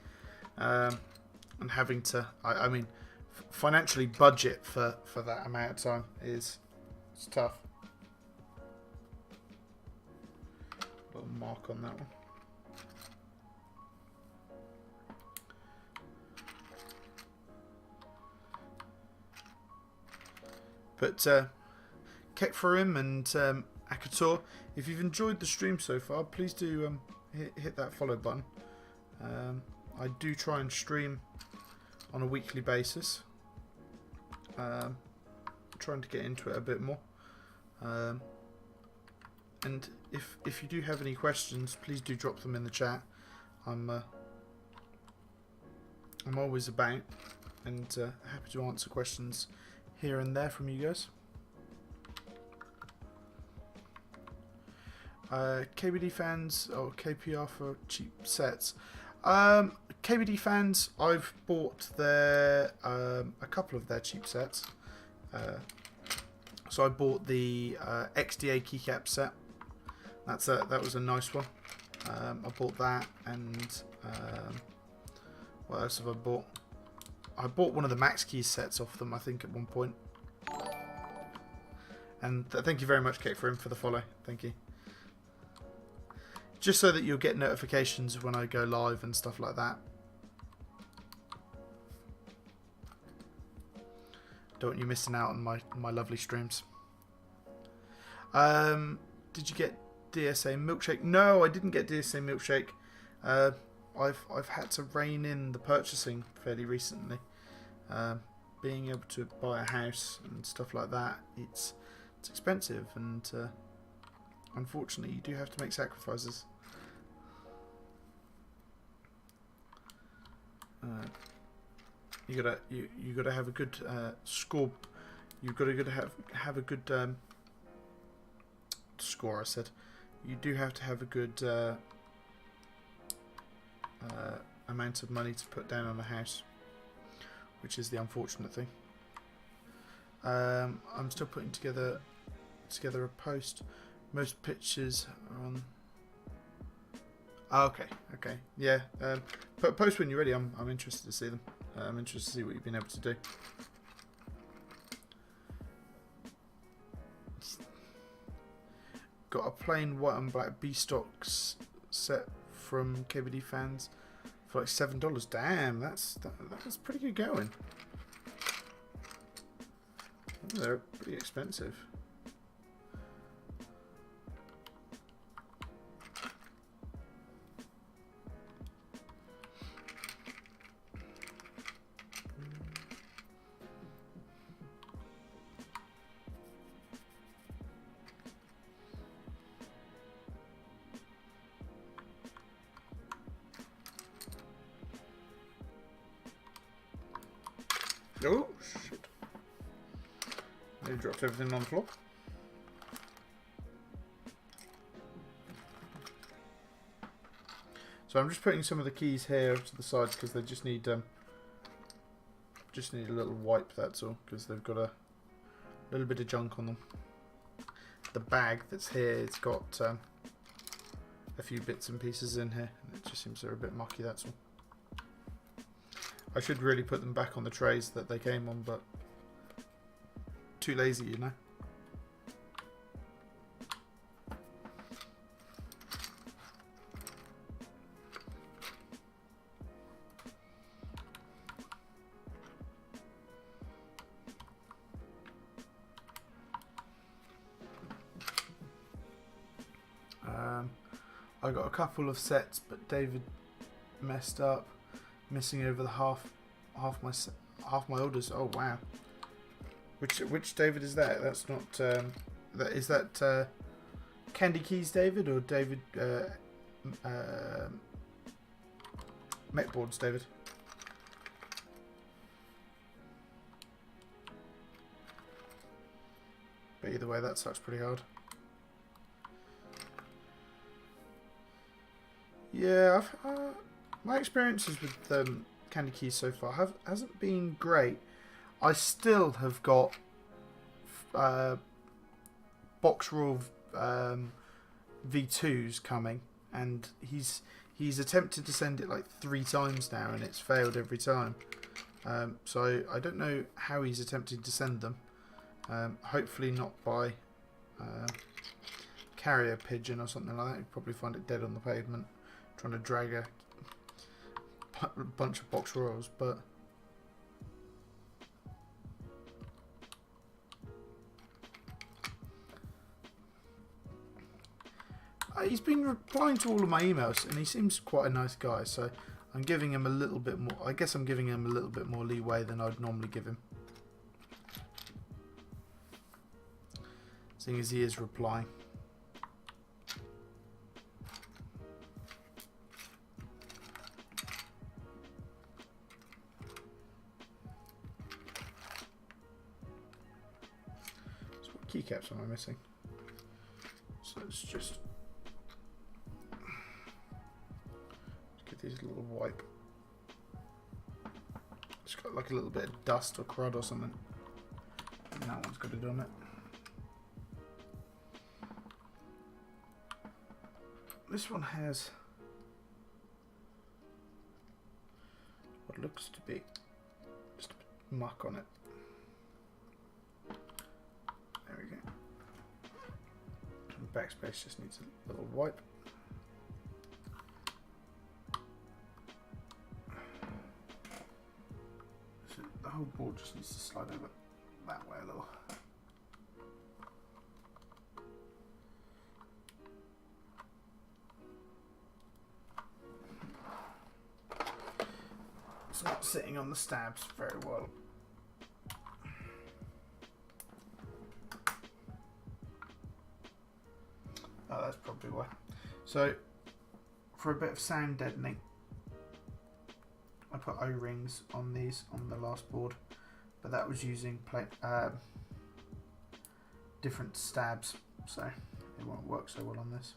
And having to, I mean, financially budget for that amount of time it's tough. Little mark on that one. But Kek for him and Akator, if you've enjoyed the stream so far, please do hit that follow button. I do try and stream on a weekly basis. Trying to get into it a bit more. And if you do have any questions, please do drop them in the chat. I'm always about and happy to answer questions here and there from you guys. KBD fans or KPR for cheap sets. KBD fans, I've bought their a couple of their cheap sets. So I bought the XDA keycap set. That was a nice one. I bought that, and what else have I bought? I bought one of the Max Keys sets off them, I think, at one point. And thank you very much, Kate, for the follow. Thank you. Just so that you'll get notifications when I go live and stuff like that. Don't want you missing out on my lovely streams. Did you get DSA milkshake? No, I didn't get DSA milkshake. I've had to rein in the purchasing fairly recently. Being able to buy a house and stuff like that, it's expensive, and unfortunately you do have to make sacrifices. You gotta have a good score. You've got to have a good score. I said you do have to have a good amount of money to put down on a house, which is the unfortunate thing. I'm still putting together a post. Most pictures are on. Oh, okay, yeah. Post when you're ready. I'm interested to see them. I'm interested to see what you've been able to do. Got a plain white and black B stocks set from KBD fans for like $7. Damn, that's pretty good going. They're pretty expensive. Oh shit! They dropped everything on the floor. So I'm just putting some of the keys here to the sides because they just need a little wipe. That's all, because they've got a little bit of junk on them. The bag that's here, it's got a few bits and pieces in here, and it just seems they're a bit mucky. That's all. I should really put them back on the trays that they came on, but too lazy, you know. I got a couple of sets, but David messed up. Missing over the half my orders. Oh wow! Which David is that? That's not. Is that Candy Keys David or David Mechboards David? But either way, that sucks pretty hard. Yeah, my experiences with Candy Keys so far hasn't been great. I still have got box roll V2's coming, and he's attempted to send it like 3 times now, and it's failed every time. So I don't know how he's attempting to send them. Hopefully not by carrier pigeon or something like that. You'd probably find it dead on the pavement, trying to drag a bunch of box royals, but he's been replying to all of my emails, and he seems quite a nice guy, so I'm giving him a little bit more. I guess I'm giving him a little bit more leeway than I'd normally give him, seeing as he is replying. Keycaps am I missing? So it's just give these a little wipe. It's got like a little bit of dust or crud or something, and that one's got it on it. This one has what looks to be just a bit of muck on it. There we go. And backspace just needs a little wipe. So the whole board just needs to slide over. that way a little. It's not sitting on the stabs very well. Oh, that's probably why. So, for a bit of sound deadening, I put O-rings on these on the last board, but that was using different stabs, so it won't work so well on this.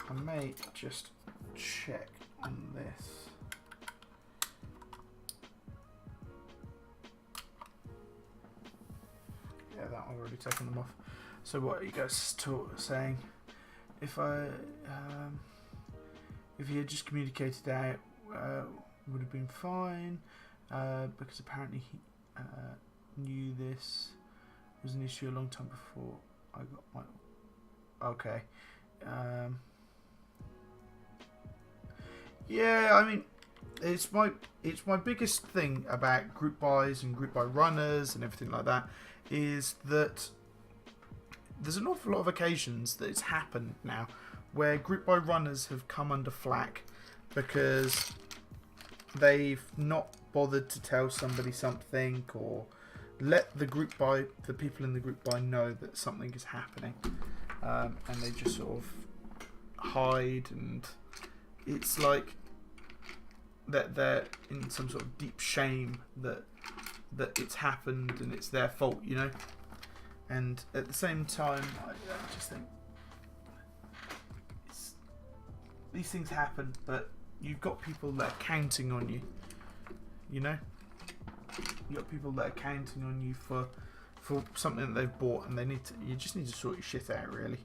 I may just check on this. Yeah, that I've already taken them off. So what are you guys saying? If he had just communicated out, would have been fine. Because apparently he knew this was an issue a long time before I got my. Okay. Yeah, I mean, it's my biggest thing about group buys and group buy runners and everything like that is that there's an awful lot of occasions that it's happened now where group buy runners have come under flack because they've not bothered to tell somebody something or let the people in the group buy know that something is happening, and they just sort of hide, and it's like that they're in some sort of deep shame that it's happened and it's their fault, you know. And at the same time, I just think these things happen, but you've got people that are counting on you, you know. You've got people that are counting on you for something that they've bought, and you just need to sort your shit out, really.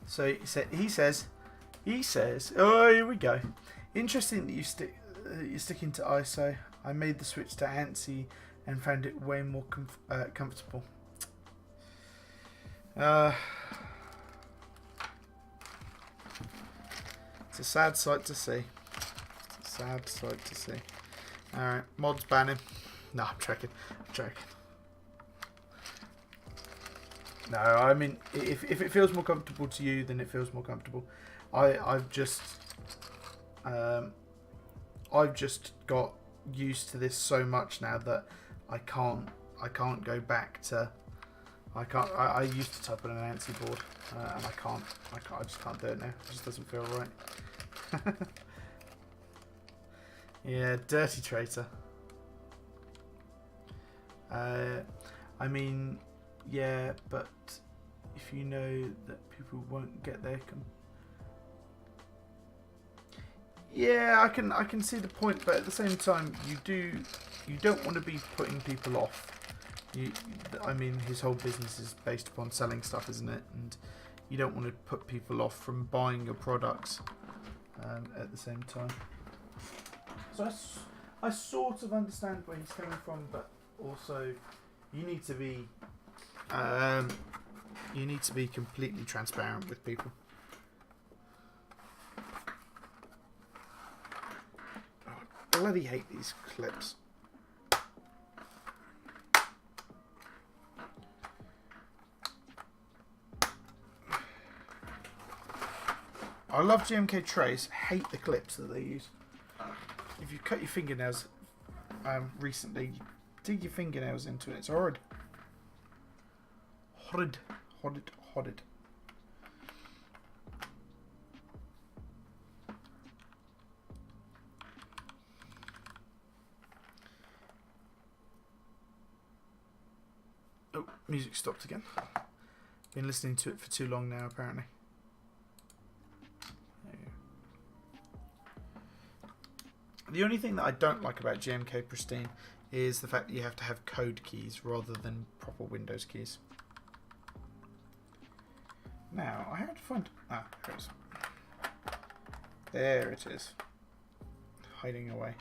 So he says, oh, here we go. Interesting that you're sticking to ISO. I made the switch to ANSI and found it way more comfortable. It's a sad sight to see. It's a sad sight to see. Alright, mods ban him. No, I'm joking. No, I mean, if it feels more comfortable to you, then it feels more comfortable. I've just got used to this so much now that I can't go back to. I used to type on an ANSI board, and I just can't do it now. It just doesn't feel right. Yeah, dirty traitor. I mean, yeah, but if you know that people won't get their yeah, I can see the point, but at the same time, you don't want to be putting people off. I mean, his whole business is based upon selling stuff, isn't it? And you don't want to put people off from buying your products at the same time. So I sort of understand where he's coming from, but also you need to be completely transparent with people. Oh, I bloody hate these clips. I love GMK trays. Hate the clips that they use. If you cut your fingernails recently, you dig your fingernails into it. It's horrid. Horrid. Oh, music stopped again. Been listening to it for too long now, apparently. The only thing that I don't like about GMK Prestine is the fact that you have to have code keys rather than proper Windows keys. Now, I have to find... Ah, there it is. There it is. Hiding away.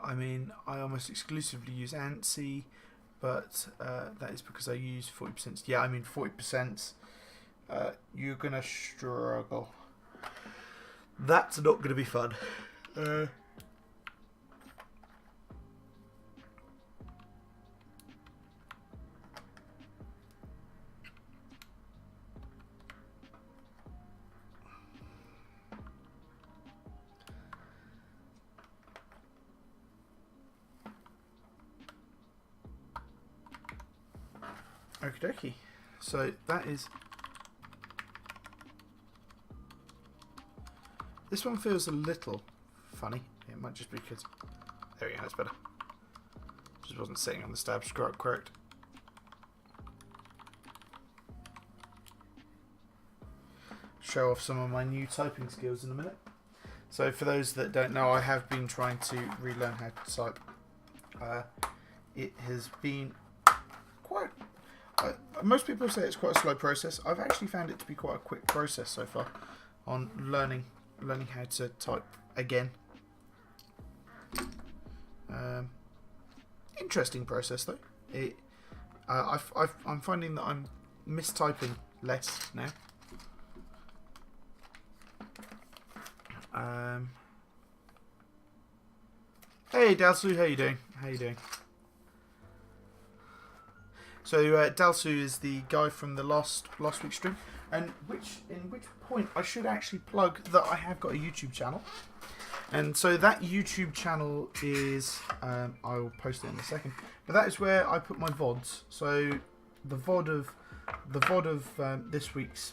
I mean, I almost exclusively use ANSI, but that is because I use 40%. Yeah, I mean 40%. You're gonna struggle. That's not gonna be fun. Okie dokie. So that is. This one feels a little funny. It might just be because. There we go, that's better. Just wasn't sitting on the stab scrot correct. Show off some of my new typing skills in a minute. So for those that don't know, I have been trying to relearn how to type. It has been quite. Most people say it's quite a slow process. I've actually found it to be quite a quick process so far on learning how to type again. Interesting process though. I'm finding that I'm mistyping less now. Hey Dalsu, how you doing? How you doing? So Dalsu is the guy from the last week's stream, and in which point I should actually plug that I have got a YouTube channel, and so that YouTube channel is I will post it in a second, but that is where I put my VODs. So the VOD of this week's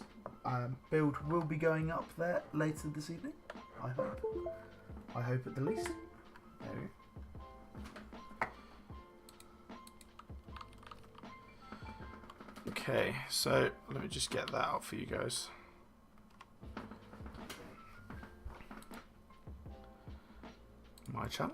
build will be going up there later this evening. I hope at the least. There we go. Okay, so let me just get that out for you guys. My channel.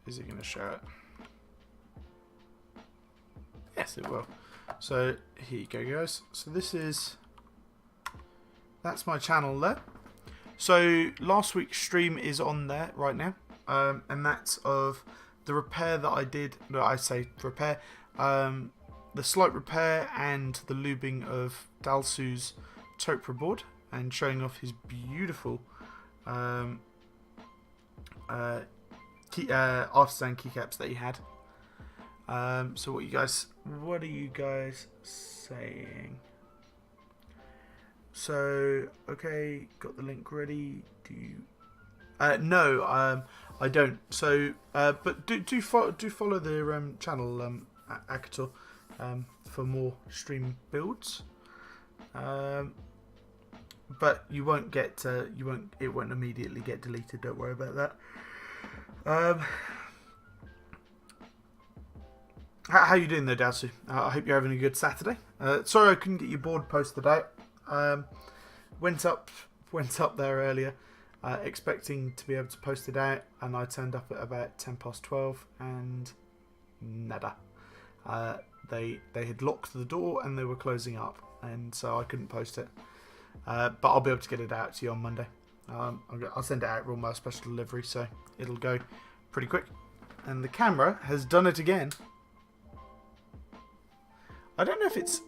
Is it going to show it? Yes, it will. So here you go, guys. So that's my channel there. So last week's stream is on there right now, and that's of the repair that I did. No, I say repair, the slight repair and the lubing of Dalsu's Topra board, and showing off his beautiful artisan keycaps that he had. So what are you guys saying? So okay, got the link ready. Do you? No, I don't. So, but do follow the channel, Akator, for more stream builds. But you won't get it won't immediately get deleted. Don't worry about that. How you doing though, Dalsu? I hope you're having a good Saturday. Sorry I couldn't get your board posted out. Went up there earlier, expecting to be able to post it out, and I turned up at about 12:10, and nada. They had locked the door and they were closing up, and so I couldn't post it. But I'll be able to get it out to you on Monday. I'll send it out real my special delivery, so it'll go pretty quick. And the camera has done it again. I don't know if it's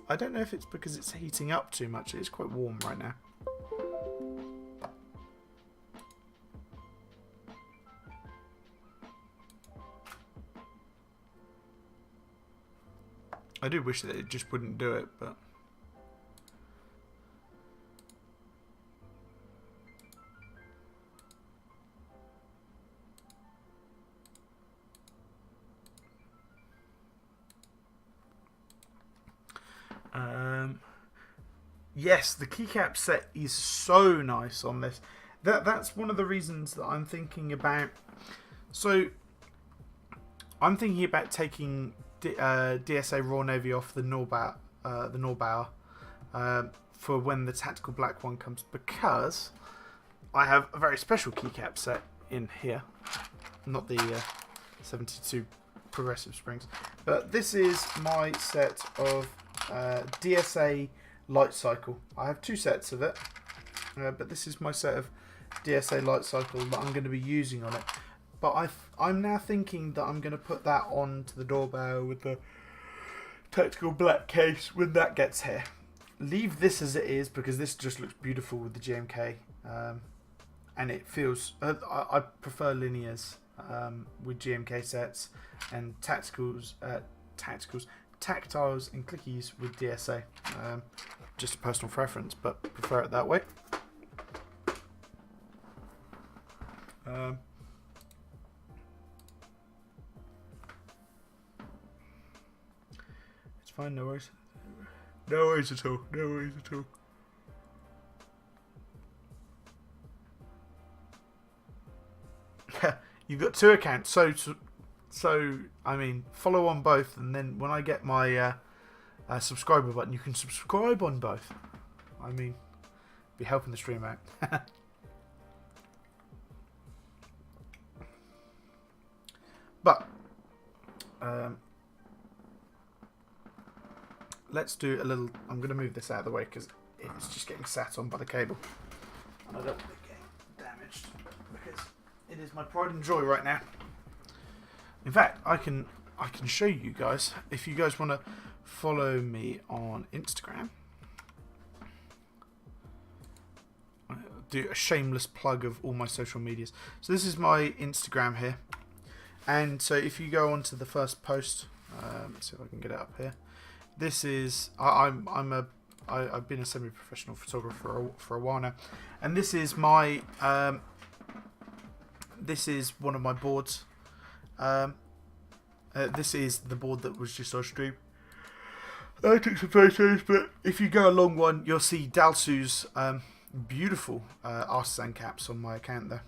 because it's heating up too much. It's quite warm right now. I do wish that it just wouldn't do it, but yes, the keycap set is so nice on this. That's one of the reasons that I'm thinking about. So I'm thinking about taking DSA Raw Navy off the Norbauer for when the tactical black one comes, because I have a very special keycap set in here. Not the 72 progressive springs. But this is my set of DSA light cycle. I have 2 sets of it. But this is my set of DSA light cycle that I'm going to be using on it. But I'm now thinking that I'm going to put that onto the Norbauer with the tactical black case when that gets here. Leave this as it is because this just looks beautiful with the GMK. And it feels... I prefer linears with GMK sets and tactiles and clickies with DSA. Just a personal preference, but prefer it that way. It's fine, no worries. No worries at all. No worries at all. You've got 2 accounts, so I mean, follow on both, and then when I get my subscriber button, you can subscribe on both. I mean, be helping the stream out. But let's do a little... I'm going to move this out of the way because it's just getting sat on by the cable. And I don't want it getting damaged because it is my pride and joy right now. In fact, I can show you guys. If you guys want to follow me on Instagram. I'll do a shameless plug of all my social medias. So this is my Instagram here. And so if you go onto the first post, let's see if I can get it up here. This is I've been a semi-professional photographer for a while now, and this is my this is one of my boards. This is the board that was just on stream. I took some photos, but if you go a long one, you'll see Dalsu's beautiful artisan caps on my account there.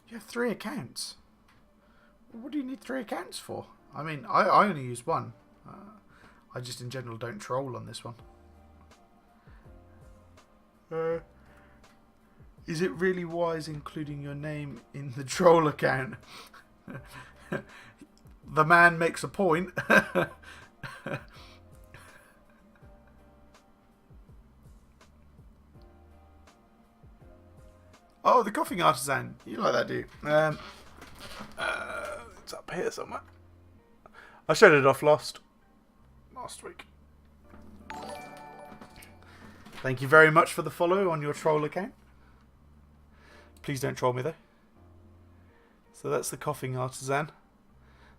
You have 3 accounts. What do you need 3 accounts for? I mean, I only use one. I just in general don't troll on this one. Is it really wise including your name in the troll account? The man makes a point. Oh, the coughing artisan. You like that, do you? It's up here somewhere. I showed it off last week. Thank you very much for the follow on your troll account. Please don't troll me though. So that's the coughing artisan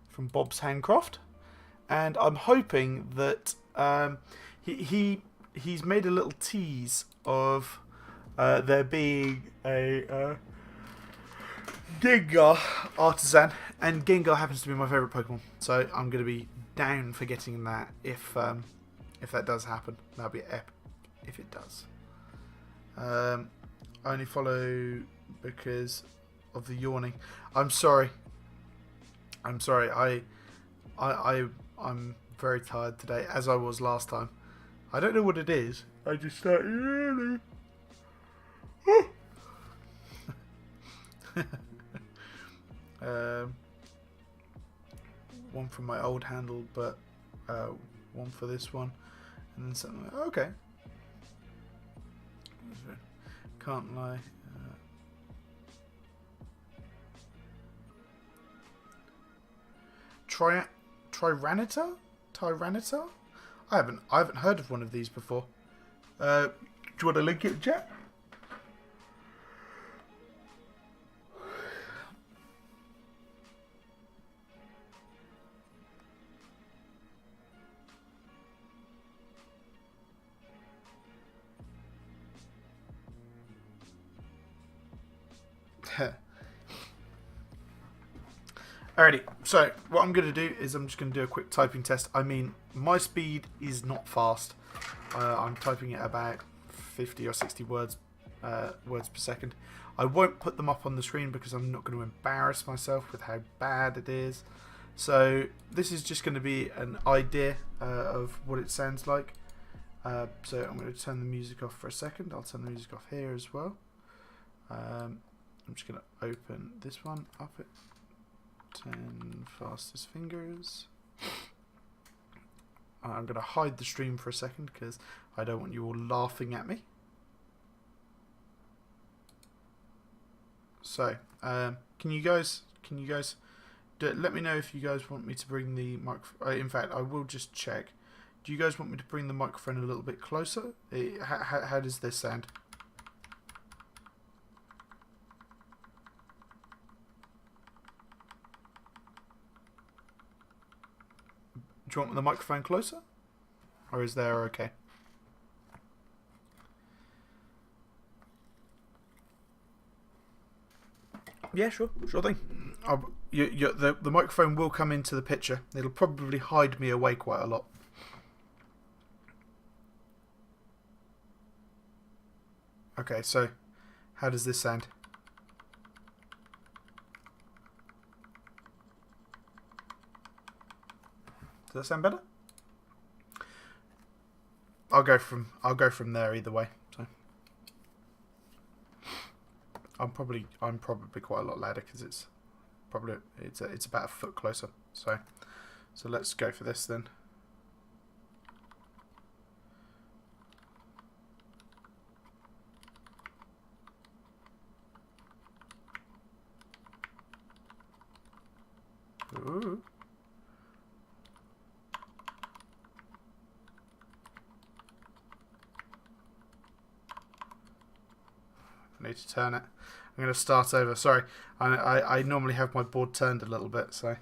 from Bob's Handcraft, and I'm hoping that he's made a little tease of there being a Gengar artisan, and Gengar happens to be my favourite Pokemon, so I'm going to be down for getting that if that does happen. That'll be epic if it does. I only follow because of the yawning. I'm sorry. I'm very tired today, as I was last time. I don't know what it is. I just started yawning. One from my old handle, but one for this one, and then something like, okay. Can't lie. Tyranitar? I haven't heard of one of these before. Do you want to link it, chat? Alrighty, so what I'm going to do is I'm just going to do a quick typing test. I mean, my speed is not fast. I'm typing at about 50 or 60 words words per second. I won't put them up on the screen because I'm not going to embarrass myself with how bad it is. So this is just going to be an idea of what it sounds like. So I'm going to turn the music off for a second. I'll turn the music off here as well. I'm just going to open this one up at 10 fastest fingers. I'm going to hide the stream for a second because I don't want you all laughing at me. So, can you guys let me know if you guys want me to bring the microphone. In fact, I will just check. Do you guys want me to bring the microphone a little bit closer? How does this sound? Do you want the microphone closer? Or is there okay? Yeah, sure thing. The microphone will come into the picture. It'll probably hide me away quite a lot. Okay, so how does this sound? Does that sound better? I'll go from there either way. So I'm probably quite a lot louder because it's about a foot closer. So let's go for this then. Ooh. I need to turn it. I'm going to start over. Sorry, I normally have my board turned a little bit, so.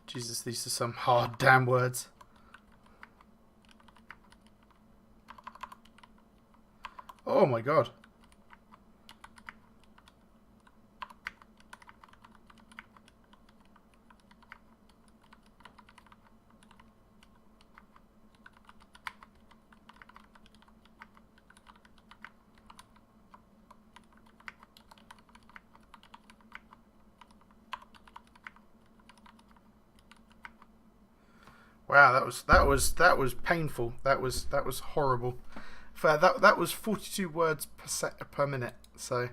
Jesus, these are some hard damn words. Oh my god. Wow, that was painful. That was horrible. That was 42 words per minute. So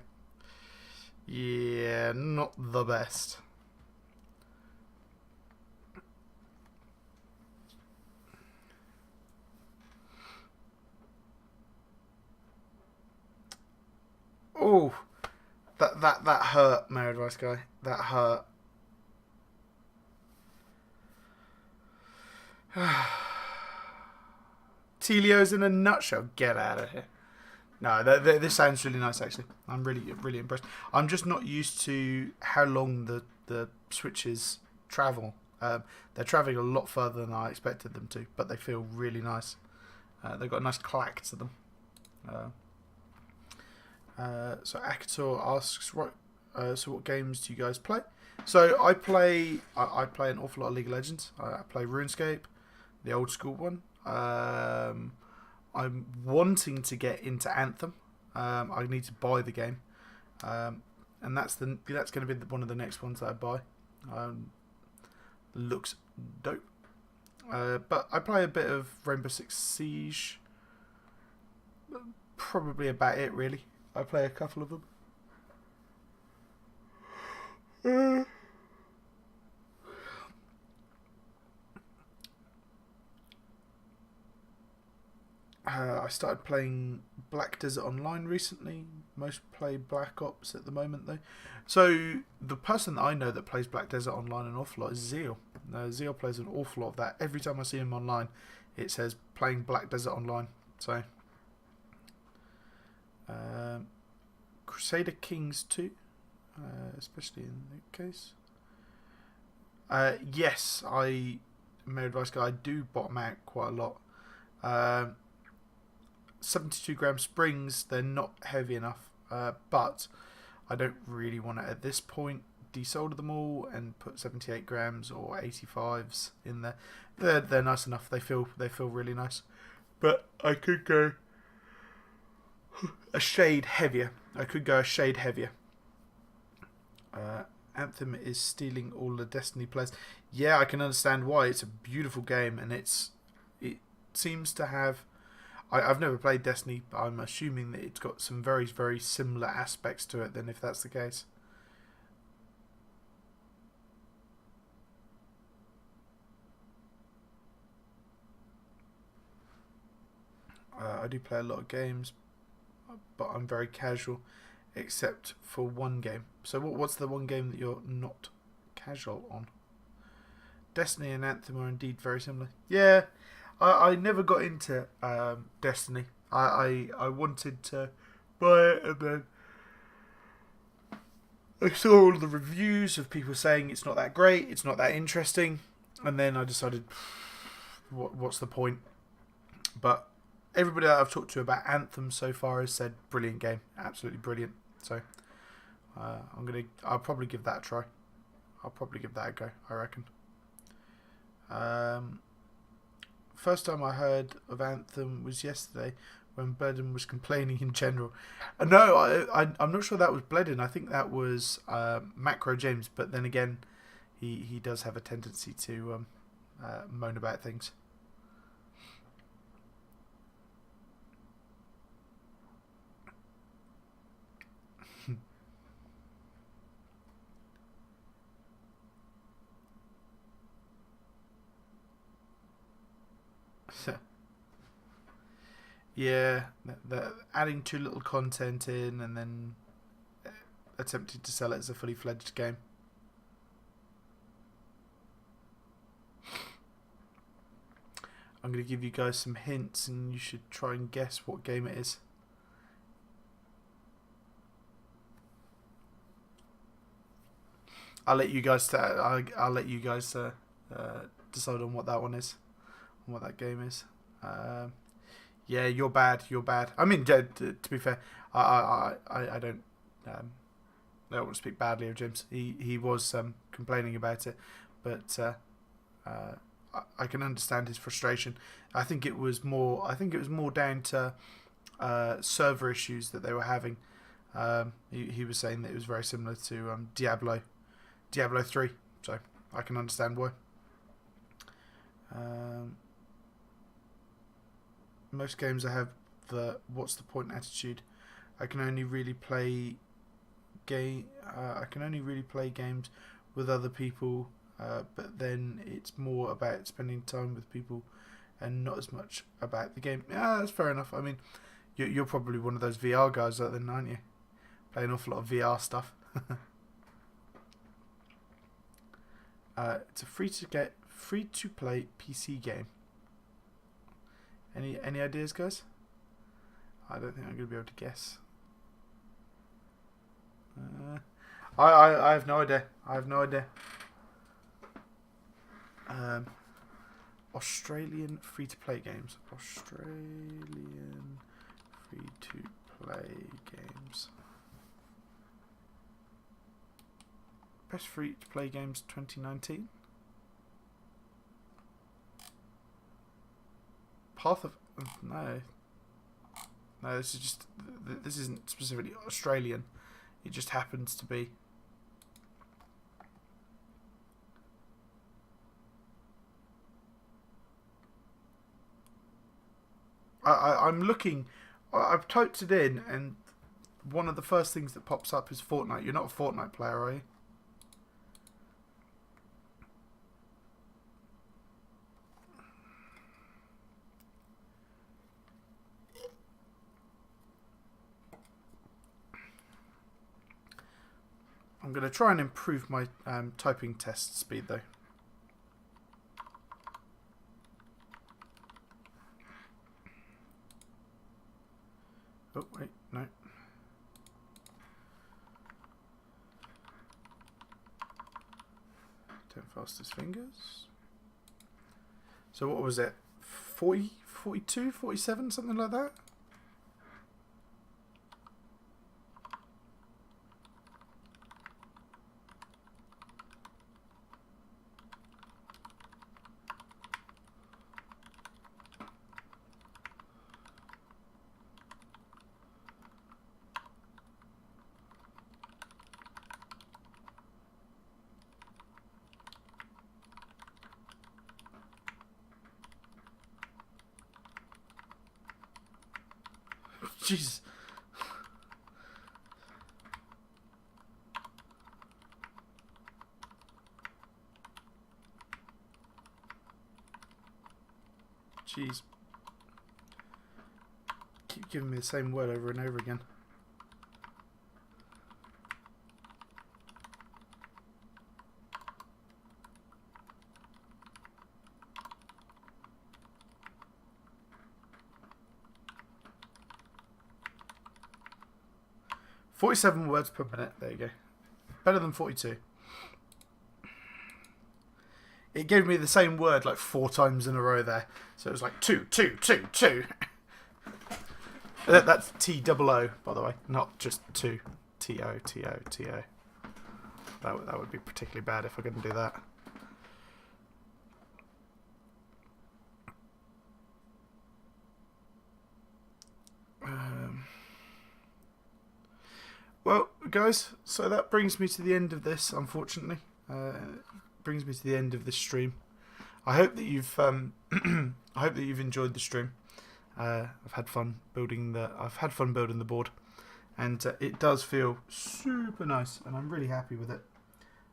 yeah, not the best. Oh, that hurt, my advice guy. That hurt. Tealios in a nutshell. Get out of here. No, this sounds really nice actually. I'm really impressed. I'm just not used to how long the switches travel. They're traveling a lot further than I expected them to, but they feel really nice. They've got a nice clack to them. So Akator asks, right, so what games do you guys play? So I play an awful lot of League of Legends. I play RuneScape, the old school one. I'm wanting to get into Anthem. I need to buy the game, and that's going to be one of the next ones that I buy. Looks dope. But I play a bit of Rainbow Six Siege. Probably about it really. I play a couple of them. I started playing Black Desert Online recently. Most play Black Ops at the moment though. So the person that I know that plays Black Desert Online an awful lot is Zeal. Zeal plays an awful lot of that. Every time I see him online, it says playing Black Desert Online. So Crusader Kings 2, especially in the case. Yes, I do bottom out quite a lot. 72 gram springs, they're not heavy enough, but I don't really want to at this point desolder them all and put 78 grams or 85s in there. They're nice enough. They feel really nice, but I could go a shade heavier. Anthem is stealing all the Destiny players. Yeah, I can understand why. It's a beautiful game, and it seems to have. I've never played Destiny, but I'm assuming that it's got some very, very similar aspects to it. Then, if that's the case. I do play a lot of games, but I'm very casual, except for one game. So what's the one game that you're not casual on? Destiny and Anthem are indeed very similar. Yeah, I never got into Destiny. I wanted to buy it, and then I saw all the reviews of people saying it's not that great, it's not that interesting, and then I decided, what's the point? But everybody that I've talked to about Anthem so far has said brilliant game, absolutely brilliant. So I'll probably give that a try. I'll probably give that a go, I reckon. First time I heard of Anthem was yesterday when Bledden was complaining in general. No, I'm not sure that was Bledden. I think that was Macro James. But then again, he does have a tendency to moan about things. Yeah, they're adding too little content in and then attempting to sell it as a fully fledged game. I'm going to give you guys some hints and you should try and guess what game it is. I'll let you guys decide on what that one is, on what that game is. Yeah, you're bad. I mean, to be fair, I don't want to speak badly of James. He was complaining about it, but I can understand his frustration. I think it was more down to server issues that they were having. He was saying that it was very similar to Diablo 3, so I can understand why. Most games I have the what's the point attitude. I can only really play games with other people, but then it's more about spending time with people and not as much about the game. Yeah, that's fair enough. I mean, you're probably one of those VR guys out there, aren't you? Play an awful lot of VR stuff. It's a free to play PC game. Any ideas, guys? I don't think I'm going to be able to guess. I have no idea. Australian free to play games. Best free to play games 2019. Path of no, this isn't specifically Australian. It just happens to be. I'm looking. I've typed it in, and one of the first things that pops up is Fortnite. You're not a Fortnite player, are you? I'm going to try and improve my typing test speed though. Oh wait, no. Going fastest fingers. So what was it? 40, 42, 47, something like that? Jeez. Jeez. Keep giving me the same word over and over again. "47 words per minute." There you go. Better than 42. It gave me the same word like 4 times in a row there. So it was like 2, 2, 2, 2. That's T-double-O, by the way. Not just 2. T-O, T-O, T-O. That would be particularly bad if I couldn't do that. Well, guys, so that brings me to the end of this, unfortunately. Brings me to the end of this stream. I hope that you've I hope that you've enjoyed the stream. I've had fun building the board, and it does feel super nice, and I'm really happy with it.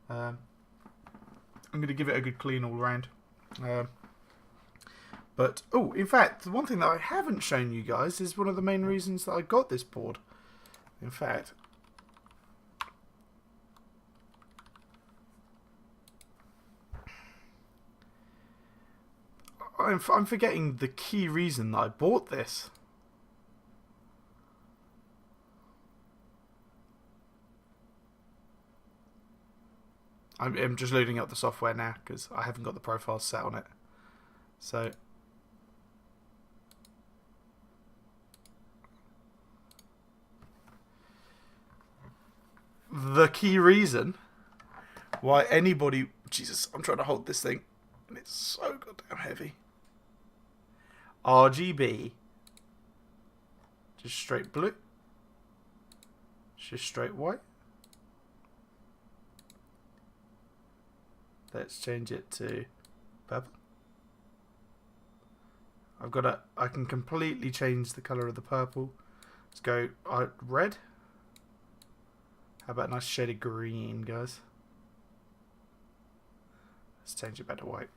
I'm going to give it a good clean all around. But oh, in fact, the one thing that I haven't shown you guys is one of the main reasons that I got this board. In fact, I'm forgetting the key reason that I bought this. I'm just loading up the software now because I haven't got the profiles set on it. So the key reason why anybody... Jesus, I'm trying to hold this thing and it's so goddamn heavy. RGB. Just straight blue. Just straight white. Let's change it to purple. I can completely change the colour of the purple. Let's go red. How about a nice shade of green, guys? Let's change it back to white.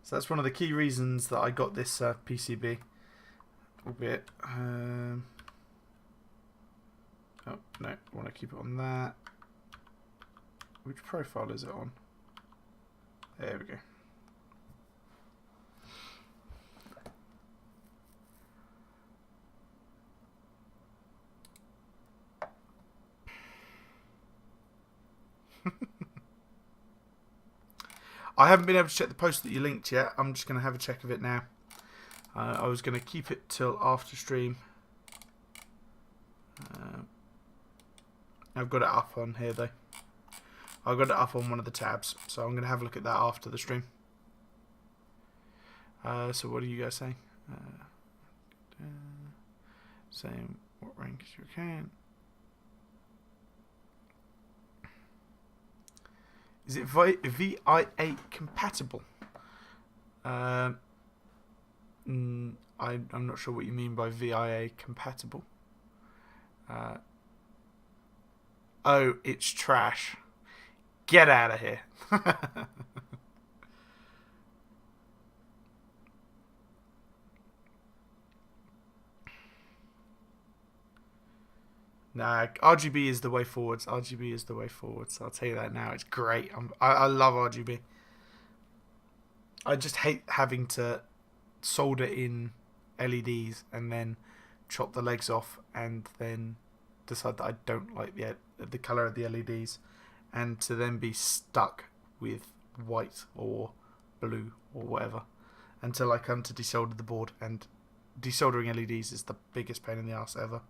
So that's one of the key reasons that I got this PCB. Albeit, oh no, I want to keep it on that. Which profile is it on? There we go. I haven't been able to check the post that you linked yet. I'm just going to have a check of it now. I was going to keep it till after stream. I've got it up on here though. I've got it up on one of the tabs, so I'm going to have a look at that after the stream. So what are you guys saying? Saying what rank is your account? Is it VIA compatible? I'm not sure what you mean by VIA compatible. Oh, it's trash. Get out of here. Nah, RGB is the way forwards. RGB is the way forwards. I'll tell you that now. It's great. I love RGB. I just hate having to solder in LEDs and then chop the legs off and then decide that I don't like the colour of the LEDs and to then be stuck with white or blue or whatever until I come to desolder the board, and desoldering LEDs is the biggest pain in the arse ever.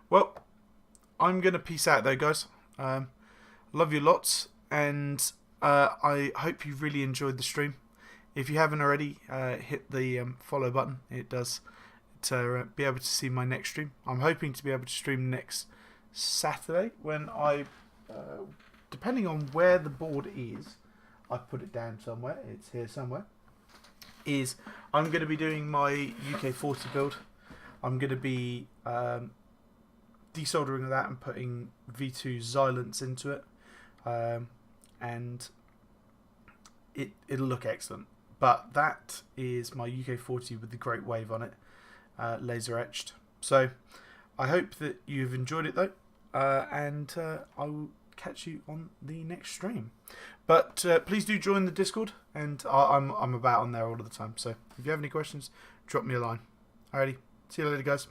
Well, I'm going to peace out though, guys. Love you lots, and I hope you really enjoyed the stream. If you haven't already, hit the follow button. It does to be able to see my next stream. I'm hoping to be able to stream next Saturday when I, depending on where the board is, I put it down somewhere. It's here somewhere. I'm going to be doing my UK40 build. I'm going to be desoldering that and putting V2's Xylants into it, and it'll look excellent. But that is my UK40 with the Great Wave on it, laser etched. So I hope that you've enjoyed it though, and I will catch you on the next stream. But please do join the Discord, and I'm about on there all of the time. So if you have any questions, drop me a line. Alrighty, see you later, guys.